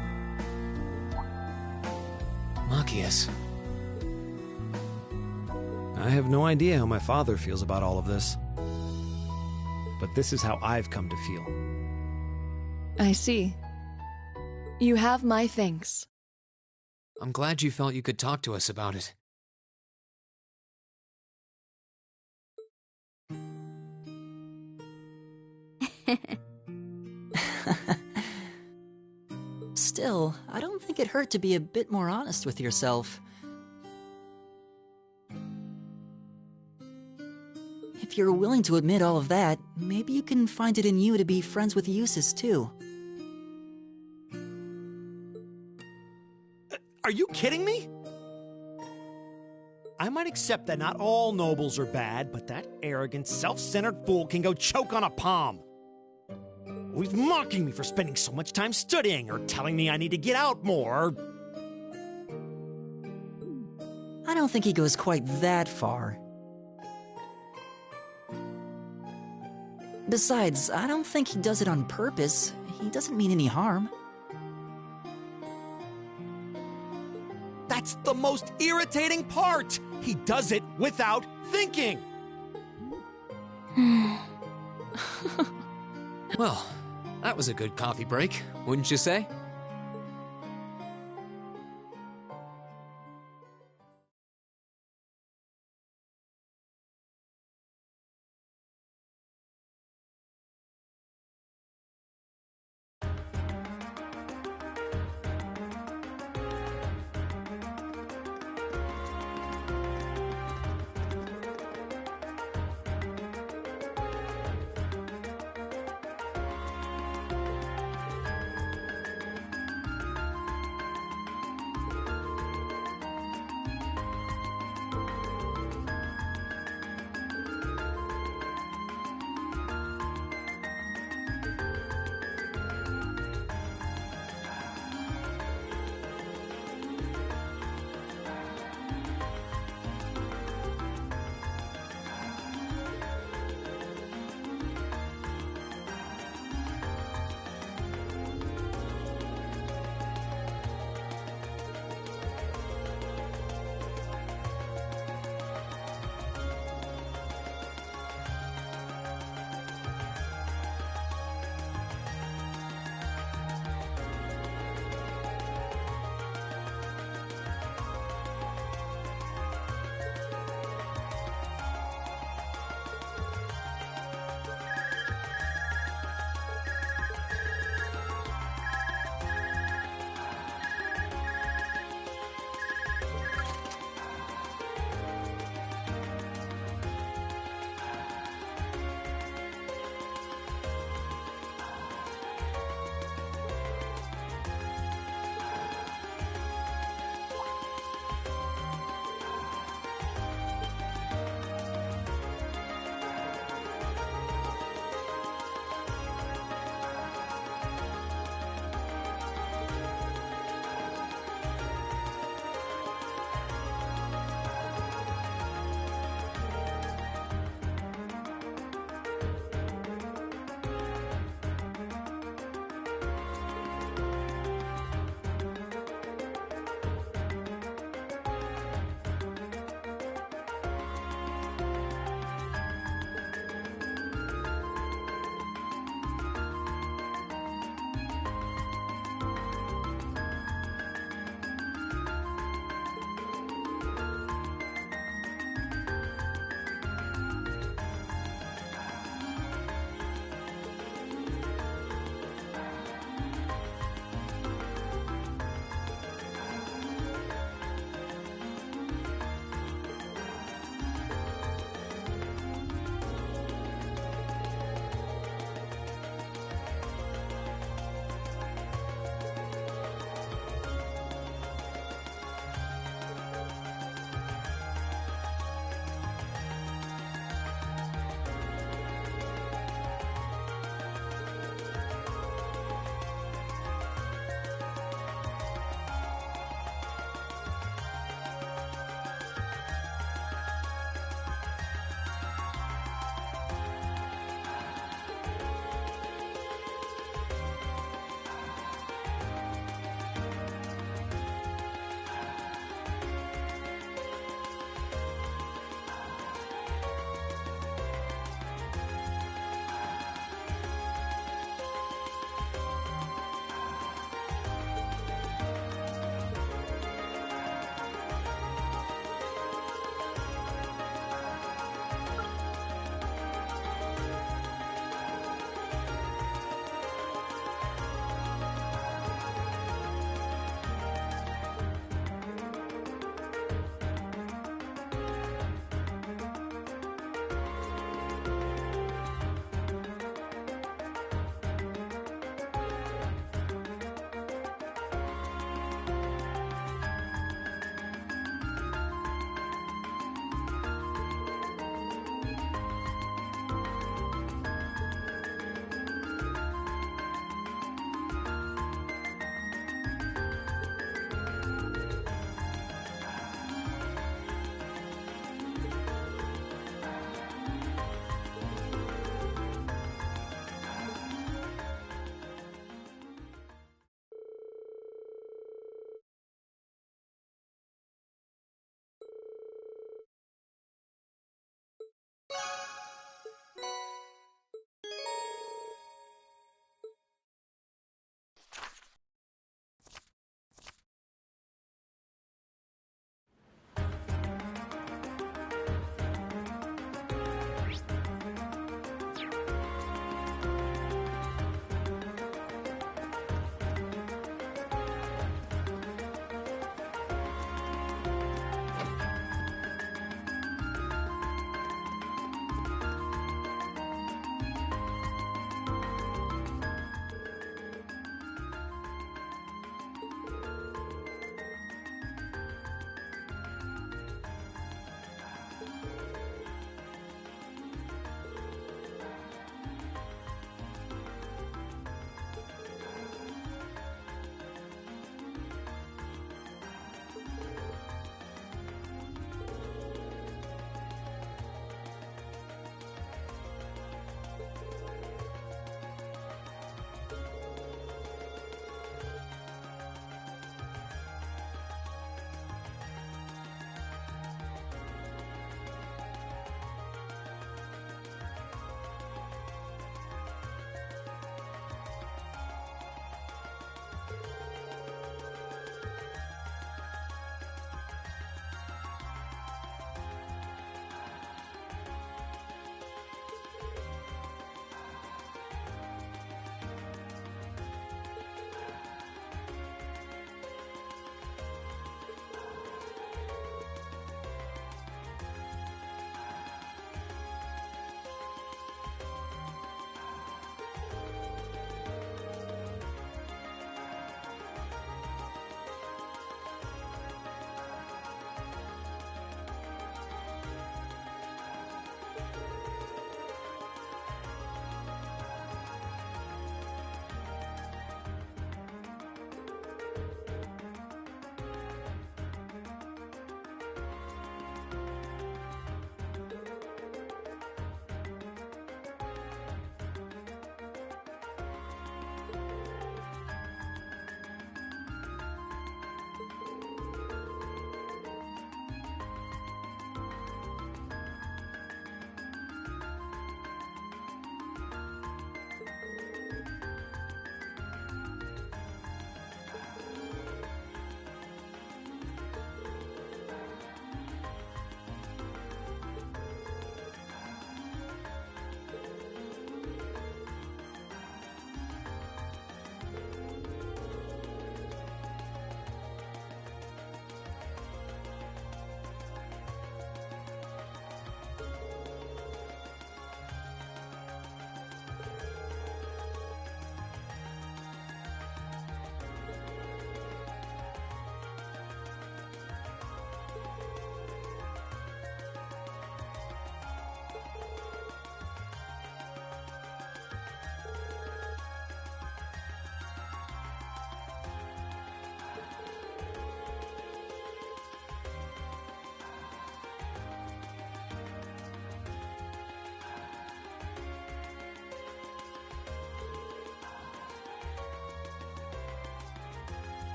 Machias. I have no idea how my father feels about all of this. But this is how I've come to feel. I see. You have my thanks. I'm glad you felt you could talk to us about it. Still, I don't think it hurt to be a bit more honest with yourself. If you're willing to admit all of that, maybe you can find it in you to be friends with Eustace, too. Are you kidding me? I might accept that not all nobles are bad, but that arrogant, self-centered fool can go choke on a palm. Always mocking me for spending so much time studying, or telling me I need to get out more. I don't think he goes quite that far. Besides, I don't think he does it on purpose. He doesn't mean any harm. That's the most irritating part! He does it without thinking! Well, that was a good coffee break, wouldn't you say?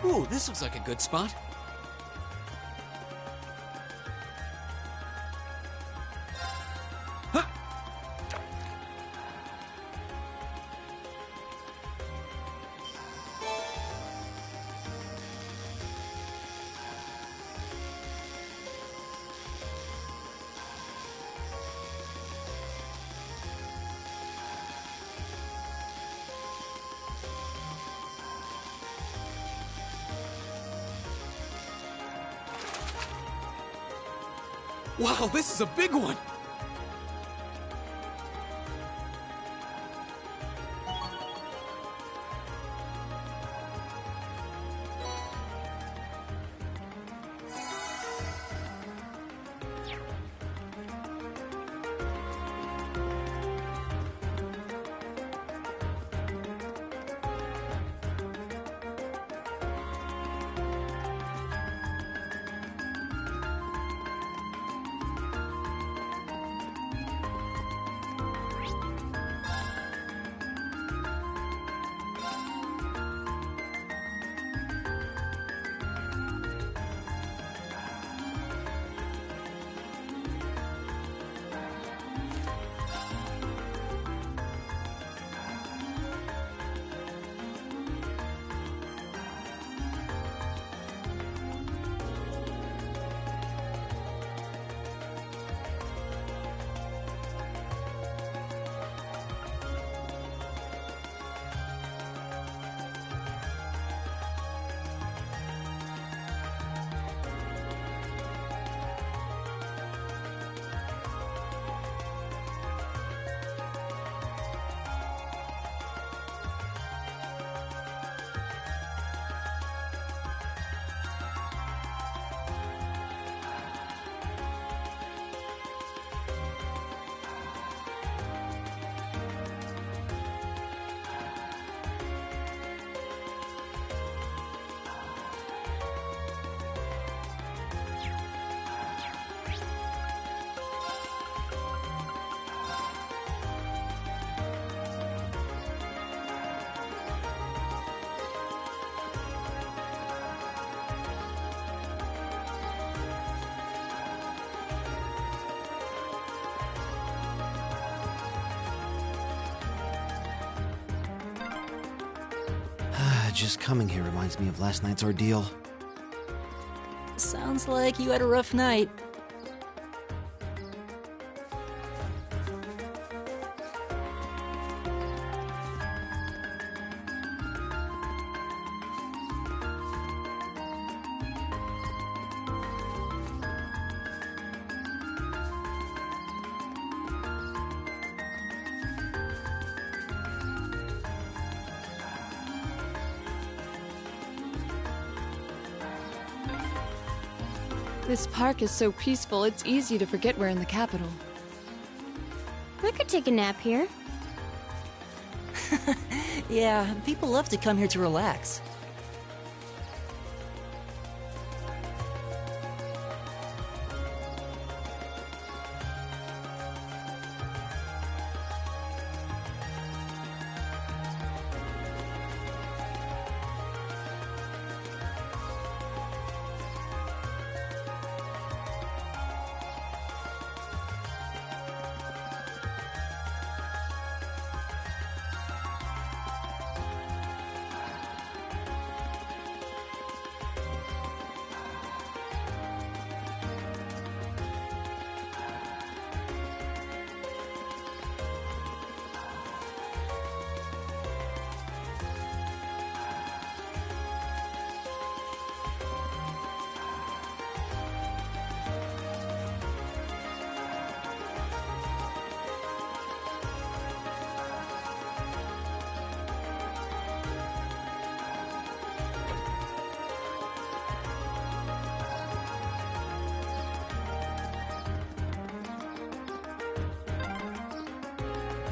Ooh, this looks like a good spot. Huh. Wow, this is a big one! Just coming here reminds me of last night's ordeal. Sounds like you had a rough night. This park is so peaceful, it's easy to forget we're in the capital. I could take a nap here. Yeah, people love to come here to relax.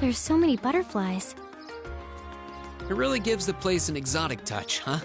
There's so many butterflies. It really gives the place an exotic touch, huh?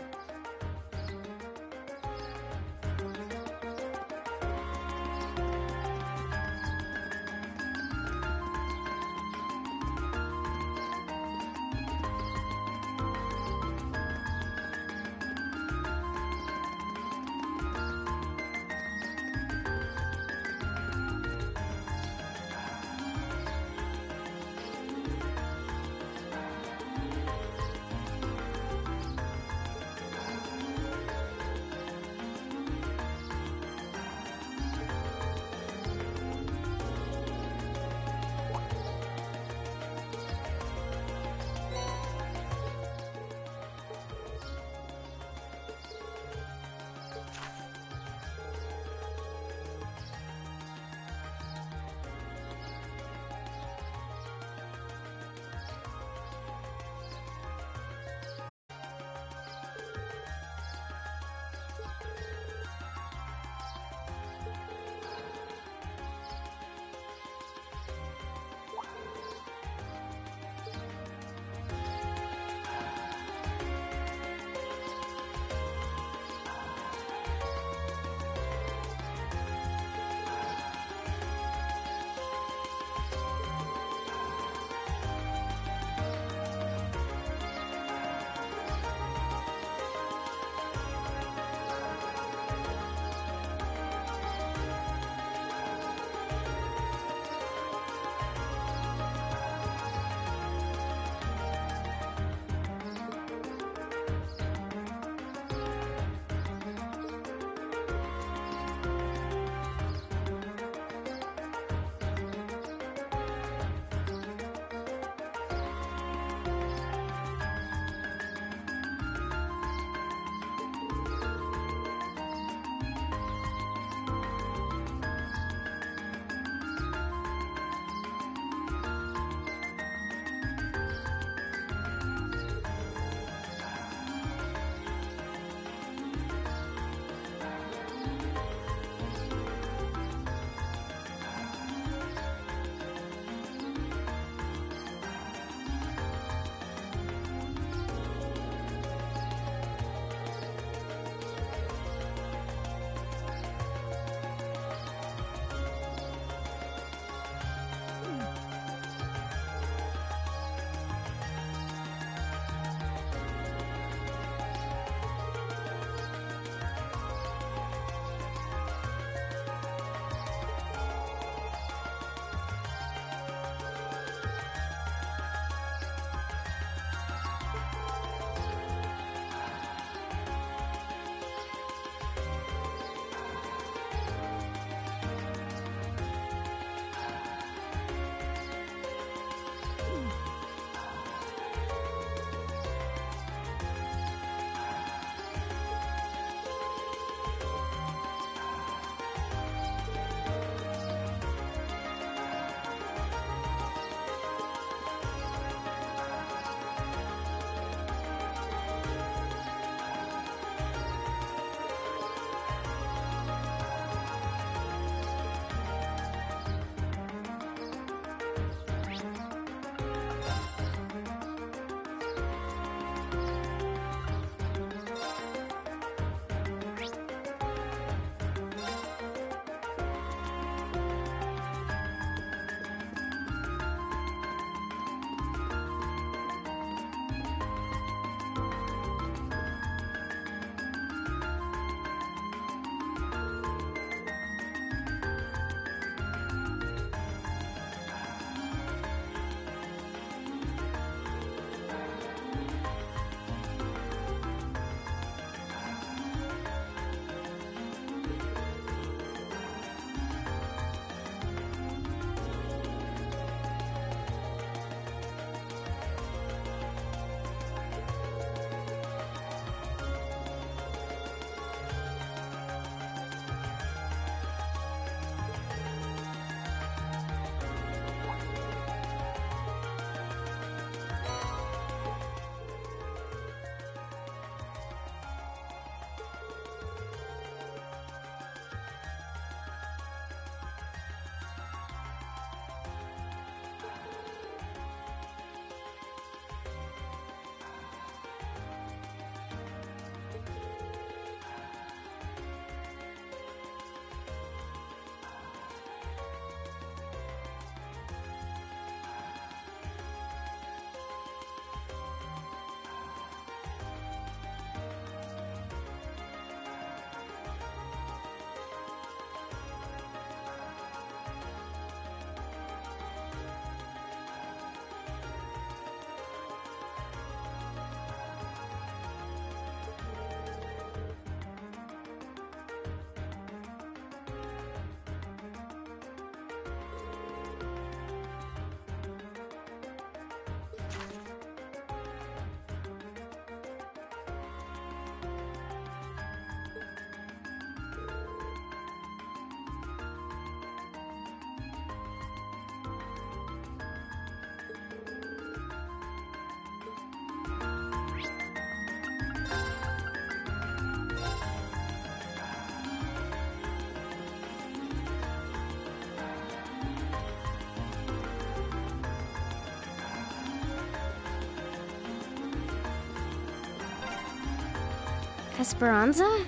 Esperanza?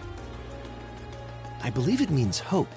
I believe it means hope.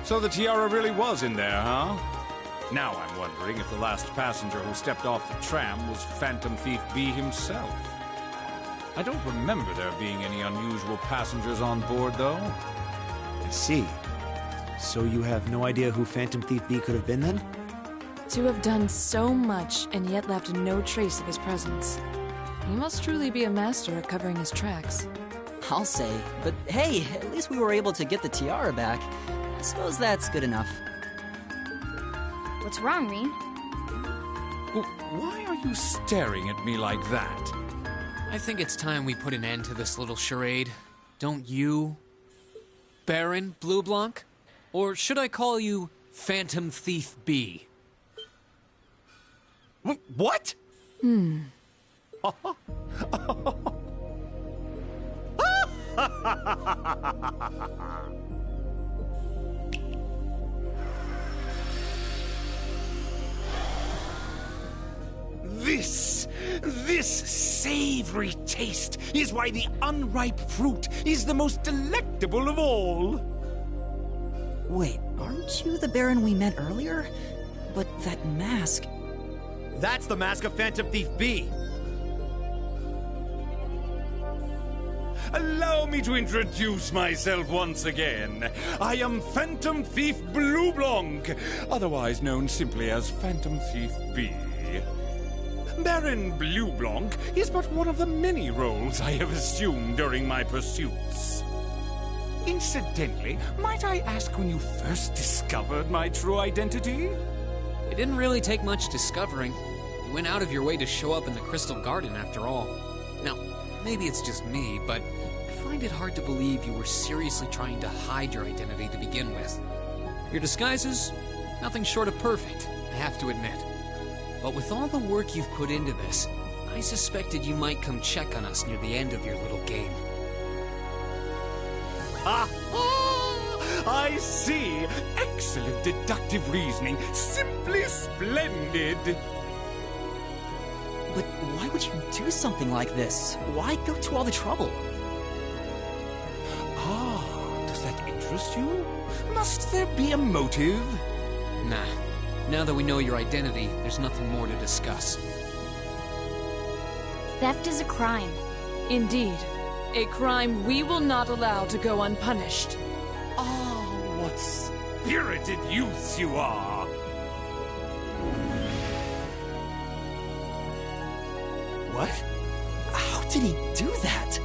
So the tiara really was in there, huh? Now I'm wondering if the last passenger who stepped off the tram was Phantom Thief B himself. I don't remember there being any unusual passengers on board, though. I see. So you have no idea who Phantom Thief B could have been then? To have done so much and yet left no trace of his presence. He must truly be a master at covering his tracks. I'll say, but hey, at least we were able to get the tiara back. I suppose that's good enough. What's wrong, Rean? Why are you staring at me like that? I think it's time we put an end to this little charade. Don't you, Baron Blue Blanc? Or should I call you Phantom Thief B? What? This savory taste is why the unripe fruit is the most delectable of all. Wait, aren't you the Baron we met earlier? But that mask... That's the mask of Phantom Thief B. Allow me to introduce myself once again. I am Phantom Thief Blue Blanc, otherwise known simply as Phantom Thief B. Baron Blue Blanc is but one of the many roles I have assumed during my pursuits. Incidentally, might I ask when you first discovered my true identity? It didn't really take much discovering. You went out of your way to show up in the Crystal Garden after all. Now, maybe it's just me, but I find it hard to believe you were seriously trying to hide your identity to begin with. Your disguises? Nothing short of perfect, I have to admit. But with all the work you've put into this, I suspected you might come check on us near the end of your little game. Ah! I see! Excellent deductive reasoning. Simply splendid! But why would you do something like this? Why go to all the trouble? Ah, does that interest you? Must there be a motive? Nah. Now that we know your identity, there's nothing more to discuss. Theft is a crime. Indeed. A crime we will not allow to go unpunished. Ah, what spirited youths you are! What? How did he do that?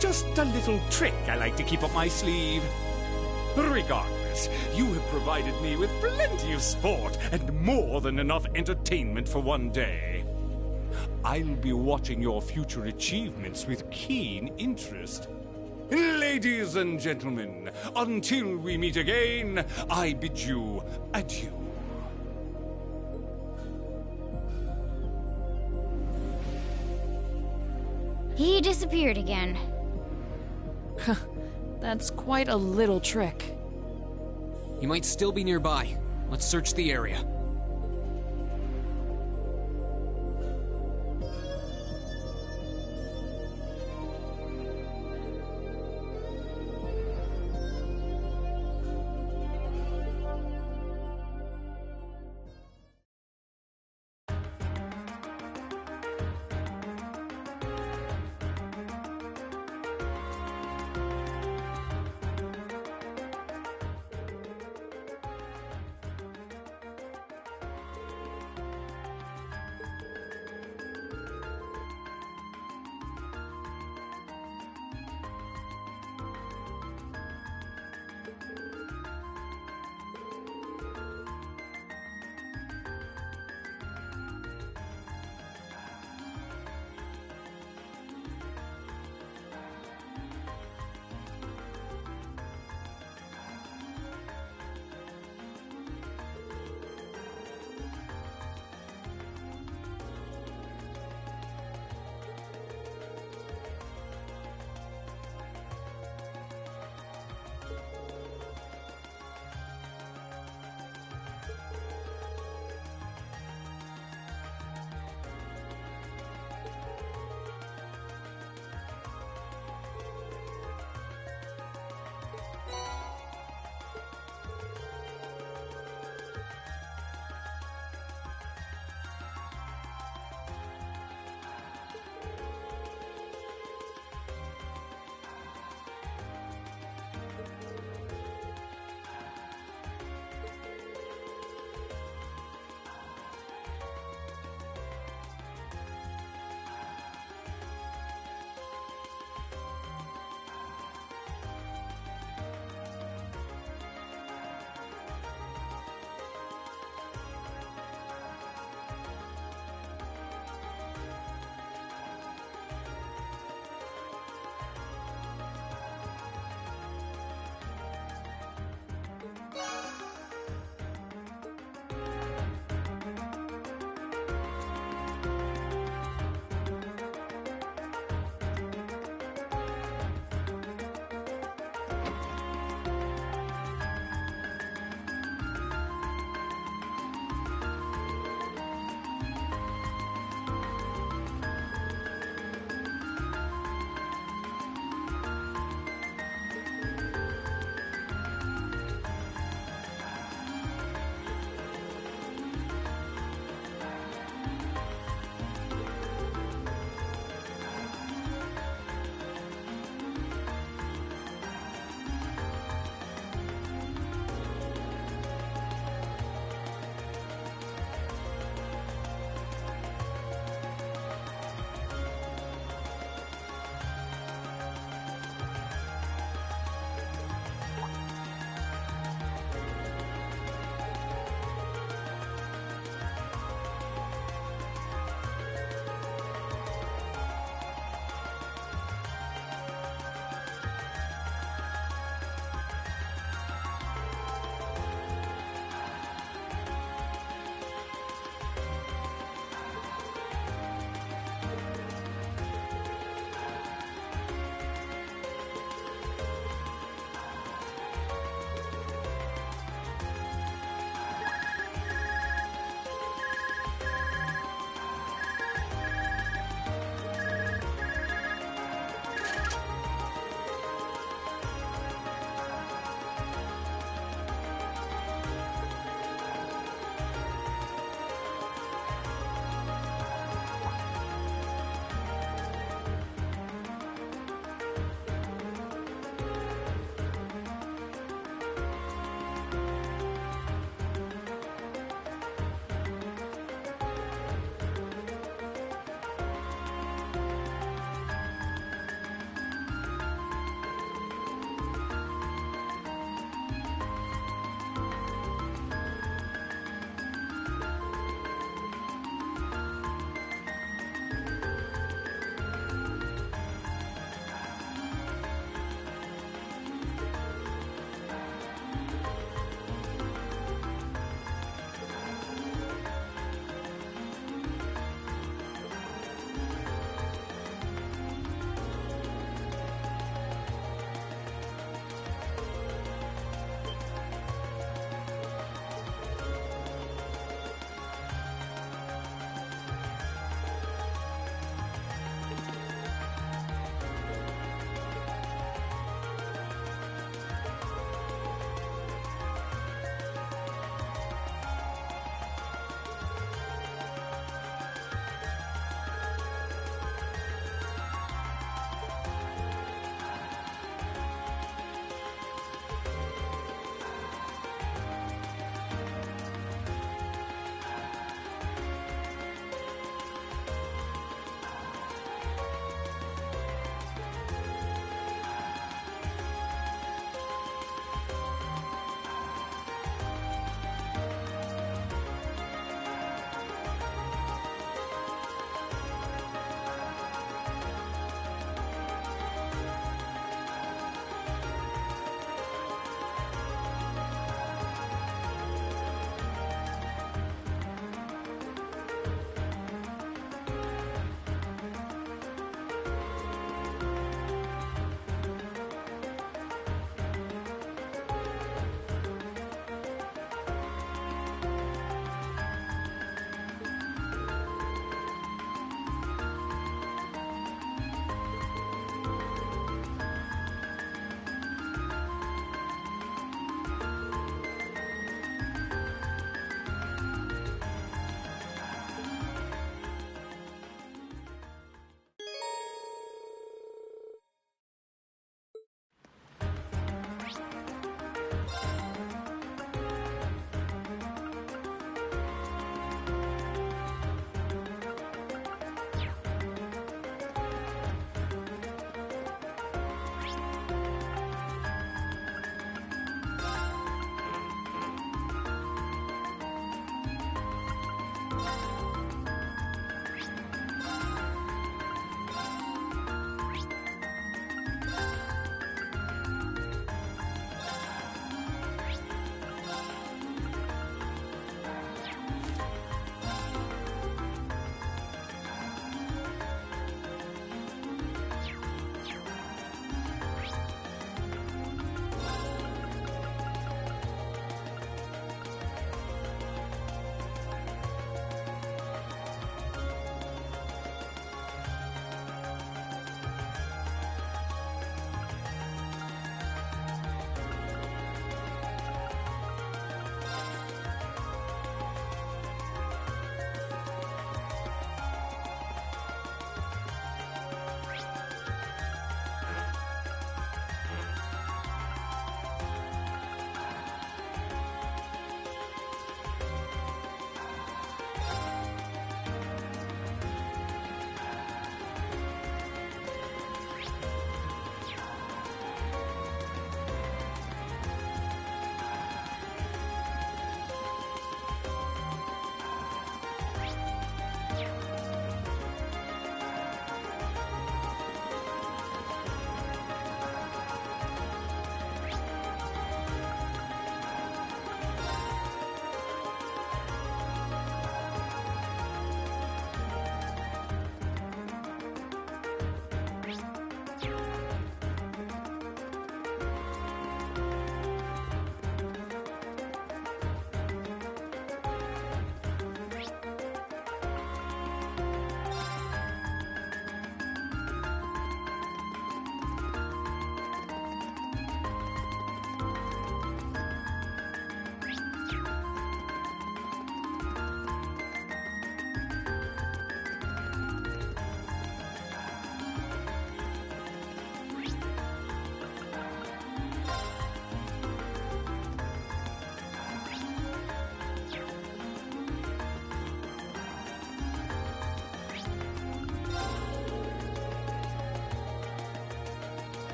Just a little trick I like to keep up my sleeve. Regardless, you have provided me with plenty of sport and more than enough entertainment for one day. I'll be watching your future achievements with keen interest. Ladies and gentlemen, until we meet again, I bid you adieu. He disappeared again. That's quite a little trick. He might still be nearby. Let's search the area.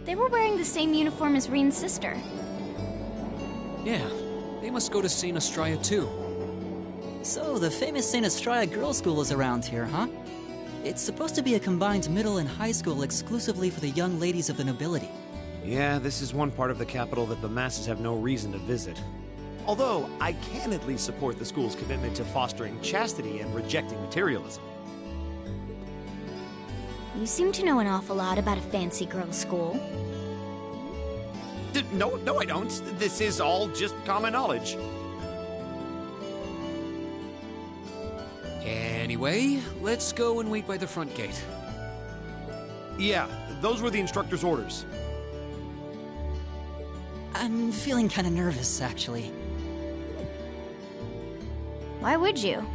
They were wearing the same uniform as Reen's sister. Yeah, they must go to St. Estrella too. So, the famous St. Estrella Girls' School is around here, huh? It's supposed to be a combined middle and high school exclusively for the young ladies of the nobility. Yeah, this is one part of the capital that the masses have no reason to visit. Although, I can at least support the school's commitment to fostering chastity and rejecting materialism. You seem to know an awful lot about a fancy girls' school. No, I don't. This is all just common knowledge. Anyway, let's go and wait by the front gate. Yeah, those were the instructor's orders. I'm feeling kinda nervous, actually. Why would you?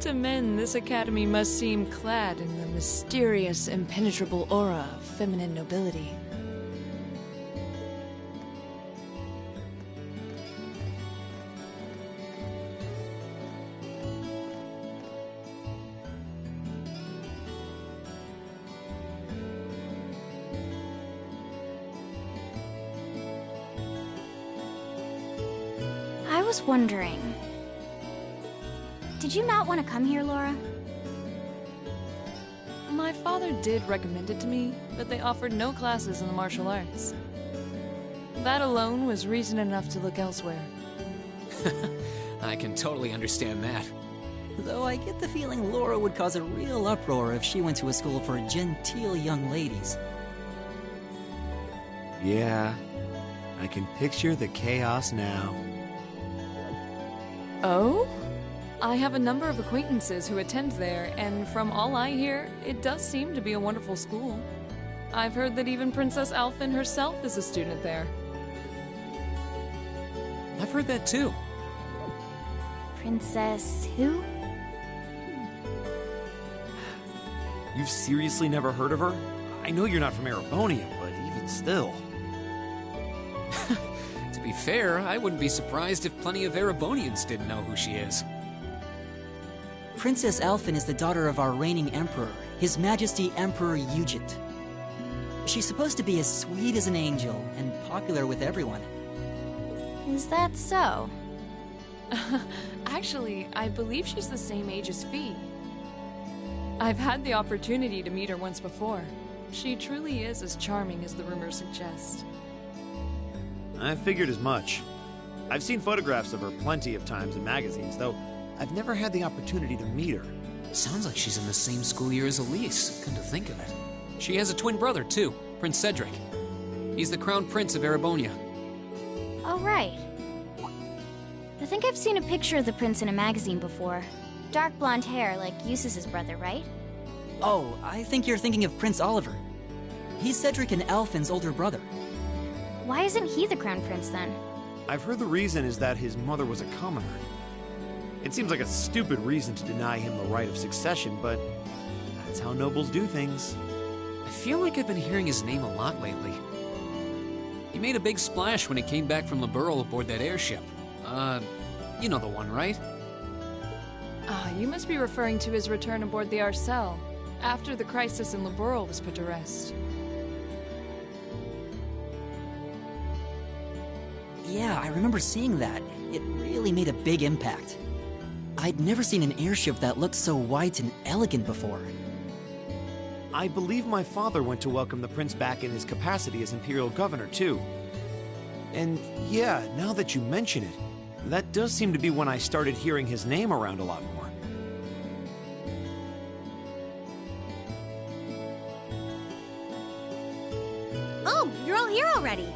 To men, this academy must seem clad in the mysterious, impenetrable aura of feminine nobility. I was wondering... Did you not want to come here, Laura? My father did recommend it to me, but they offered no classes in the martial arts. That alone was reason enough to look elsewhere. I can totally understand that. Though I get the feeling Laura would cause a real uproar if she went to a school for genteel young ladies. Yeah, I can picture the chaos now. Oh? I have a number of acquaintances who attend there, and from all I hear, it does seem to be a wonderful school. I've heard that even Princess Alphen herself is a student there. I've heard that too. Princess who? You've seriously never heard of her? I know you're not from Erebonia, but even still. To be fair, I wouldn't be surprised if plenty of Erebonians didn't know who she is. Princess Alphen is the daughter of our reigning emperor, His Majesty Emperor Eugit. She's supposed to be as sweet as an angel and popular with everyone. Is that so? Actually, I believe she's the same age as Fee. I've had the opportunity to meet her once before. She truly is as charming as the rumors suggest. I figured as much. I've seen photographs of her plenty of times in magazines, though I've never had the opportunity to meet her. Sounds like she's in the same school year as Elise, come to think of it. She has a twin brother, too, Prince Cedric. He's the crown prince of Erebonia. Oh, right. I think I've seen a picture of the prince in a magazine before. Dark blonde hair, like Eustace's brother, right? Oh, I think you're thinking of Prince Oliver. He's Cedric and Alphen's older brother. Why isn't he the crown prince, then? I've heard the reason is that his mother was a commoner. It seems like a stupid reason to deny him the right of succession, but that's how nobles do things. I feel like I've been hearing his name a lot lately. He made a big splash when he came back from Liberl aboard that airship. You know the one, right? You must be referring to his return aboard the Arcel, after the crisis in Liberl was put to rest. Yeah, I remember seeing that. It really made a big impact. I'd never seen an airship that looked so white and elegant before. I believe my father went to welcome the prince back in his capacity as Imperial Governor, too. And yeah, now that you mention it, that does seem to be when I started hearing his name around a lot more. Oh, you're all here already.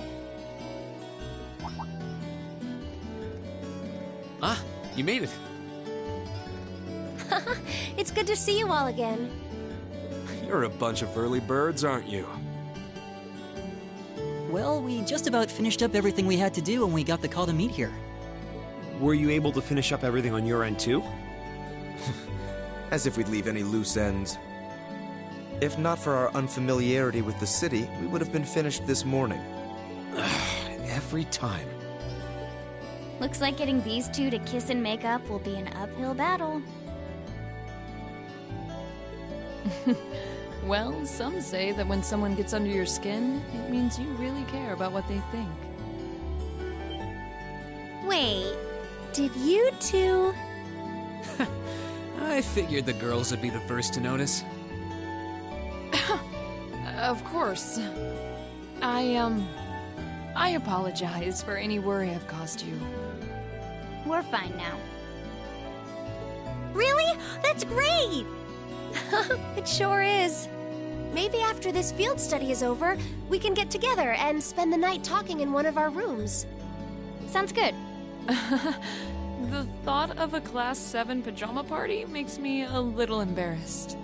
Ah, you made it. It's good to see you all again. You're a bunch of early birds, aren't you? Well, we just about finished up everything we had to do when we got the call to meet here. Were you able to finish up everything on your end, too? As if we'd leave any loose ends. If not for our unfamiliarity with the city, we would have been finished this morning. Every time. Looks like getting these two to kiss and make up will be an uphill battle. Well, some say that when someone gets under your skin, it means you really care about what they think. Wait, did you two... I figured the girls would be the first to notice. Of course. I apologize for any worry I've caused you. We're fine now. Really? That's great! It sure is. Maybe after this field study is over, we can get together and spend the night talking in one of our rooms. Sounds good. The thought of a Class 7 pajama party makes me a little embarrassed.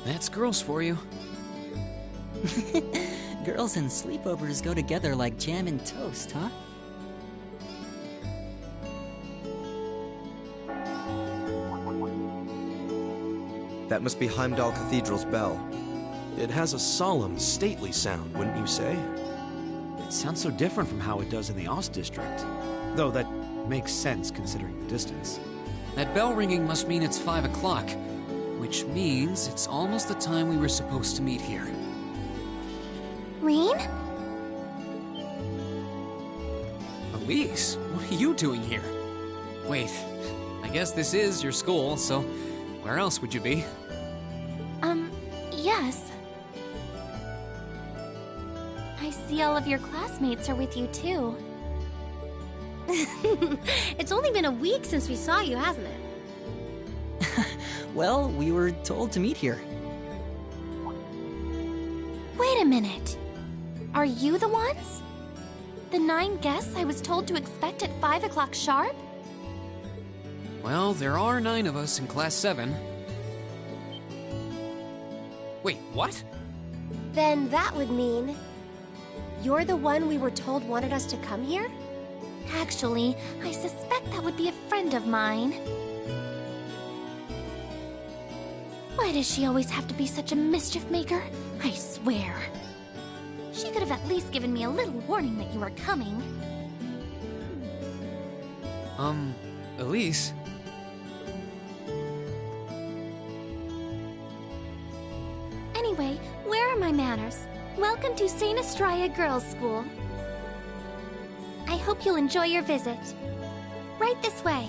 That's girls for you. Girls and sleepovers go together like jam and toast, huh? That must be Heimdall Cathedral's bell. It has a solemn, stately sound, wouldn't you say? It sounds so different from how it does in the Ost District. Though that makes sense considering the distance. That bell ringing must mean it's 5 o'clock, which means it's almost the time we were supposed to meet here. Rean? Elise, what are you doing here? Wait, I guess this is your school, so where else would you be? Yes. I see all of your classmates are with you too. It's only been a week since we saw you, hasn't it? Well, we were told to meet here. Wait a minute. Are you the ones? The 9 guests I was told to expect at 5 o'clock sharp? Well, there are 9 of us in Class 7. Wait, what? Then that would mean... you're the one we were told wanted us to come here? Actually, I suspect that would be a friend of mine. Why does she always have to be such a mischief maker? I swear. She could have at least given me a little warning that you were coming. Elise? Anyway, where are my manners? Welcome to St. Estraya Girls' School. I hope you'll enjoy your visit. Right this way.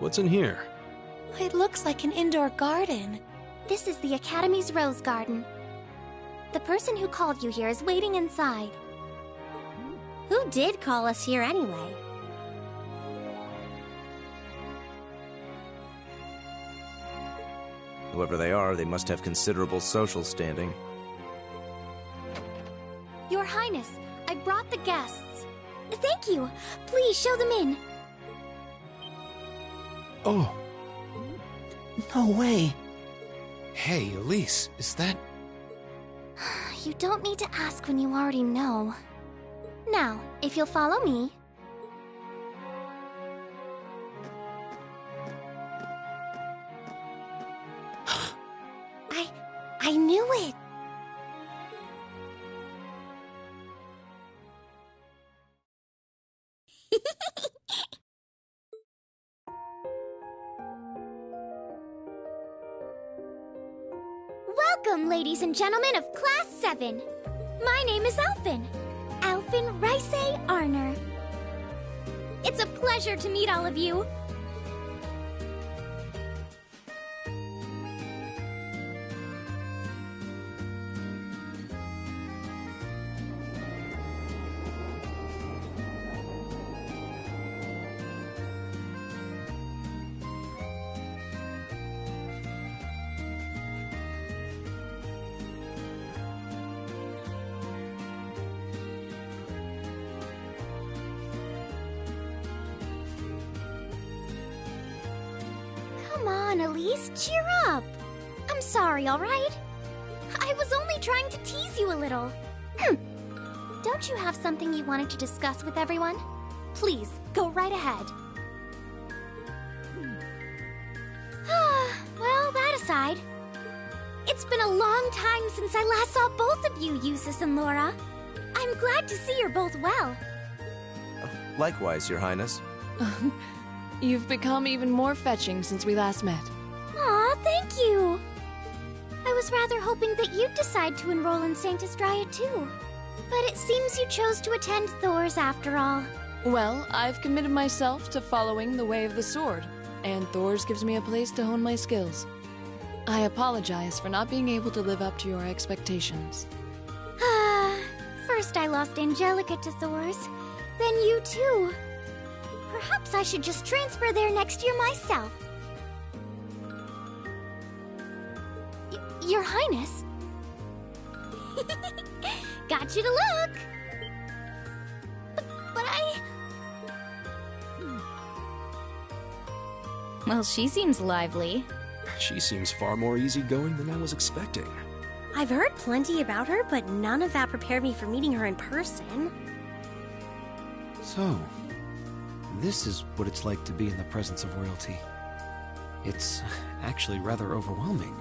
What's in here? It looks like an indoor garden. This is the Academy's Rose Garden. The person who called you here is waiting inside. Who did call us here anyway? Whoever they are, they must have considerable social standing. Your Highness, I brought the guests. Thank you. Please show them in. Oh. No way. Hey, Elise, is that... You don't need to ask when you already know. Now, if you'll follow me... I knew it! Welcome, ladies and gentlemen of Class 7. My name is Alphen. Alphen Rice Arner. It's a pleasure to meet all of you. Come on, Elise, cheer up. I'm sorry, all right? I was only trying to tease you a little. Don't you have something you wanted to discuss with everyone? Please, go right ahead. Well, that aside, it's been a long time since I last saw both of you, Eustace and Laura. I'm glad to see you're both well. Likewise, Your Highness. You've become even more fetching since we last met. Aw, thank you. I was rather hoping that you'd decide to enroll in Saint Estrella too. But it seems you chose to attend Thor's after all. Well, I've committed myself to following the way of the sword, and Thor's gives me a place to hone my skills. I apologize for not being able to live up to your expectations. First I lost Angelica to Thor's, then you too. Perhaps I should just transfer there next year myself. Your Highness? Got you to look! But I... Well, she seems lively. She seems far more easygoing than I was expecting. I've heard plenty about her, but none of that prepared me for meeting her in person. So, this is what it's like to be in the presence of royalty. It's actually rather overwhelming.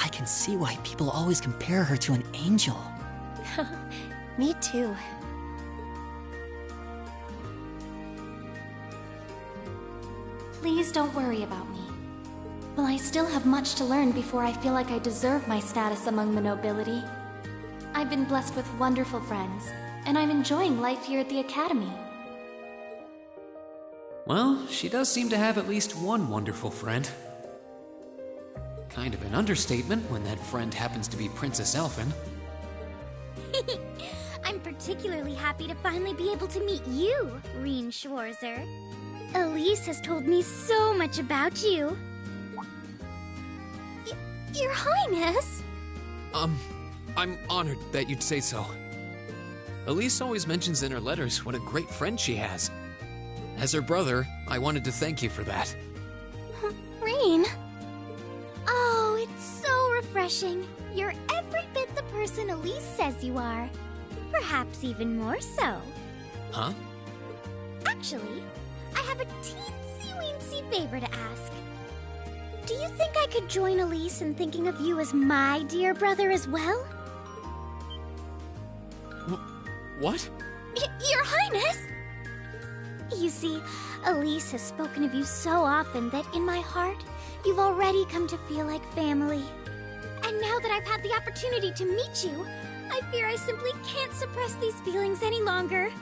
I can see why people always compare her to an angel. Me too. Please don't worry about me. Well, I still have much to learn before I feel like I deserve my status among the nobility. I've been blessed with wonderful friends, and I'm enjoying life here at the Academy. Well, she does seem to have at least one wonderful friend. Kind of an understatement when that friend happens to be Princess Elphen. I'm particularly happy to finally be able to meet you, Rean Schwarzer. Elise has told me so much about you. Your Highness! I'm honored that you'd say so. Elise always mentions in her letters what a great friend she has. As her brother, I wanted to thank you for that. Rean? Oh, it's so refreshing. You're every bit the person Elise says you are. Perhaps even more so. Huh? Actually, I have a teensy-weensy favor to ask. Do you think I could join Elise in thinking of you as my dear brother as well? What? Your Highness! You see, Elise has spoken of you so often that in my heart, you've already come to feel like family. And now that I've had the opportunity to meet you, I fear I simply can't suppress these feelings any longer.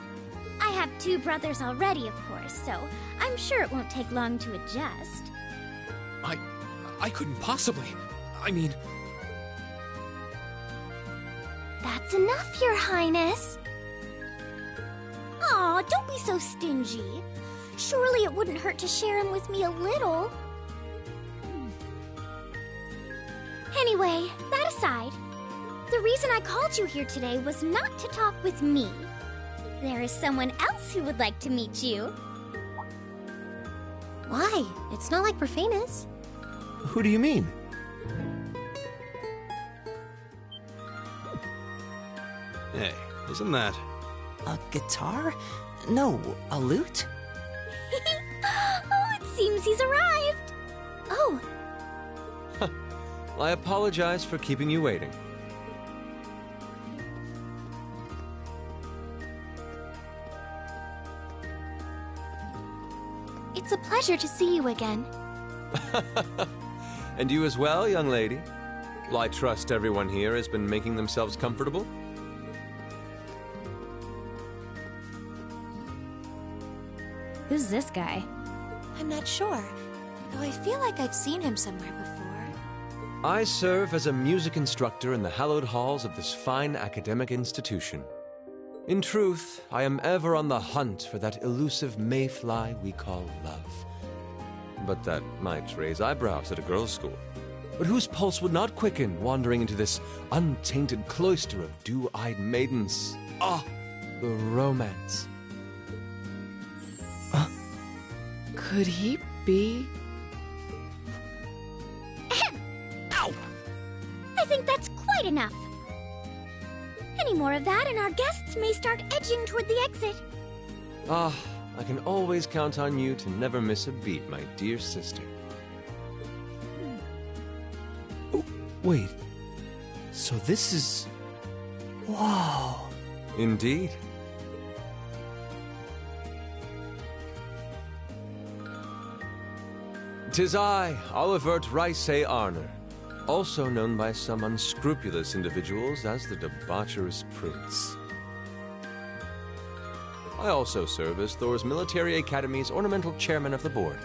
I have 2 brothers already, of course, so I'm sure it won't take long to adjust. I couldn't possibly. I mean... That's enough, Your Highness. Aw, don't be so stingy. Surely it wouldn't hurt to share him with me a little. Anyway, that aside, the reason I called you here today was not to talk with me. There is someone else who would like to meet you. Why? It's not like Profanus. Who do you mean? Hey, isn't that... A guitar? No, a lute? Oh, it seems he's arrived. Oh. I apologize for keeping you waiting. It's a pleasure to see you again. And you as well, young lady. Well, I trust everyone here has been making themselves comfortable? Who's this guy? I'm not sure, though I feel like I've seen him somewhere before. I serve as a music instructor in the hallowed halls of this fine academic institution. In truth, I am ever on the hunt for that elusive mayfly we call love. But that might raise eyebrows at a girls' school. But whose pulse would not quicken wandering into this untainted cloister of dew-eyed maidens? Ah, the romance. Could he be... Ow! I think that's quite enough. Any more of that and our guests may start edging toward the exit. Ah, I can always count on you to never miss a beat, my dear sister. Oh, wait. So this is... Whoa. Indeed. "'Tis I, Olivert Ricey Arner, also known by some unscrupulous individuals as the Debaucherous Prince. I also serve as Thor's Military Academy's ornamental chairman of the board.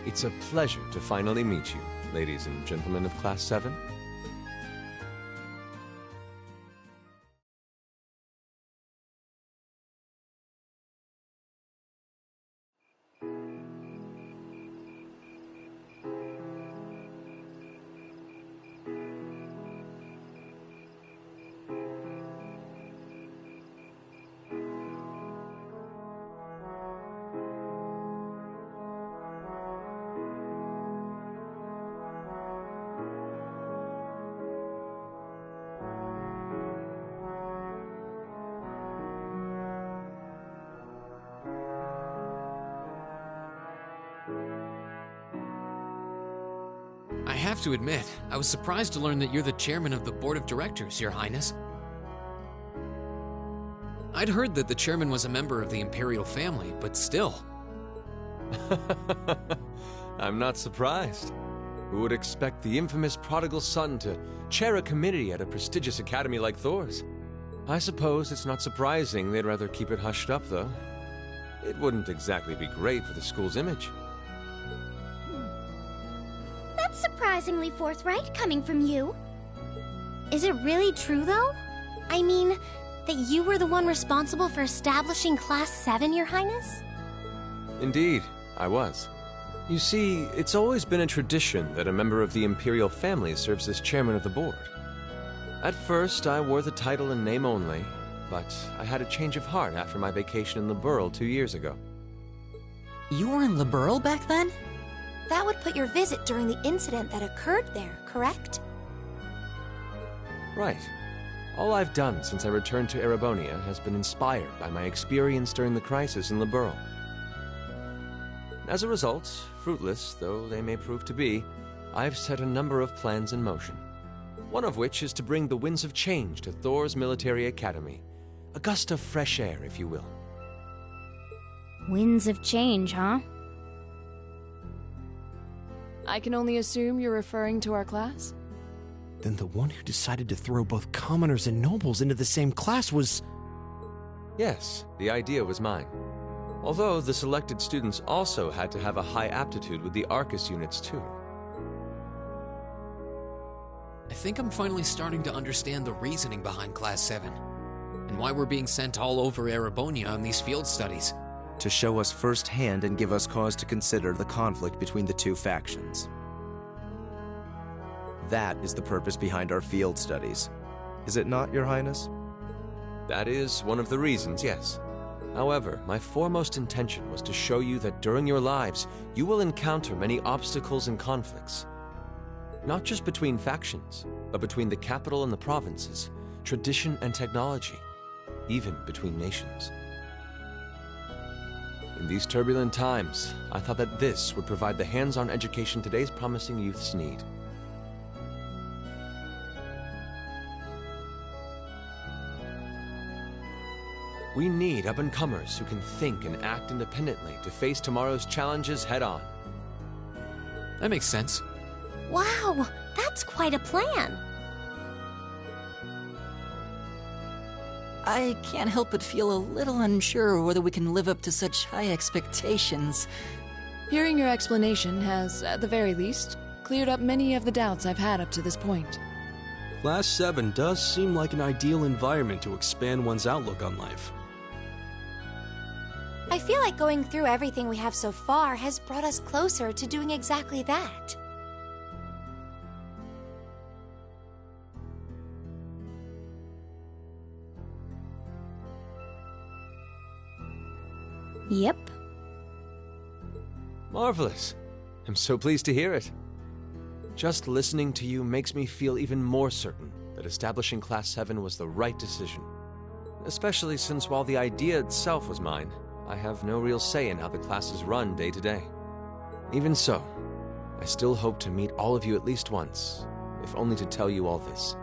It's a pleasure to finally meet you, ladies and gentlemen of Class 7. I have to admit, I was surprised to learn that you're the chairman of the board of directors, Your Highness. I'd heard that the chairman was a member of the Imperial family, but still. I'm not surprised. Who would expect the infamous prodigal son to chair a committee at a prestigious academy like Thor's? I suppose it's not surprising they'd rather keep it hushed up, though. It wouldn't exactly be great for the school's image. That's surprisingly forthright coming from you. Is it really true, though? I mean, that you were the one responsible for establishing Class 7, Your Highness? Indeed, I was. You see, it's always been a tradition that a member of the Imperial family serves as chairman of the board. At first, I wore the title in name only, but I had a change of heart after my vacation in Liberl 2 years ago. You were in Liberl back then? That would put your visit during the incident that occurred there, correct? Right. All I've done since I returned to Erebonia has been inspired by my experience during the crisis in Liberl. As a result, fruitless though they may prove to be, I've set a number of plans in motion. One of which is to bring the winds of change to Thor's Military Academy. A gust of fresh air, if you will. Winds of change, huh? I can only assume you're referring to our class? then the one who decided to throw both commoners and nobles into the same class was... Yes, the idea was mine. Although the selected students also had to have a high aptitude with the Arcus units too. I think I'm finally starting to understand the reasoning behind Class 7, and why we're being sent all over Erebonia on these field studies. To show us firsthand and give us cause to consider the conflict between the two factions. That is the purpose behind our field studies. Is it not, Your Highness? That is one of the reasons, yes. However, my foremost intention was to show you that during your lives, you will encounter many obstacles and conflicts. Not just between factions, but between the capital and the provinces, tradition and technology, even between nations. In these turbulent times, I thought that this would provide the hands-on education today's promising youths need. We need up-and-comers who can think and act independently to face tomorrow's challenges head-on. That makes sense. Wow, that's quite a plan. I can't help but feel a little unsure whether we can live up to such high expectations. Hearing your explanation has, at the very least, cleared up many of the doubts I've had up to this point. Class 7 does seem like an ideal environment to expand one's outlook on life. I feel like going through everything we have so far has brought us closer to doing exactly that. Yep. Marvelous. I'm so pleased to hear it. Just listening to you makes me feel even more certain that establishing Class 7 was the right decision. Especially since while the idea itself was mine, I have no real say in how the classes run day to day. Even so, I still hope to meet all of you at least once, if only to tell you all this.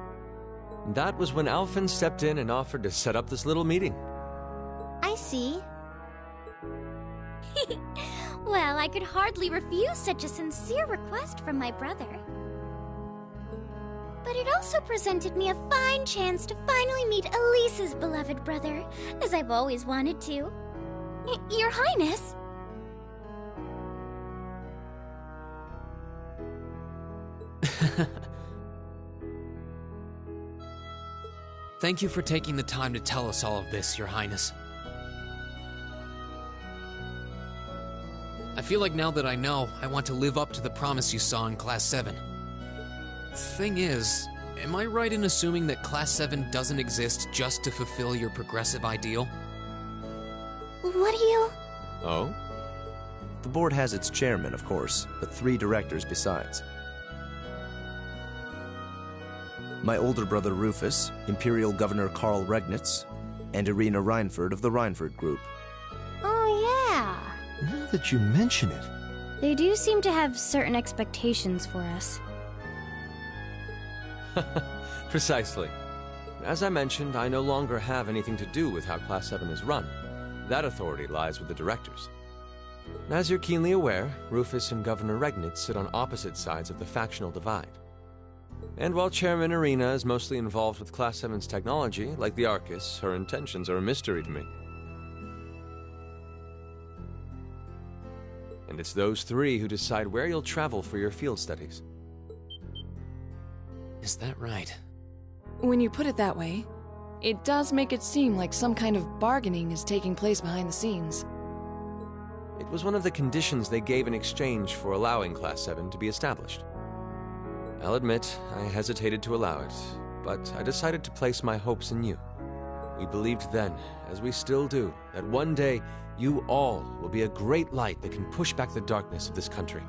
That was when Alphen stepped in and offered to set up this little meeting. I see. Well, I could hardly refuse such a sincere request from my brother. But it also presented me a fine chance to finally meet Elise's beloved brother, as I've always wanted to. Your Highness! Thank you for taking the time to tell us all of this, Your Highness. I feel like now that I know, I want to live up to the promise you saw in Class 7. Thing is, am I right in assuming that Class 7 doesn't exist just to fulfill your progressive ideal? What do you... Oh? The board has its chairman, of course, but 3 directors besides. My older brother Rufus, Imperial Governor Karl Regnitz, and Irina Reinford of the Reinford Group. Oh, yeah. Now that you mention it... They do seem to have certain expectations for us. Precisely. As I mentioned, I no longer have anything to do with how Class 7 is run. That authority lies with the directors. As you're keenly aware, Rufus and Governor Regnitz sit on opposite sides of the factional divide. And while Chairman Irina is mostly involved with Class 7's technology, like the Arcus, her intentions are a mystery to me. And it's those 3 who decide where you'll travel for your field studies. Is that right? When you put it that way, it does make it seem like some kind of bargaining is taking place behind the scenes. It was one of the conditions they gave in exchange for allowing Class 7 to be established. I'll admit, I hesitated to allow it, but I decided to place my hopes in you. We believed then, as we still do, that one day you all will be a great light that can push back the darkness of this country.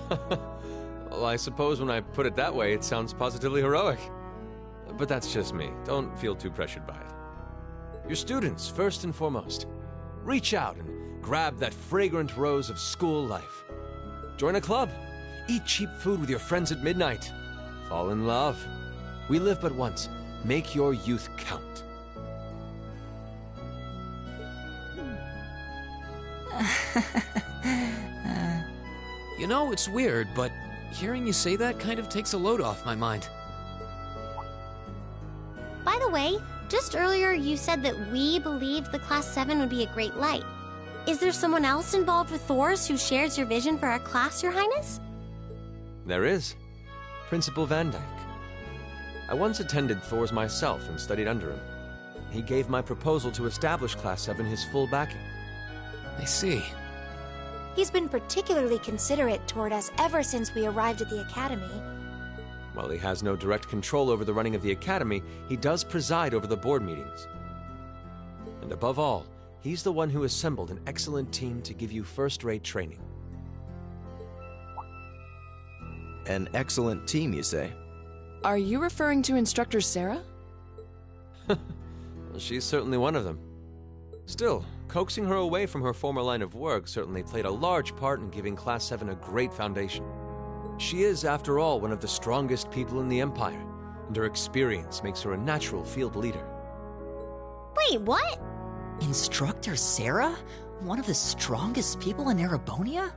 Well, I suppose when I put it that way, it sounds positively heroic. But that's just me. Don't feel too pressured by it. Your students, first and foremost. Reach out and grab that fragrant rose of school life. Join a club. Eat cheap food with your friends at midnight. Fall in love. We live but once. Make your youth count. You know, it's weird, but hearing you say that kind of takes a load off my mind. By the way, just earlier you said that we believed the Class 7 would be a great light. Is there someone else involved with Thors who shares your vision for our class, Your Highness? There is. Principal Van Dyke. I once attended Thors myself and studied under him. He gave my proposal to establish Class 7 his full backing. I see. He's been particularly considerate toward us ever since we arrived at the Academy. While he has no direct control over the running of the Academy, he does preside over the board meetings. And above all, he's the one who assembled an excellent team to give you first-rate training. An excellent team, you say? Are you referring to Instructor Sarah? Well, she's certainly one of them. Still, coaxing her away from her former line of work certainly played a large part in giving Class 7 a great foundation. She is, after all, one of the strongest people in the Empire, and her experience makes her a natural field leader. Wait, what? Instructor Sarah? One of the strongest people in Erebonia?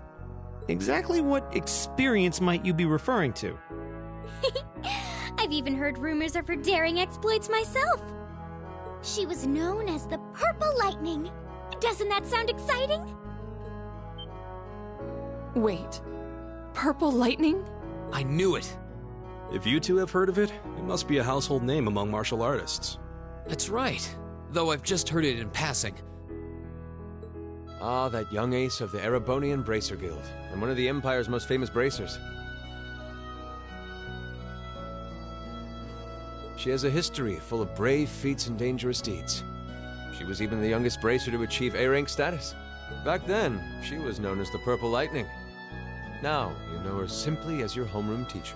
Exactly what experience might you be referring to? I've even heard rumors of her daring exploits myself. She was known as the Purple Lightning. Doesn't that sound exciting? Wait. Purple Lightning? I knew it! If you two have heard of it, it must be a household name among martial artists. That's right, though I've just heard it in passing. Ah, that young ace of the Erebonian Bracer Guild, and one of the Empire's most famous bracers. She has a history full of brave feats and dangerous deeds. She was even the youngest bracer to achieve A-rank status. Back then, she was known as the Purple Lightning. Now, you know her simply as your homeroom teacher.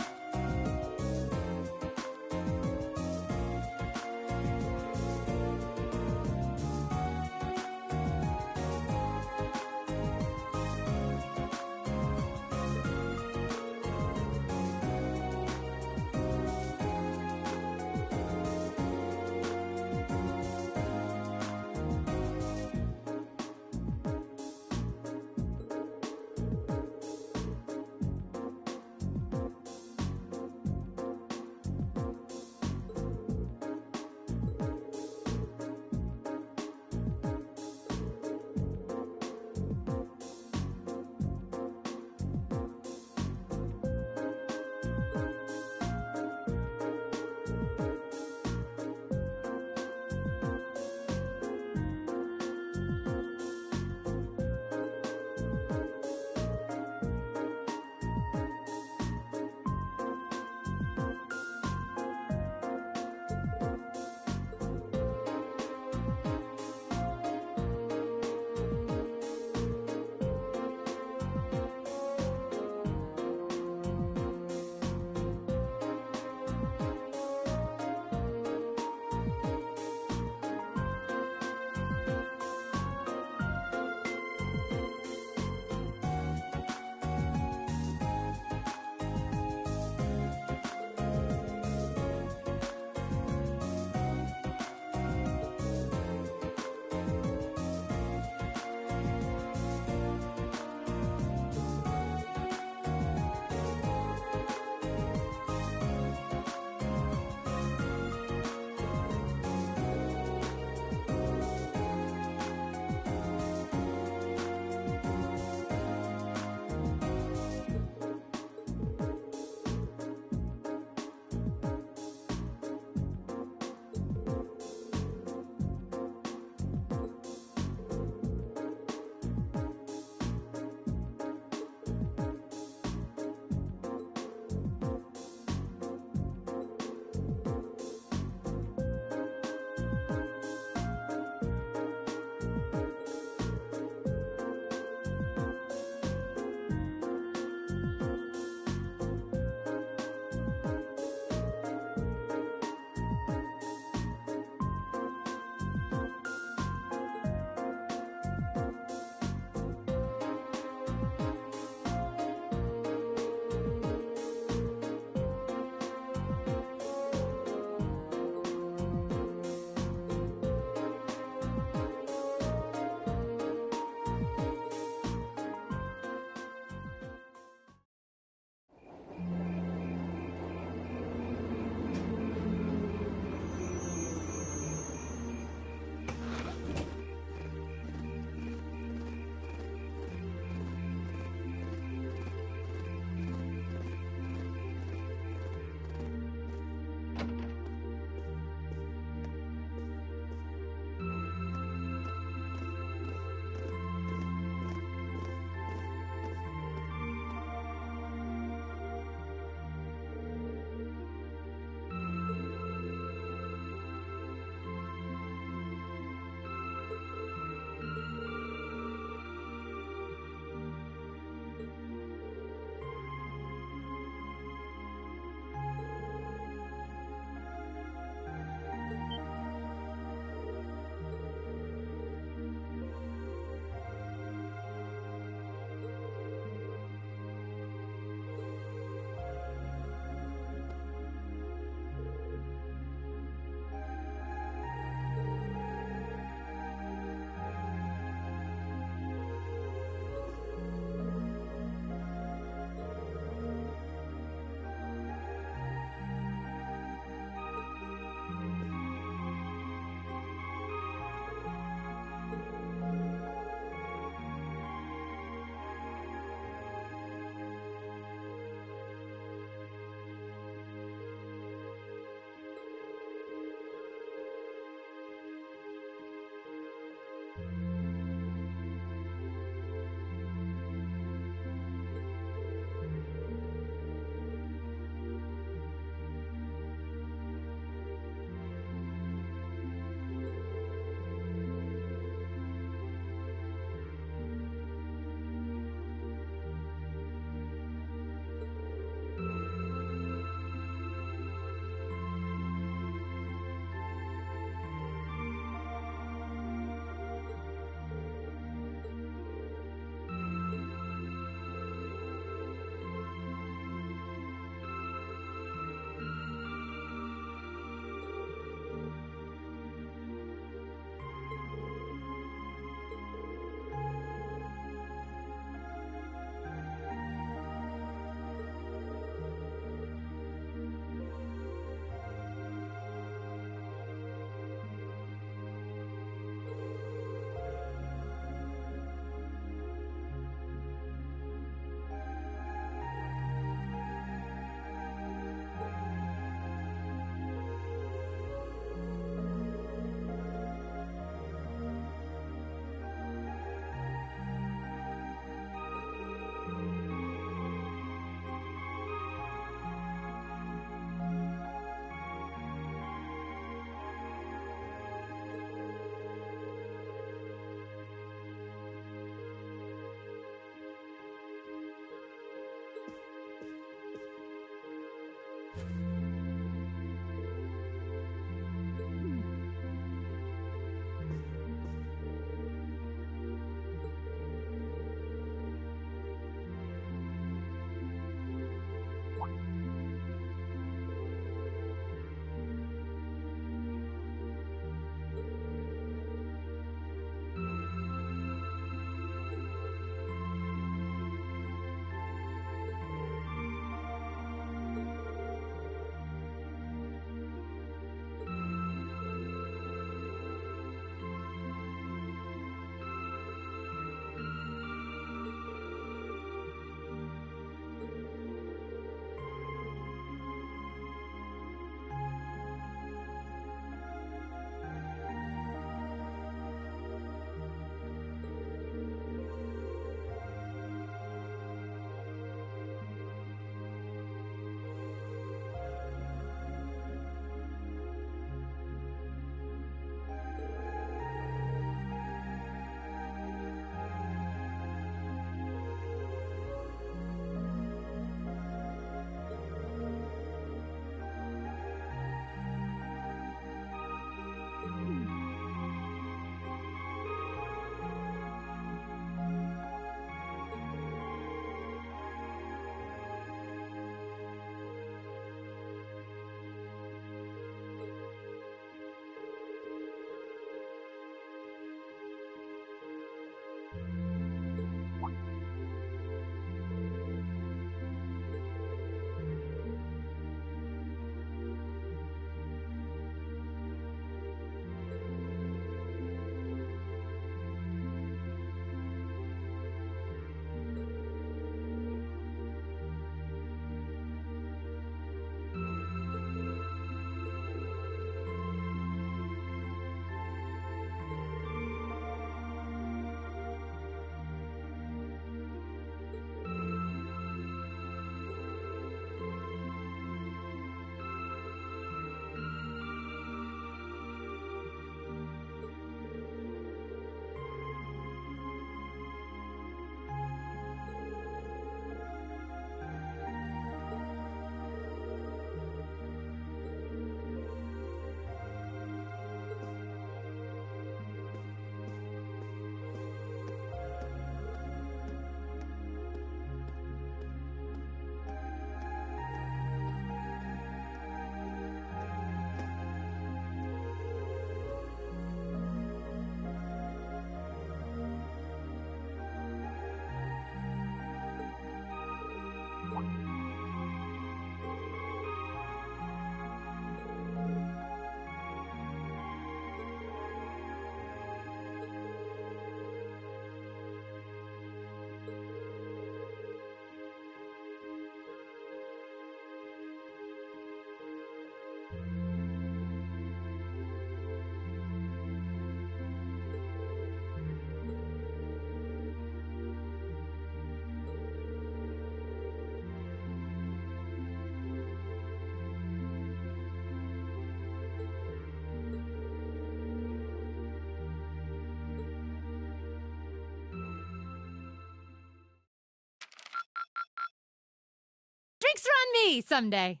Drinks are on me someday.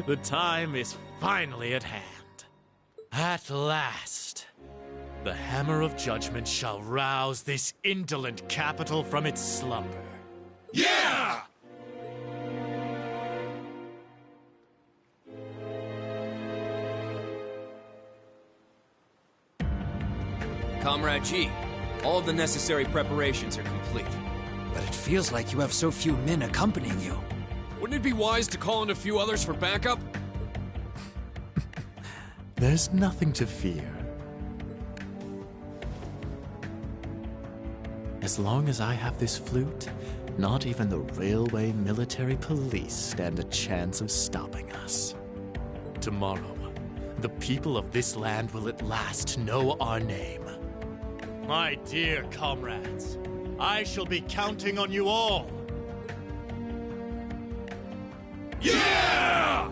The time is finally at hand. At last, the hammer of judgment shall rouse this indolent capital from its slumber. Yeah! Comrade G, all of the necessary preparations are complete. But it feels like you have so few men accompanying you. Wouldn't it be wise to call in a few others for backup? There's nothing to fear. As long as I have this flute, not even the railway military police stand a chance of stopping us. Tomorrow, the people of this land will at last know our name. My dear comrades, I shall be counting on you all. Yeah!